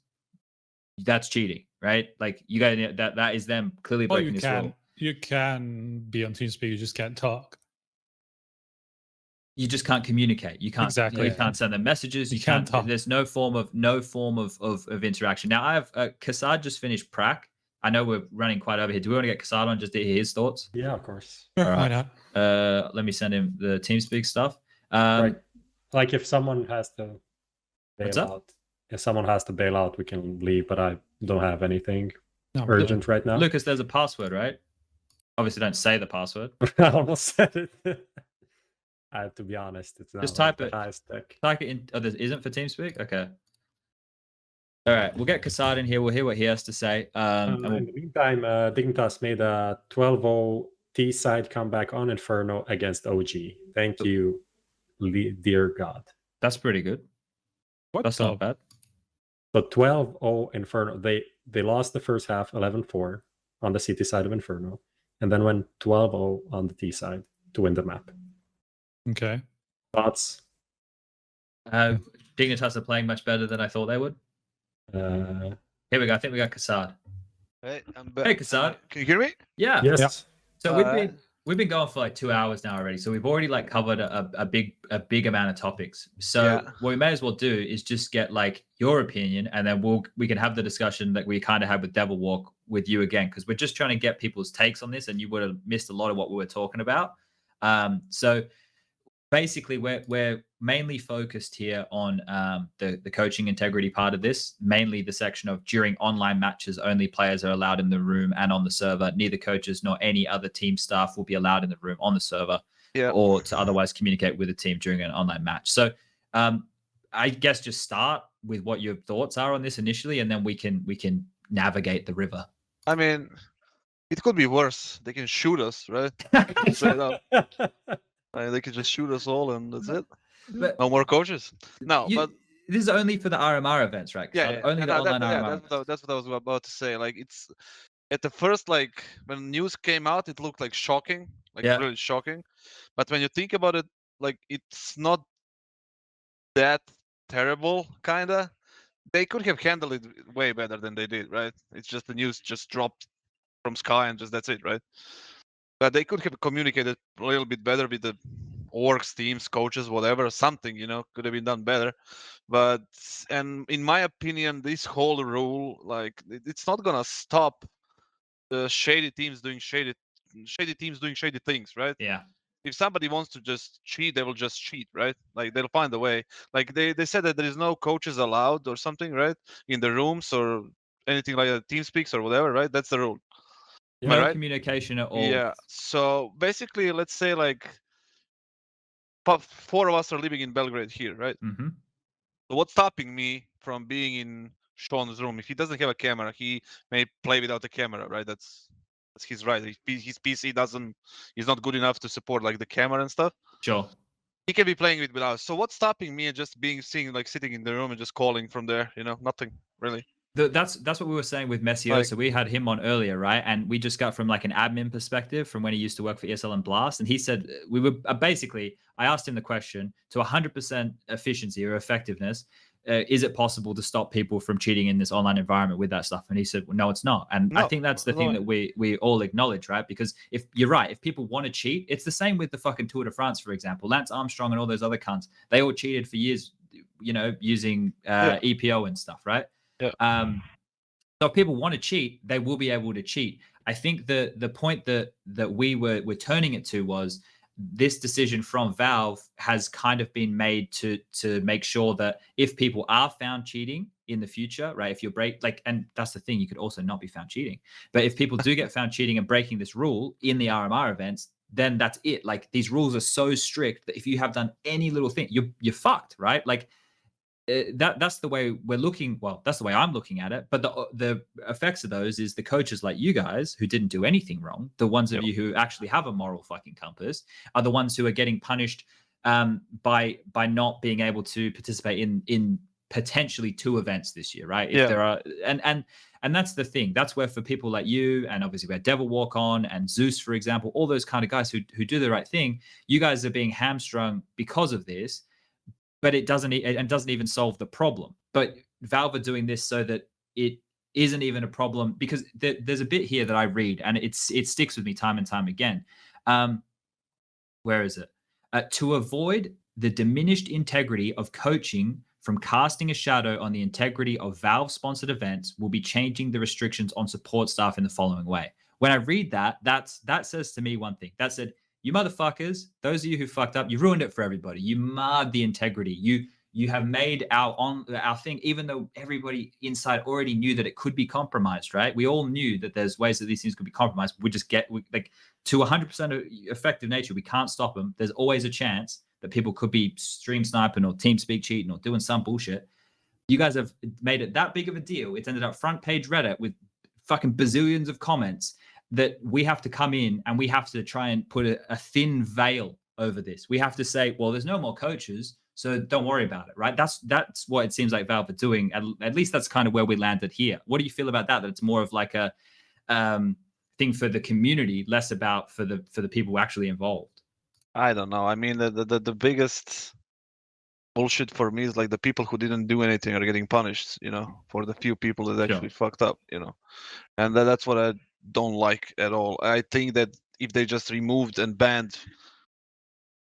that's cheating, right? Like, you guys, that is them clearly breaking this rule. You can be on TeamSpeak, you just can't talk. You just can't communicate. You can't exactly. You can't send them messages. You can't talk. There's no form of interaction. Now, I have Kassad just finished prac. I know we're running quite over here. Do we want to get Kassad on just to hear his thoughts? Yeah, of course. All right. Why not? Let me send him the TeamSpeak stuff. Right. Like if someone has to bail out, we can leave. But I don't have anything urgent right now. Lucas, there's a password, right? Obviously, don't say the password. I almost said it. I have to be honest. It's not just type it. Type it in. Oh, there isn't for TeamSpeak. Okay. All right, we'll get Kassad in here. We'll hear what he has to say. In the meantime, Dignitas made a 12-0 T-side comeback on Inferno against OG. Thank you, dear God. That's pretty good. That's not bad. So 12-0 Inferno. They lost the first half 11-4 on the CT side of Inferno, and then went 12-0 on the T side to win the map. Okay. Thoughts? Dignitas are playing much better than I thought they would. Here we go. I think we got Kassad. Hey, I'm back. Hey, Kassad. Can you hear me? Yeah. Yes. Yeah. So we've been going for like 2 hours now already. So we've already like covered a big amount of topics. So what we may as well do is just get like your opinion, and then we can have the discussion that we kind of had with Devilwalk with you again, because we're just trying to get people's takes on this, and you would have missed a lot of what we were talking about. So basically, we're mainly focused here on the coaching integrity part of this, mainly the section of during online matches, only players are allowed in the room and on the server. Neither coaches nor any other team staff will be allowed in the room, on the server, or to otherwise communicate with the team during an online match. So I guess just start with what your thoughts are on this initially, and then we can navigate the river. I mean, it could be worse. They can shoot us, right? They could just shoot us all, and that's it. But no more coaches. No, but this is only for the RMR events, right? Yeah, only the online RMR. That's what I was about to say. Like, it's at the first, like when news came out, it looked like shocking, like really shocking. But when you think about it, like it's not that terrible, kinda. They could have handled it way better than they did, right? It's just the news just dropped from sky and just that's it, right? But they could have communicated a little bit better with the orgs, teams, coaches, whatever, something, could have been done better. And in my opinion, this whole rule, like, it's not gonna stop the shady teams doing shady things, right? Yeah. If somebody wants to just cheat, they will just cheat, right? Like, they'll find a way. Like, they said that there is no coaches allowed or something, right? In the rooms or anything like that, TeamSpeaks or whatever, right? That's the rule. No communication at all. Yeah. So basically, let's say like 4 of us are living in Belgrade here, right? Mm-hmm. So what's stopping me from being in Sean's room? If he doesn't have a camera, he may play without a camera, right? That's his right. If his PC is not good enough to support like the camera and stuff. Sure. He can be playing without. So what's stopping me just sitting in the room and just calling from there? Nothing really. That's what we were saying with Messioso. So we had him on earlier, right? And we just got from like an admin perspective from when he used to work for ESL and Blast. And he said we were basically, I asked him the question, to 100% efficiency or effectiveness, is it possible to stop people from cheating in this online environment with that stuff? And he said, well, no, it's not. And I think that's the thing that we all acknowledge, right? Because if you're right, if people want to cheat, it's the same with the fucking Tour de France, for example. Lance Armstrong and all those other cunts, they all cheated for years, you know, using EPO and stuff, right? Yeah. So if people want to cheat, they will be able to cheat. I think the point that we were turning it to was this decision from Valve has kind of been made to make sure that if people are found cheating in the future, right? If you're and that's the thing, you could also not be found cheating. But if people do get found cheating and breaking this rule in the RMR events, then that's it. Like these rules are so strict that if you have done any little thing, you're fucked, right? Like that's the way we're looking. Well, that's the way I'm looking at it. But the effects of those is the coaches like you guys who didn't do anything wrong, the ones of you who actually have a moral fucking compass, are the ones who are getting punished by not being able to participate in potentially 2 events this year, right? If there are and that's the thing. That's where for people like you, and obviously we had Devilwalk on and Zeus, for example, all those kind of guys who do the right thing, you guys are being hamstrung because of this. But it doesn't even solve the problem. But Valve are doing this so that it isn't even a problem, because there's a bit here that I read and it sticks with me time and time again. Where is it? To avoid the diminished integrity of coaching from casting a shadow on the integrity of Valve-sponsored events, will be changing the restrictions on support staff in the following way. When I read that says to me one thing. That said, you motherfuckers, those of you who fucked up, you ruined it for everybody. You marred the integrity. You have made our thing, even though everybody inside already knew that it could be compromised, right? We all knew that there's ways that these things could be compromised. We just to 100% effective nature, we can't stop them. There's always a chance that people could be stream sniping or TeamSpeak cheating or doing some bullshit. You guys have made it that big of a deal. It's ended up front page Reddit with fucking bazillions of comments, that we have to come in and we have to try and put a thin veil over this. We have to say, well, there's no more coaches, so don't worry about it, right? That's what it seems like Valve are doing. At least that's kind of where we landed here. What do you feel about that? That it's more of like a thing for the community, less about for the people actually involved. I don't know. I mean, the biggest bullshit for me is like the people who didn't do anything are getting punished, you know, for the few people that actually fucked up, you know, and that's what I don't like at all. I think that if they just removed and banned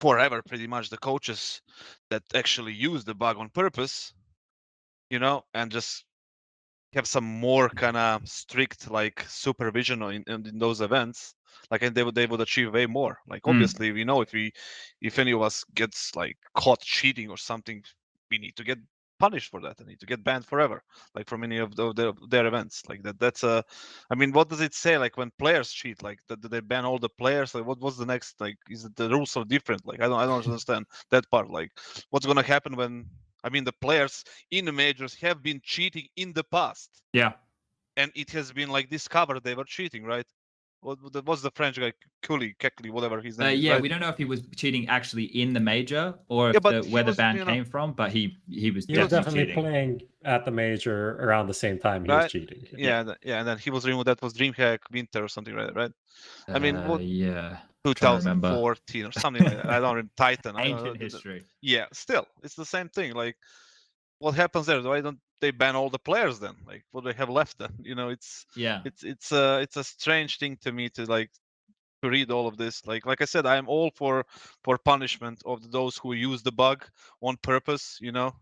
forever pretty much the coaches that actually use the bug on purpose, you know, and just have some more kind of strict like supervision in those events, like, and they would achieve way more. Like obviously we know if any of us gets like caught cheating or something, we need to get punished for that. I need to get banned forever, like from any of their events. Like that's I mean, what does it say? Like when players cheat, like do they ban all the players? Like what's the next? Like is it the rules are different? Like I don't understand that part. Like what's gonna happen when? I mean, the players in the majors have been cheating in the past. Yeah. And it has been like discovered they were cheating, right? What's the French guy, Kekli, whatever his name is, yeah, right? we don't know if he was cheating actually in the major or if where the ban came from, but he was definitely cheating. Playing at the major around the same time he was cheating. Yeah, and then he was removed. That was DreamHack Winter or something, right? I mean, yeah, 2014 or something like that. I don't remember. Titan. Ancient history. Yeah, still, it's the same thing. Like, what happens there? Why don't they ban all the players then? Like, what do they have left then? You know, it's a strange thing to me to like to read all of this. Like I said, I'm all for punishment of those who use the bug on purpose. You know,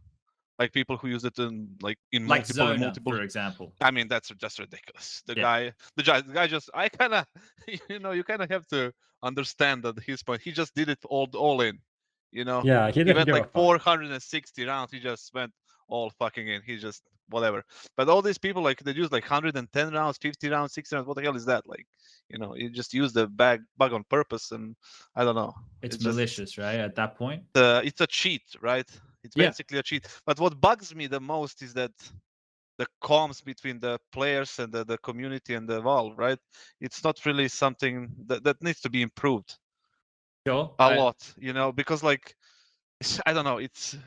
like people who use it in multiple, for example. I mean, that's just ridiculous. The guy just, I kind of, you know, you kind of have to understand at his point. He just did it all in. You know, he went like 460 rounds. He just went all fucking in. He just whatever. But all these people, like, they use like 110 rounds, 50 rounds, 60 rounds. What the hell is that? Like, you know, you just use the bug on purpose, and I don't know. It's malicious, just, right? At that point, it's a cheat, right? It's basically a cheat. But what bugs me the most is that the comms between the players and the community and the Valve, right? It's not really something that needs to be improved. Sure. A lot, you know, because like I don't know, it's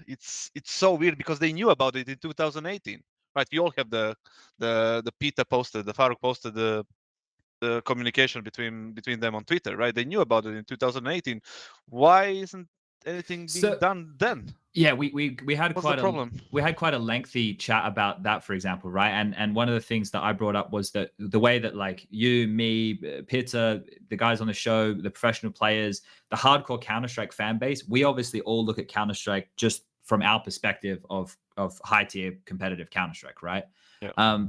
so weird because they knew about it in 2018, right? We all have the Peter posted, the Faruk posted the communication between them on Twitter, right? They knew about it in 2018. Why isn't anything being done then? Yeah, we had quite a lengthy chat about that, for example, right? And one of the things that I brought up was that the way that like you, me, Peter, the guys on the show, the professional players, the hardcore Counter-Strike fan base, we obviously all look at Counter-Strike just from our perspective of high tier competitive Counter-Strike, right? Yeah.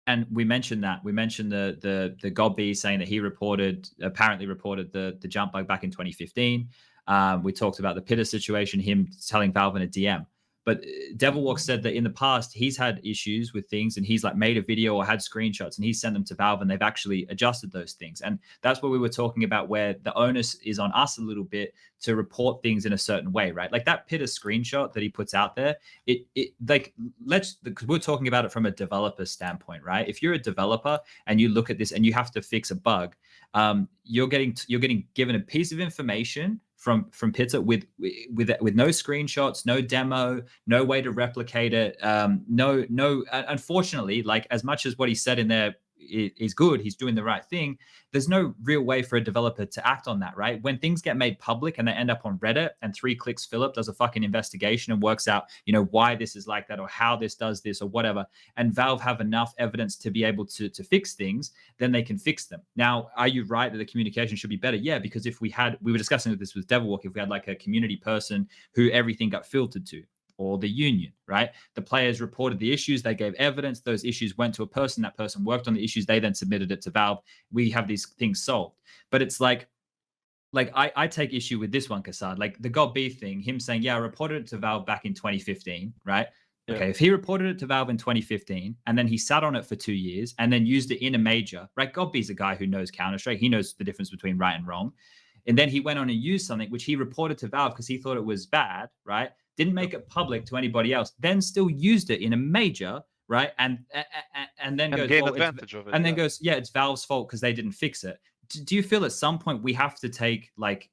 And we mentioned that. We mentioned the Godby saying that he apparently reported the jump bug back in 2015. We talked about the Pitter situation, him telling Valve in a DM. But Devilwalk said that in the past, he's had issues with things and he's like made a video or had screenshots and he's sent them to Valve and they've actually adjusted those things. And that's what we were talking about, where the onus is on us a little bit to report things in a certain way, right? Like that Pitter screenshot that he puts out there, because we're talking about it from a developer standpoint, right? If you're a developer and you look at this and you have to fix a bug, you're getting given a piece of information from Pitter with no screenshots, no demo, no way to replicate it. Unfortunately, like as much as what he said in there is good, he's doing the right thing, there's no real way for a developer to act on that, right? When things get made public and they end up on Reddit and 3 Clicks Philip does a fucking investigation and works out, why this is like that or how this does this or whatever, and Valve have enough evidence to be able to fix things, then they can fix them. Now, are you right that the communication should be better? Yeah, because if we were discussing this with Devilwalk, if we had like a community person who everything got filtered to, or the union, right? The players reported the issues, they gave evidence, those issues went to a person, that person worked on the issues, they then submitted it to Valve. We have these things solved. But it's like I take issue with this one, Kassad, like the God B thing, him saying, yeah, I reported it to Valve back in 2015, right? Yeah. Okay, if he reported it to Valve in 2015 and then he sat on it for 2 years and then used it in a major, right? God B's a guy who knows Counter-Strike, he knows the difference between right and wrong. And then he went on and used something which he reported to Valve because he thought it was bad, right? Didn't make it public to anybody else, then still used it in a major, right? And then goes, gain advantage of it. And then goes, yeah, it's Valve's fault because they didn't fix it. Do you feel at some point we have to take like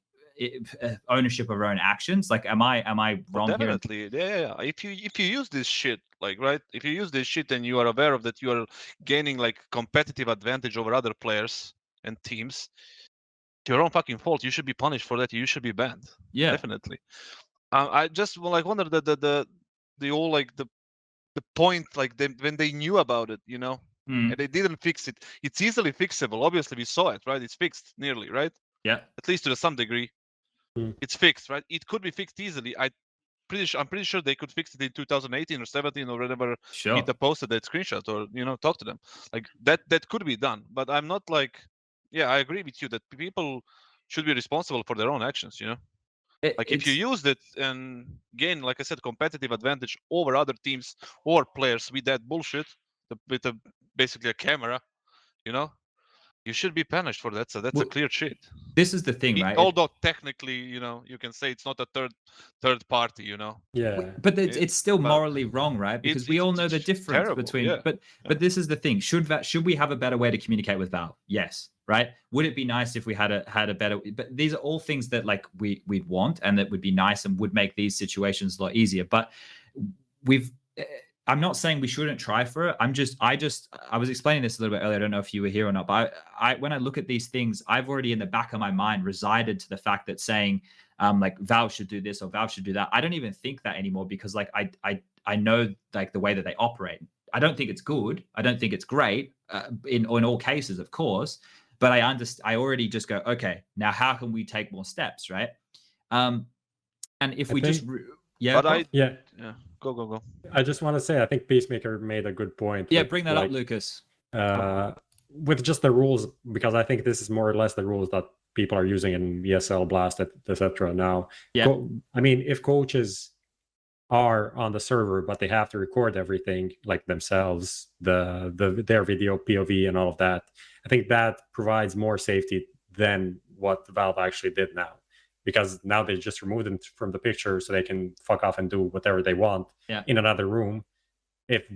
ownership of our own actions? Like, am I wrong here? Definitely, yeah. If you use this shit, like, right? If you use this shit and you are aware of that, you are gaining like competitive advantage over other players and teams. Your own fucking fault. You should be punished for that. You should be banned. Yeah, definitely. I just wonder the all like the point, like when they knew about it, and they didn't fix it. It's easily fixable. Obviously, we saw it, right? It's fixed nearly, right? Yeah. At least to some degree, it's fixed, right? It could be fixed easily. I'm pretty sure they could fix it in 2018 or 17 or whenever Peter posted that screenshot or talk to them. Like that could be done. But I'm not like, yeah, I agree with you that people should be responsible for their own actions. If you use it and gain, like I said, competitive advantage over other teams or players with that bullshit, with basically a camera, you should be punished for that. So that's a clear shit. This is the thing, right? Although technically, you can say it's not a third party, Yeah. But it's still morally wrong, right? Because we all know the difference between. Yeah. But this is the thing. Should we have a better way to communicate with Valve? Yes. Right? Would it be nice if we had a better? But these are all things that like we'd want and that would be nice and would make these situations a lot easier. But I'm not saying we shouldn't try for it. I was explaining this a little bit earlier. I don't know if you were here or not, but when I look at these things, I've already in the back of my mind resided to the fact that saying like Valve should do this or Valve should do that. I don't even think that anymore because like I know like the way that they operate. I don't think it's good. I don't think it's great in all cases, of course. But I already just go, okay, now how can we take more steps, right? And if we just, go. I just want to say, I think Peacemaker made a good point. Yeah, bring that up, Lucas. With just the rules, because I think this is more or less the rules that people are using in ESL, Blast, etc. now. Yeah. I mean, if coaches are on the server, but they have to record everything like themselves, their video, POV, and all of that. I think that provides more safety than what Valve actually did now, because now they just removed them from the picture so they can fuck off and do whatever they want in another room. If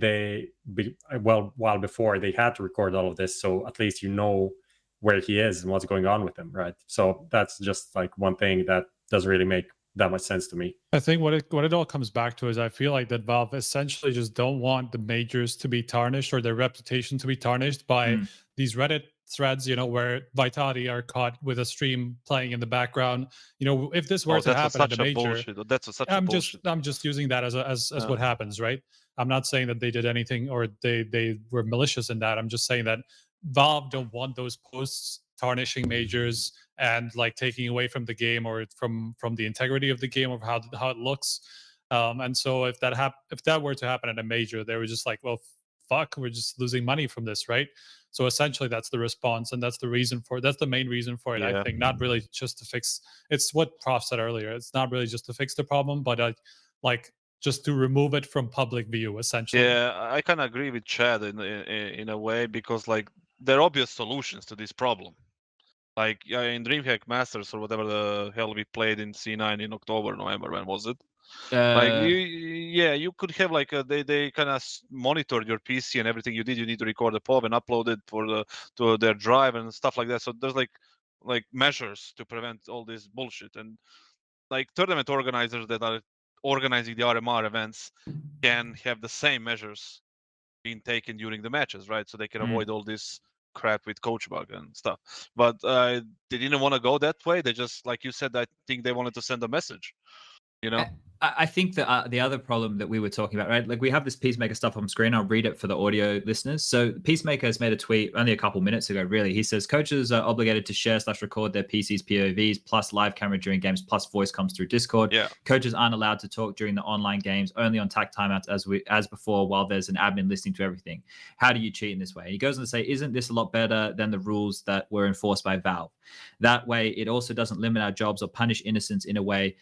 while before they had to record all of this, so at least where he is and what's going on with him, right? So that's just like one thing that doesn't really make that much sense to me. I think what it all comes back to is I feel like that Valve essentially just don't want the majors to be tarnished or their reputation to be tarnished by these Reddit threads, where Vitality are caught with a stream playing in the background. If this were to happen at a major, I'm just using that as what happens, right? I'm not saying that they did anything or they were malicious in that. I'm just saying that Valve don't want those posts tarnishing majors and like taking away from the game or from the integrity of the game of how it looks. And so if that were to happen at a major, they were just like, well, fuck, we're just losing money from this, right? So essentially that's the response, and that's the main reason for it. I think not really just to fix. It's what Prof said earlier. It's not really just to fix the problem, but like just to remove it from public view, essentially. Yeah, I kind of agree with Chad in a way, because like there are obvious solutions to this problem. Like in DreamHack Masters or whatever the hell we played in C9 in October, November, when was it? Like you could have like they kind of monitored your PC and everything you did. You need to record the POV and upload it to their drive and stuff like that. So there's like measures to prevent all this bullshit. And like tournament organizers that are organizing the RMR events can have the same measures being taken during the matches, right? So they can avoid all this crap with coach bug and stuff. But they didn't want to go that way. They just, like you said, I think they wanted to send a message. I think that the other problem that we were talking about, right? Like we have this Peacemaker stuff on screen. I'll read it for the audio listeners. So Peacemaker has made a tweet only a couple minutes ago, really. He says, coaches are obligated to share/record their PC's POVs plus live camera during games plus voice comes through Discord. Yeah. Coaches aren't allowed to talk during the online games, only on tag timeouts as before, while there's an admin listening to everything. How do you cheat in this way? He goes on to say, isn't this a lot better than the rules that were enforced by Valve? That way, it also doesn't limit our jobs or punish innocents in a way,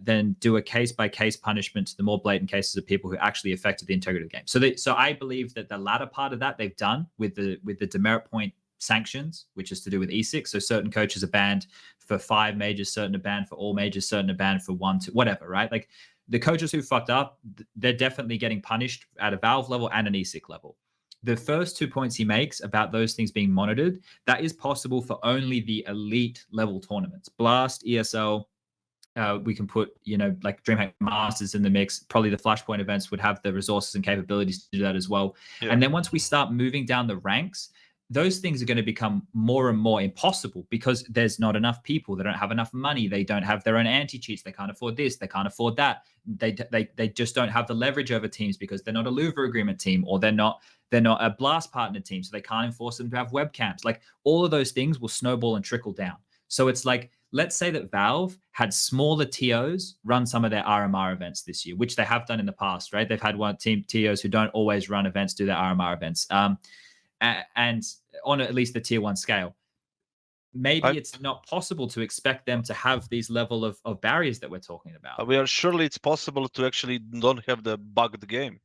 then do a case-by-case punishment to the more blatant cases of people who actually affected the integrity of the game. So I believe that the latter part of that they've done with the demerit point sanctions, which is to do with E6. So certain coaches are banned for 5 majors, certain are banned for all majors, certain are banned for 1, 2, whatever, right? Like the coaches who fucked up, they're definitely getting punished at a Valve level and an E6 level. The first 2 points he makes about those things being monitored, that is possible for only the elite level tournaments. Blast, ESL, we can put, like DreamHack Masters in the mix. Probably the Flashpoint events would have the resources and capabilities to do that as well. Yeah. And then once we start moving down the ranks, those things are going to become more and more impossible because there's not enough people. They don't have enough money. They don't have their own anti-cheats. They can't afford this. They can't afford that. They just don't have the leverage over teams because they're not a Louvre agreement team, or they're not a Blast partner team, so they can't enforce them to have webcams. Like all of those things will snowball and trickle down. So it's like, let's say that Valve had smaller TOs run some of their RMR events this year, which they have done in the past, right? They've had one team TOs who don't always run events, do their RMR events, and on at least the tier 1 scale. Maybe it's not possible to expect them to have these level of barriers that we're talking about. Surely it's possible to actually don't have the bugged game.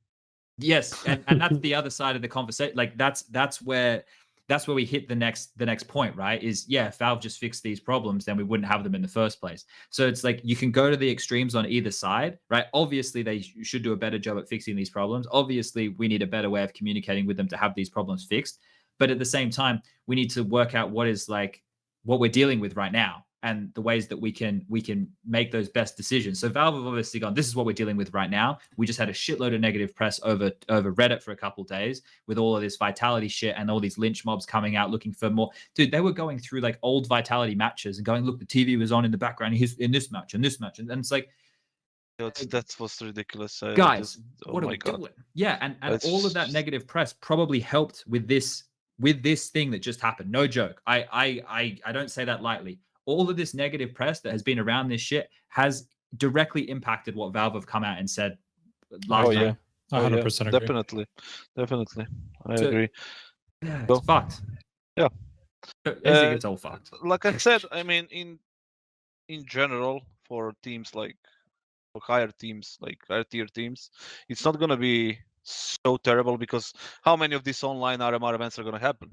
Yes, and that's the other side of the conversation. Like that's where we hit the next point, right? Is if Valve just fixed these problems, then we wouldn't have them in the first place. So it's like you can go to the extremes on either side, right? Obviously, they should do a better job at fixing these problems. Obviously, we need a better way of communicating with them to have these problems fixed. But at the same time, we need to work out what we're dealing with right now and the ways that we can make those best decisions. So Valve have obviously gone, this is what we're dealing with right now. We just had a shitload of negative press over Reddit for a couple of days with all of this Vitality shit and all these lynch mobs coming out looking for more. Dude, they were going through like old Vitality matches and going, look, the TV was on in the background. He's in this match and this match. And it's like, that was ridiculous. Guys, what are we doing? Yeah, and all of that negative press probably helped with this thing that just happened. No joke. I don't say that lightly. All of this negative press that has been around this shit has directly impacted what Valve have come out and said last night. 100% agree. Definitely. I agree. Yeah, it's fucked. Yeah. It's all fucked. Like I said, I mean, in general, for teams like higher teams, like higher tier teams, it's not gonna be so terrible because how many of these online RMR events are going to happen?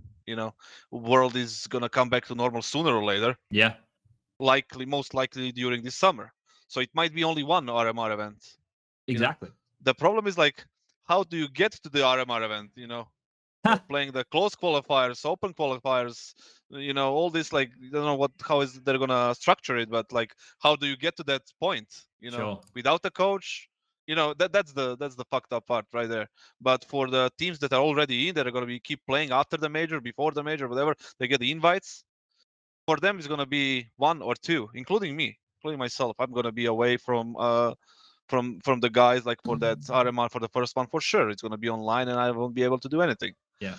World is going to come back to normal sooner or later. Yeah. Most likely during this summer. So it might be only one RMR event. Exactly. The problem is like, how do you get to the RMR event? playing the close qualifiers, open qualifiers, you know, all this, like, I don't know how is they're gonna structure it, but like, how do you get to that point, you know, without a coach? You know, that's the fucked up part right there. But for the teams that are already in, that are gonna be keep playing after the major, before the major, whatever, they get the invites. For them, it's gonna be 1 or 2, including me, including myself. I'm gonna be away from the guys, like for that RMR for the first one, for sure. It's gonna be online, and I won't be able to do anything. Yeah.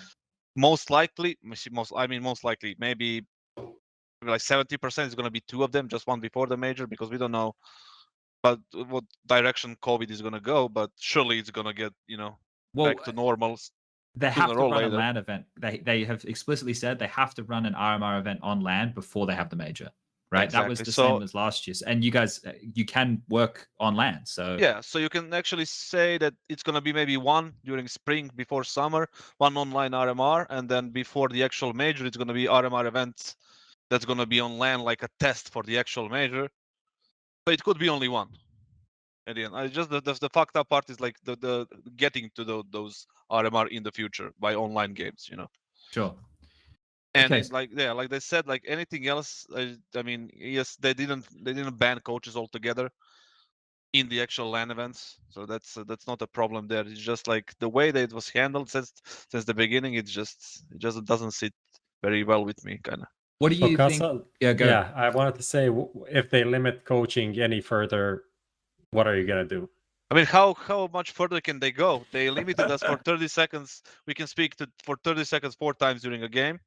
Most likely, maybe like 70% is gonna be 2 of them, just one before the major, because we don't know but what direction COVID is gonna go. But surely it's gonna get, you know, back to normal. They have to run a LAN event. They have explicitly said they have to run an RMR event on LAN before they have the major, right? Exactly. That was the same as last year. And you guys, you can work on LAN, so yeah. So you can actually say that it's gonna be maybe 1 during spring before summer, 1 online RMR, and then before the actual major, it's gonna be RMR events that's gonna be on LAN, like a test for the actual major. But it could be only 1. At the end, I just the fucked up part is like the getting to those RMR in the future by online games, you know. Sure. And okay. Like they said, like anything else, I mean, yes, they didn't ban coaches altogether in the actual LAN events, so that's not a problem there. It's just like the way that it was handled since the beginning. It just doesn't sit very well with me, kind of. What do you think? Yeah, go. Yeah, I wanted to say, if they limit coaching any further, what are you gonna do? I mean, how much further can they go? They limited us for 30 seconds. We can speak for 30 seconds 4 times during a game.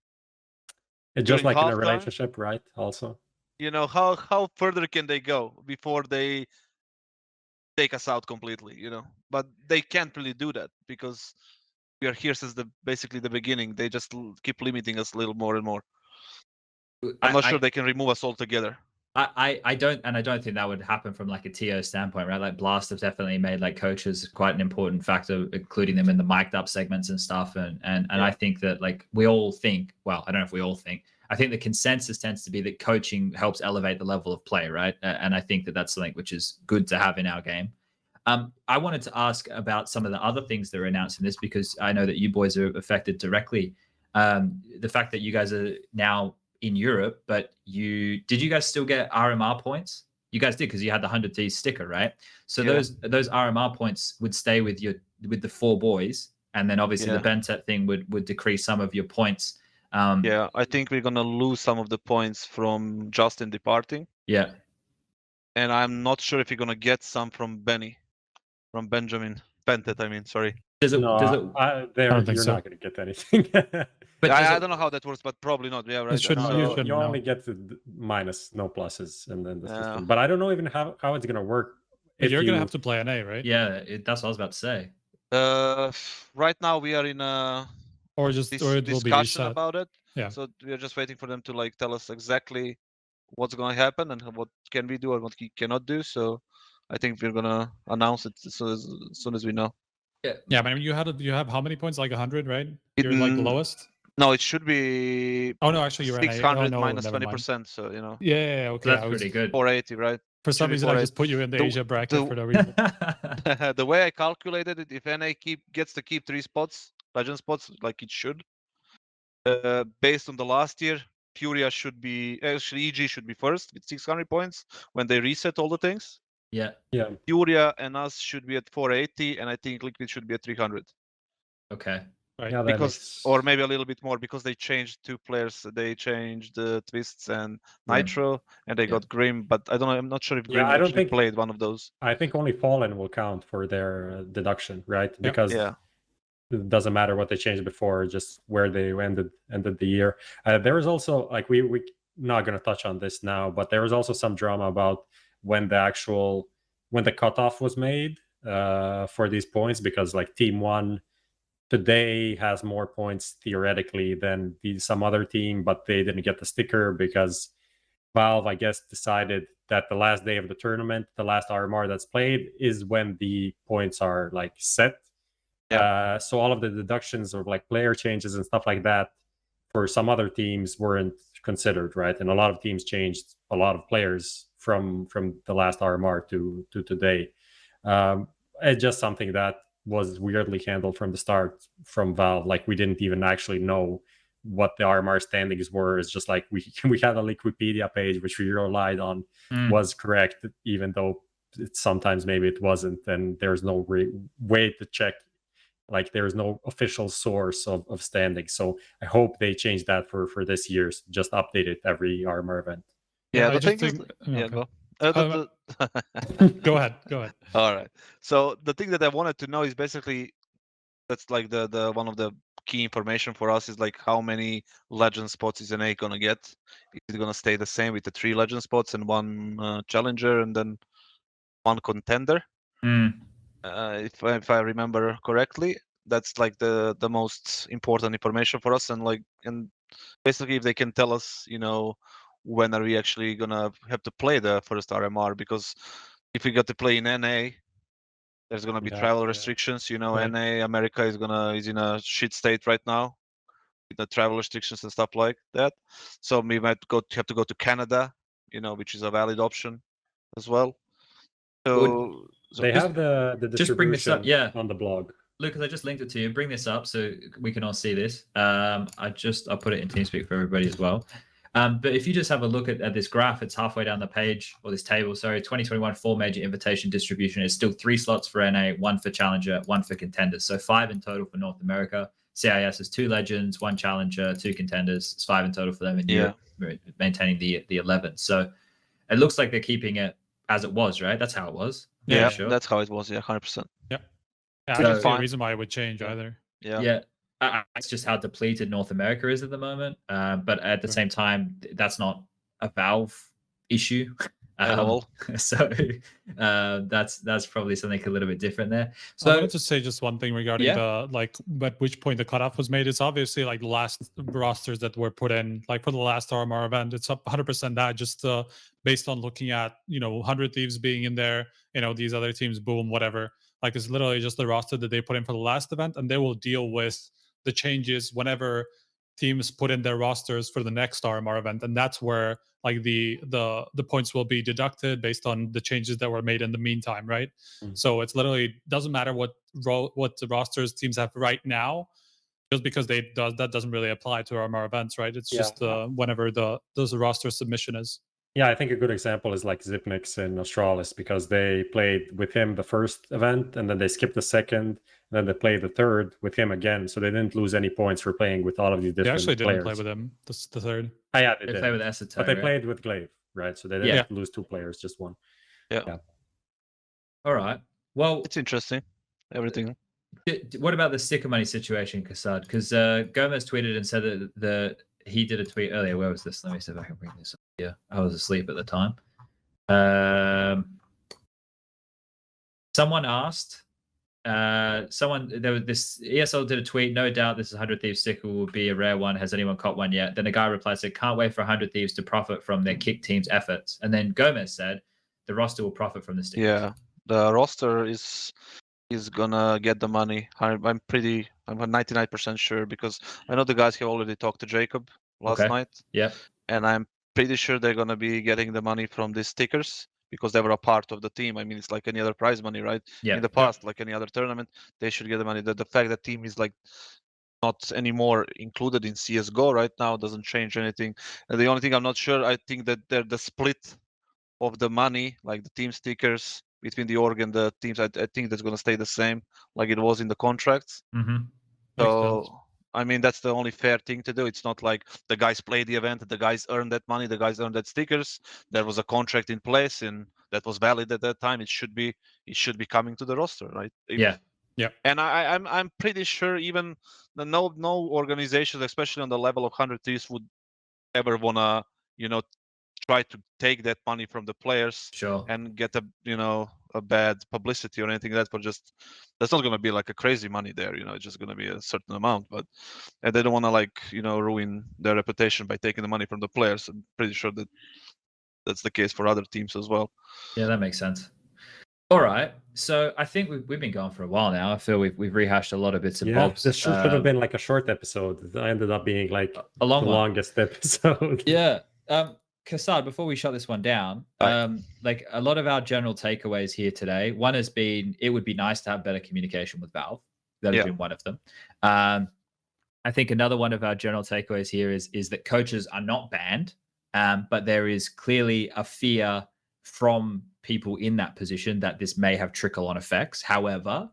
It's just like in a relationship, right? Also, you know, how further can they go before they take us out completely? You know, but they can't really do that because we are here since basically the beginning. They just keep limiting us a little more and more. I'm not sure they can remove us altogether. I don't think that would happen from like a TO standpoint, right? Like Blast have definitely made like coaches quite an important factor, including them in the mic'd up segments and stuff. And I think that like we all think, well, I don't know if we all think, I think the consensus tends to be that coaching helps elevate the level of play, right? And I think that that's something which is good to have in our game. I wanted to ask about some of the other things that are announced in this, because I know that you boys are affected directly. The fact that you guys are now in Europe, but you guys still get RMR points? You guys did, because you had the 100 T sticker, right? So those RMR points would stay with the 4 boys, and then obviously the Bentet thing would decrease some of your points. Yeah, I think we're gonna lose some of the points from Justin departing. Yeah, and I'm not sure if you're gonna get some from Benjamin Bentet. I mean, sorry. You're not gonna get anything. But I don't know how that works, but probably not. Yeah, right. You only get the minus, no pluses, and then the system. But I don't know even how it's gonna work. If you're gonna have to play an A, right? Yeah, that's what I was about to say. Right now we are in a discussion about it. Yeah. So we are just waiting for them to like tell us exactly what's gonna happen and what can we do and what we cannot do. So I think we're gonna announce it as soon as we know. Yeah, but I mean, you have how many points? Like 100, right? You're like the lowest. No, it should be. Oh no, actually you're 600 minus 20%. So you know. Yeah, okay. That's pretty good. 480, right? For some reason, I just put you in the Asia bracket for no reason. The way I calculated it, if NA gets to keep 3 spots, legend spots, like it should, based on the last year, Furia should be actually EG should be first with 600 points when they reset all the things. Yeah. Furia and us should be at 480, and I think Liquid should be at 300. Okay. Right. Yeah, because or maybe a little bit more, because they changed 2 players. They changed Twists and Nitro, and they got Grim. But I don't know. I'm not sure if Grim actually played one of those. I think only Fallen will count for their deduction, right? Because it doesn't matter what they changed before, just where they ended the year. There was also like we not going to touch on this now, but there was also some drama about when the cutoff was made for these points, because like Team 1 today has more points theoretically than some other team, but they didn't get the sticker because Valve, I guess, decided that the last day of the tournament, the last RMR that's played, is when the points are like set. So all of the deductions of like player changes and stuff like that for some other teams weren't considered, right? And a lot of teams changed a lot of players from the last RMR to today. It's just something that was weirdly handled from the start from Valve. Like we didn't even actually know what the RMR standings were. It's just like we had a Wikipedia page which we relied on was correct, even though sometimes maybe it wasn't, and there's no way to check. Like there's no official source of standings. So I hope they change that for this year's. Just update it every RMR event. Yeah, I the just thing think. is, yeah, Okay. go. Go ahead. All right. So the thing that I wanted to know is basically that's like the one of the key information for us is like how many legend spots is NA gonna get? Is it gonna stay the same with the 3 legend spots and 1 challenger and then 1 contender? If I remember correctly, that's like the most important information for us. And basically if they can tell us, when are we actually gonna have to play the first RMR, because if we got to play in NA, there's gonna be travel restrictions. Right. NA America is in a shit state right now with the travel restrictions and stuff like that. So we might have to go to Canada, which is a valid option as well. So they have the distribution just bring this up, on the blog. Lucas, I just linked it to you. Bring this up so we can all see this. I'll put it in TeamSpeak for everybody as well. But if you just have a look at this graph, it's halfway down the page, or this table, sorry, 2021 4 major invitation distribution is still 3 slots for NA, 1 for Challenger, 1 for Contenders. So 5 in total for North America. CIS is 2 Legends, 1 Challenger, 2 Contenders. It's 5 in total for them in Europe, maintaining the 11. So it looks like they're keeping it as it was, right? That's how it was. Yeah, sure. That's how it was. Yeah, 100%. Yeah, I don't see a reason why it would change either. Yeah. It's just how depleted North America is at the moment. But at the same time, that's not a Valve issue at all. So that's probably something a little bit different there. So I wanted to say just one thing regarding at which point the cutoff was made. It's obviously like the last rosters that were put in, like for the last RMR event. It's up 100% that just based on looking at 100 Thieves being in there, these other teams, boom, whatever. Like it's literally just the roster that they put in for the last event, and they will deal with the changes whenever teams put in their rosters for the next RMR event, and that's where like the points will be deducted based on the changes that were made in the meantime, right? So it's literally doesn't matter what the rosters teams have right now, just because that doesn't really apply to RMR events, right? It's just whenever the roster submission is. Yeah, I think a good example is like Zipnix in Australis, because they played with him the first event and then they skipped the second, and then they played the third with him again. So they didn't lose any points for playing with all of these different players. They actually didn't play with him the third. Oh, yeah, they did. Played with Acetone, but they played with Glaive, right? So they didn't lose 2 players, just 1. Yeah. All right. Well, it's interesting. Everything. What about the sticker money situation, Kassad? Because Gomez tweeted and said that he did a tweet earlier. Where was this? Let me see if I can bring this up. Yeah, I was asleep at the time. Someone asked. There was this ESL did a tweet. No doubt this 100 Thieves sticker will be a rare one. Has anyone caught one yet? Then a guy replied, said, "Can't wait for 100 Thieves to profit from their kick team's efforts." And then Gomez said, "The roster will profit from the sticker." Yeah, the roster is gonna get the money. I'm 99% sure, because I know the guys have already talked to Jacob last night. Yeah. And I'm pretty sure they're gonna be getting the money from these stickers, because they were a part of the team. I mean, it's like any other prize money, right? Yeah. In the past, like any other tournament, they should get the money. The fact that team is like not anymore included in CSGO right now doesn't change anything. And the only thing I'm not sure, I think that the split of the money, like the team stickers between the org and the teams, I think that's going to stay the same like it was in the contracts. So I mean, that's the only fair thing to do. It's not like the guys play the event, the guys earn that money, the guys earn that stickers. There was a contract in place and that was valid at that time. It should be coming to the roster, right? Yeah. And I'm pretty sure even no organizations, especially on the level of 100 Thieves, would ever wanna try to take that money from the players and get a bad publicity or anything like that. But just that's not going to be like a crazy money there. It's just going to be a certain amount. But and they don't want to ruin their reputation by taking the money from the players. I'm pretty sure that that's the case for other teams as well. Yeah, that makes sense. All right, so I think we've been going for a while now. I feel we've rehashed a lot of bits and bobs. This should have been like a short episode. It ended up being like a long the longest episode. Yeah. Kassad, before we shut this one down, like a lot of our general takeaways here today, one has been it would be nice to have better communication with Valve. That has been one of them. I think another one of our general takeaways here is that coaches are not banned, but there is clearly a fear from people in that position that this may have trickle-on effects. However,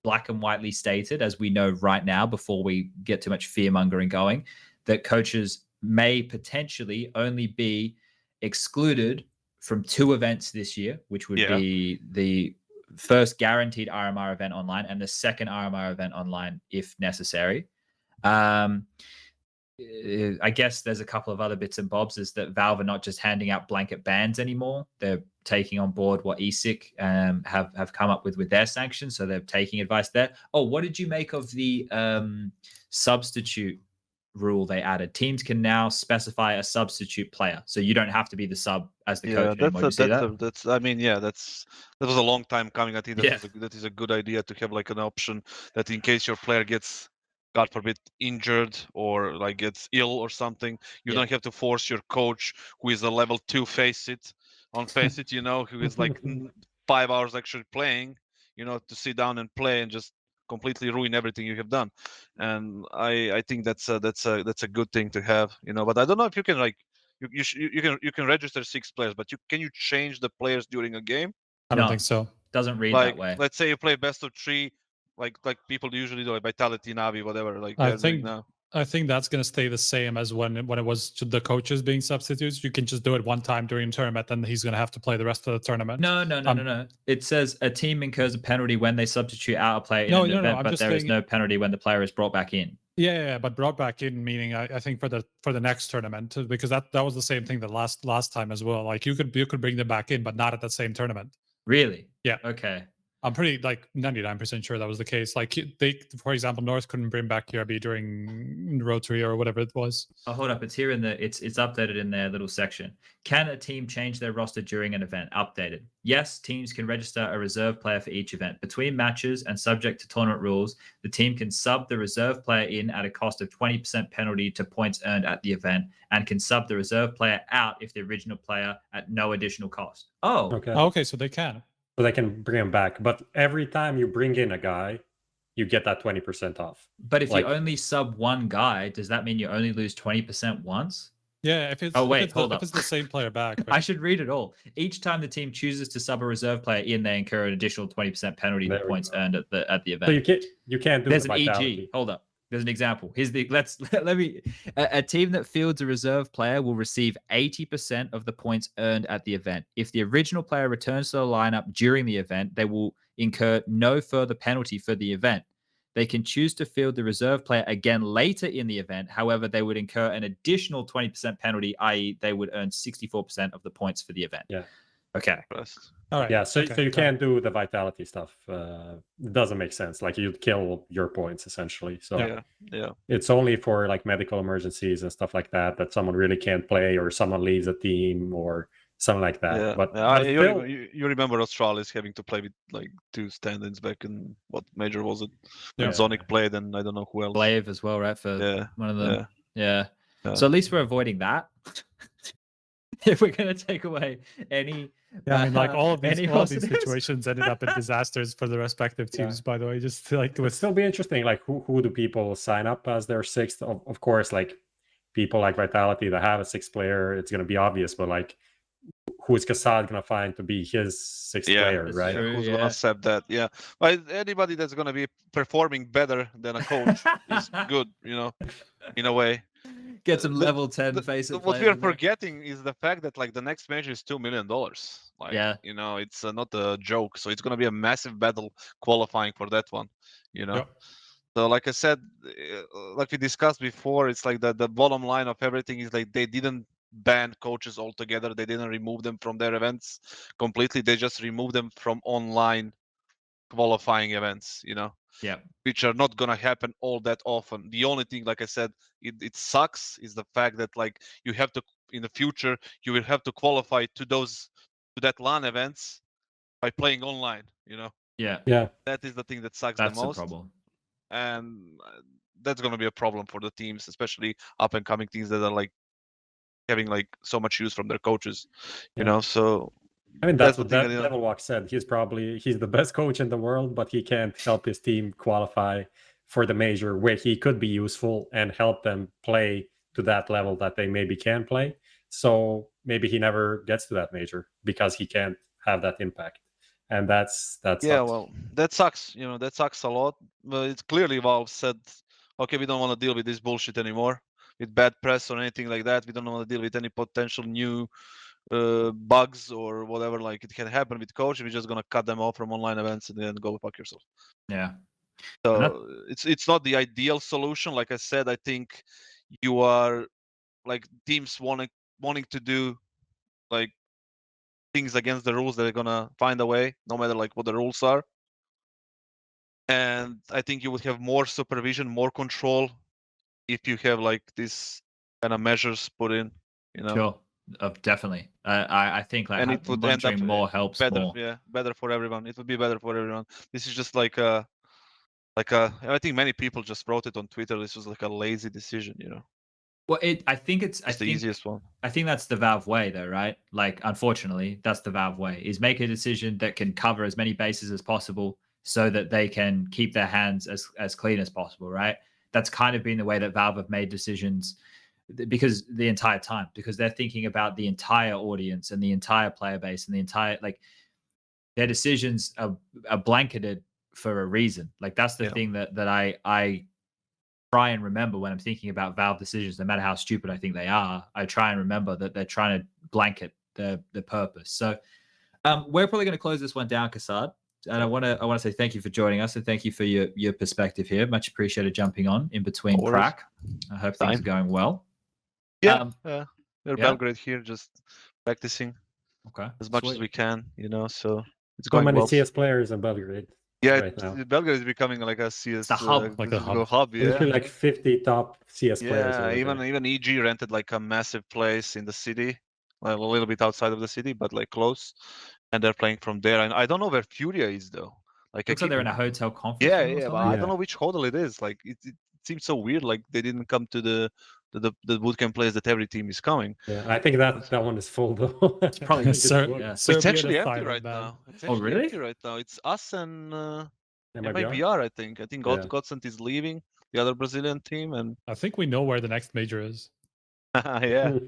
black and whitely stated, as we know right now, before we get too much fear-mongering going, that coaches may potentially only be excluded from 2 events this year, which would be the first guaranteed RMR event online and the second RMR event online if necessary. I guess there's a couple of other bits and bobs is that Valve are not just handing out blanket bans anymore. They're taking on board what ESIC have come up with their sanctions. So they're taking advice there. Oh, what did you make of the substitute rule they added? Teams can now specify a substitute player. So you don't have to be the sub as the coach anymore. That was a long time coming. I think that is a good idea to have like an option that in case your player gets, God forbid, injured or like gets ill or something, you don't have to force your coach, who is a level 2 face it, you know, who is like 5 hours actually playing, you know, to sit down and play and just completely ruin everything you have done. And I think that's a good thing to have, you know. But I don't know if you can like you can register 6 players, but can you change the players during a game? I don't think so. Doesn't read like, that way. Let's say you play best of 3. Like people usually do, like Vitality, Navi, whatever. Like I think that's going to stay the same as when it was to the coaches being substitutes. You can just do it one time during tournament, and he's going to have to play the rest of the tournament. No. It says a team incurs a penalty when they substitute out a player in an event, but there is no penalty when the player is brought back in. Yeah, but brought back in meaning I think for the next tournament, because that was the same thing the last time as well. Like you could bring them back in, but not at the same tournament. Really? Yeah. Okay. I'm pretty like 99% sure that was the case. Like they, for example, North couldn't bring back QRB during Rotary or whatever it was. Oh, hold up. It's here in it's updated in their little section. Can a team change their roster during an event? Updated. Yes, teams can register a reserve player for each event. Between matches and subject to tournament rules, the team can sub the reserve player in at a cost of 20% penalty to points earned at the event, and can sub the reserve player out if the original player at no additional cost. Oh, okay, so they can. So they can bring him back. But every time you bring in a guy, you get that 20% off. But if you only sub one guy, does that mean you only lose 20% once? Yeah, if it's the same player back. Right? I should read it all. Each time the team chooses to sub a reserve player in, they incur an additional 20% penalty to points earned at the event. So you can't do. There's an EG. Hold up. There's an example. Here's the a team that fields a reserve player will receive 80% of the points earned at the event. If the original player returns to the lineup during the event, they will incur no further penalty for the event. They can choose to field the reserve player again later in the event. However, they would incur an additional 20% penalty, i.e., they would earn 64% of the points for the event. Yeah. Okay. All right. Yeah, so you can't do the vitality stuff. It doesn't make sense. Like you'd kill your points essentially. So yeah. It's only for like medical emergencies and stuff like that someone really can't play, or someone leaves a team or something like that. Yeah. But you remember Australis having to play with like 2 stand-ins back in what major was it? When Yeah. Zonic played, and I don't know who else. Blave as well, right? For one of them. Yeah. So at least we're avoiding that. If we're going to take away any I mean, like all of these situations ended up in disasters for the respective teams, by the way. Just like it would still be interesting, like who do people sign up as their 6th? Of course, like people like Vitality that have a 6th player, it's going to be obvious, but like who is Kassad going to find to be his 6th player, right? True, who's going to accept that? Yeah. But anybody that's going to be performing better than a coach is good, you know, in a way. Get some level 10 face. What we are forgetting is the fact that like the next major is $2 million. Like, you know, it's not a joke. So it's going to be a massive battle qualifying for that one, you know. Yep. So like I said, like we discussed before, it's like the bottom line of everything is like they didn't ban coaches altogether. They didn't remove them from their events completely. They just removed them from online qualifying events, you know. Yeah, which are not gonna happen all that often. The only thing, like I said, it sucks is the fact that like you have to in the future you will have to qualify to that LAN events by playing online. You know. Yeah. That is the thing that sucks the most. That's the problem. And that's gonna be a problem for the teams, especially up and coming teams that are like having like so much use from their coaches, you know. So I mean, that's what the thing, Devilwalk said. He's the best coach in the world, but he can't help his team qualify for the major where he could be useful and help them play to that level that they maybe can play. So maybe he never gets to that major because he can't have that impact. And that sucks. Well, that sucks. You know, that sucks a lot. But it's clearly Valve said, okay, we don't want to deal with this bullshit anymore, with bad press or anything like that. We don't want to deal with any potential new bugs or whatever. Like it can happen with coach. We're just gonna cut them off from online events and then go fuck yourself. Yeah. So it's not the ideal solution. Like I said, I think you are like teams wanting to do like things against the rules. They're gonna find a way, no matter like what the rules are. And I think you would have more supervision, more control if you have like this kind of measures put in. You know. Sure. Definitely. I think like and it would end up more helps better. more. Yeah, better for everyone. It would be better for everyone. This is just like I think many people just wrote it on Twitter. This was like a lazy decision, you know. Well, I think it's the easiest one. I think that's the Valve way, though, right? Like, unfortunately, that's the Valve way: is make a decision that can cover as many bases as possible, so that they can keep their hands as clean as possible, right? That's kind of been the way that Valve have made decisions, because the entire time, because they're thinking about the entire audience and the entire player base and the entire, like, their decisions are blanketed for a reason. Like, that's the thing that I try and remember when I'm thinking about Valve decisions, no matter how stupid I think they are. I try and remember that they're trying to blanket the purpose. So we're probably going to close this one down, Kassad. And I want to say thank you for joining us and thank you for your perspective here. Much appreciated jumping on in between crack. I hope things are going well. Yeah, we're Belgrade here, just practicing as much as we can, you know. So it's going many well. CS players in Belgrade. Yeah, right now. Belgrade is becoming like a CS hub, like a hub. Yeah, literally like 50 top CS players. Yeah, even EG rented like a massive place in the city, like a little bit outside of the city, but like close, and they're playing from there. And I don't know where Furia is though. Like looks like they're in a hotel conference room. Yeah, but I don't know which hotel it is. Like it seems so weird. Like they didn't come to the bootcamp place that every team is coming. Yeah, I think that one is full though. It's probably it's actually empty right now. It's actually really? empty right now. It's us and MIBR? MIBR, I think. I think Godsent is leaving, the other Brazilian team, and I think we know where the next major is. yeah,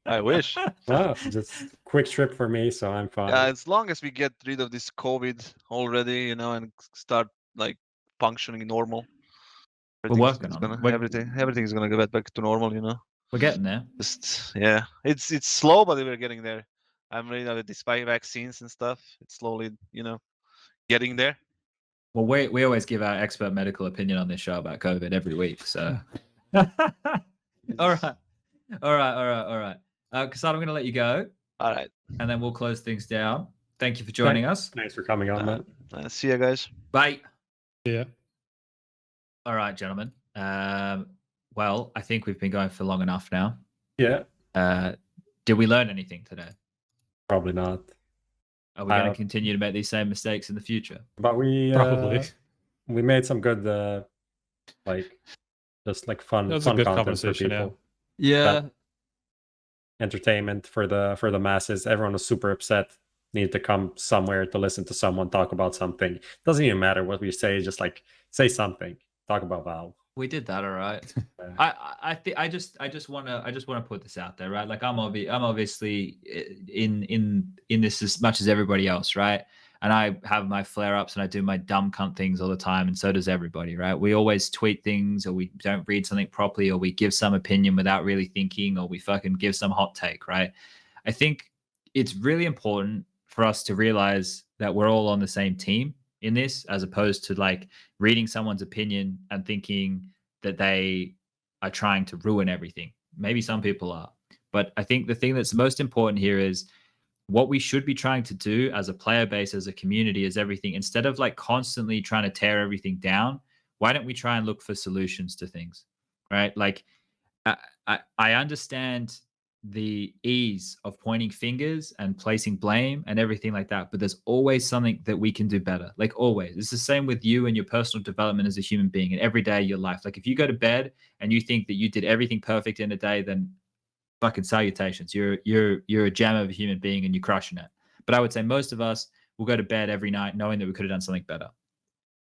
I wish. Wow, just quick trip for me, so I'm fine. As long as we get rid of this COVID already, you know, and start like functioning normal. We're working on it. Everything is gonna get back to normal, you know. We're getting there. Just it's slow, but we're getting there. I'm ready that despite vaccines and stuff, it's slowly, you know, getting there. Well, we always give our expert medical opinion on this show about COVID every week. So, all right. Kassad, I'm going to let you go. All right. And then we'll close things down. Thank you for joining us. Thanks for coming on, man. See you guys. Bye. Yeah. All right, gentlemen. Well, I think we've been going for long enough now. Yeah. Did we learn anything today? Probably not. Are we going to continue to make these same mistakes in the future? But we Probably. We made some good fun good content for people. Yeah. Entertainment for the masses. Everyone was super upset. Needed to come somewhere to listen to someone talk about something. Doesn't even matter what we say. Just like say something. Talk about Valve. We did that, all right. I just want to put this out there, right? Like I'm obviously in this as much as everybody else, right? And I have my flare-ups and I do my dumb cunt things all the time, and so does everybody, right? We always tweet things, or we don't read something properly, or we give some opinion without really thinking, or we fucking give some hot take, right? I think it's really important for us to realize that we're all on the same team in this, as opposed to like reading someone's opinion and thinking that they are trying to ruin everything. Maybe some people are, but I think the thing that's most important here is what we should be trying to do as a player base, as a community, is everything. Instead of like constantly trying to tear everything down, why don't we try and look for solutions to things, right? Like I understand the ease of pointing fingers and placing blame and everything like that, but there's always something that we can do better. Like always. It's the same with you and your personal development as a human being and every day of your life. Like if you go to bed and you think that you did everything perfect in a day, then fucking salutations. You're a gem of a human being and you're crushing it. But I would say most of us will go to bed every night knowing that we could have done something better.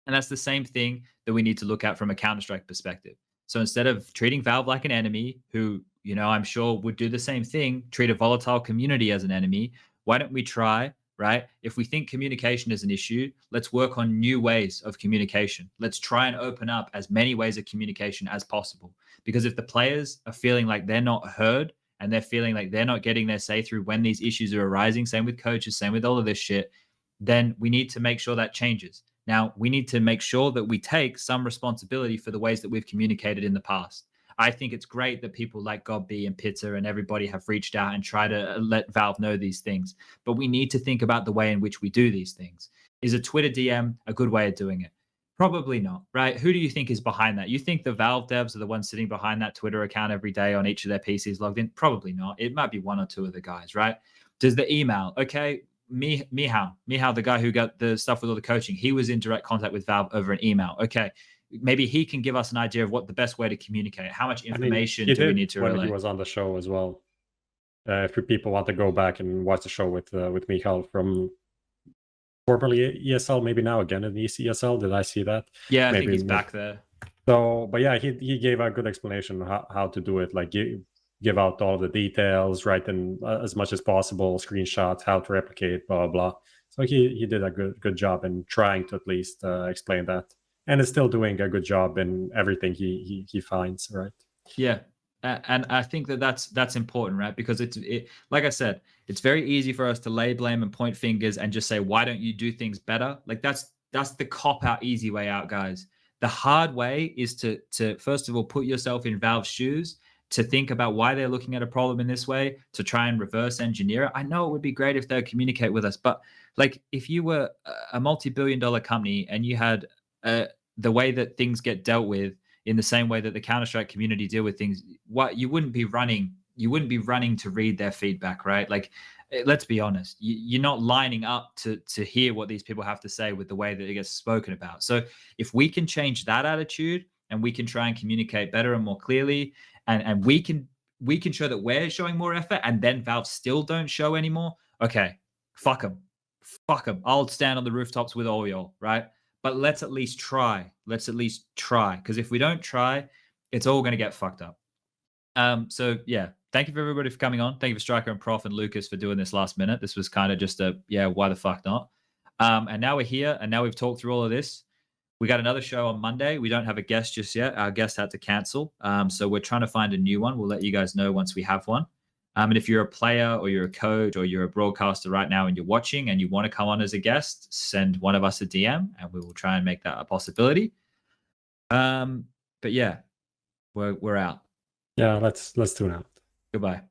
And that's the same thing that we need to look at from a Counter-Strike perspective. So instead of treating Valve like an enemy who, you know, I'm sure would do the same thing, treat a volatile community as an enemy, why don't we try, right? If we think communication is an issue, let's work on new ways of communication. Let's try and open up as many ways of communication as possible. Because if the players are feeling like they're not heard and they're feeling like they're not getting their say through when these issues are arising, same with coaches, same with all of this shit, then we need to make sure that changes. Now, we need to make sure that we take some responsibility for the ways that we've communicated in the past. I think it's great that people like Godby and Pizza and everybody have reached out and try to let Valve know these things. But we need to think about the way in which we do these things. Is a Twitter DM a good way of doing it? Probably not, right? Who do you think is behind that? You think the Valve devs are the ones sitting behind that Twitter account every day on each of their PCs logged in? Probably not. It might be one or two of the guys, right? Does the email, okay, Mihao, the guy who got the stuff with all the coaching, he was in direct contact with Valve over an email. Okay, maybe he can give us an idea of what the best way to communicate. How much information do we need to relay? He was on the show as well. If people want to go back and watch the show with Michal from formerly ESL, maybe now again in ECSL. Did I see that? Yeah, I think he's back there. So, but yeah, he gave a good explanation how to do it. Like give out all the details, write in as much as possible, screenshots, how to replicate, blah, blah, blah. So he did a good job in trying to at least explain that. And is still doing a good job in everything he finds, right? Yeah. And I think that's important, right? Because it like I said, it's very easy for us to lay blame and point fingers and just say, why don't you do things better? Like that's the cop-out easy way out, guys. The hard way is to first of all, put yourself in Valve's shoes, to think about why they're looking at a problem in this way, to try and reverse engineer it. I know it would be great if they'd communicate with us, but like if you were a multi-billion-dollar company and you had the way that things get dealt with in the same way that the Counter-Strike community deal with things, what you wouldn't be running to read their feedback, right? Like, let's be honest, you're not lining up to hear what these people have to say with the way that it gets spoken about. So if we can change that attitude and we can try and communicate better and more clearly, and we can show that we're showing more effort, and then Valve still don't show anymore, okay, fuck them. I'll stand on the rooftops with all y'all, right? But let's at least try. Because if we don't try, it's all going to get fucked up. So yeah, thank you for everybody for coming on. Thank you for Striker and Prof and Lucas for doing this last minute. This was kind of just why the fuck not? And now we're here, and now we've talked through all of this. We got another show on Monday. We don't have a guest just yet. Our guest had to cancel. So we're trying to find a new one. We'll let you guys know once we have one. And if you're a player or you're a coach or you're a broadcaster right now and you're watching and you want to come on as a guest, send one of us a DM and we will try and make that a possibility. But yeah, we're out. Yeah, let's tune out. Goodbye.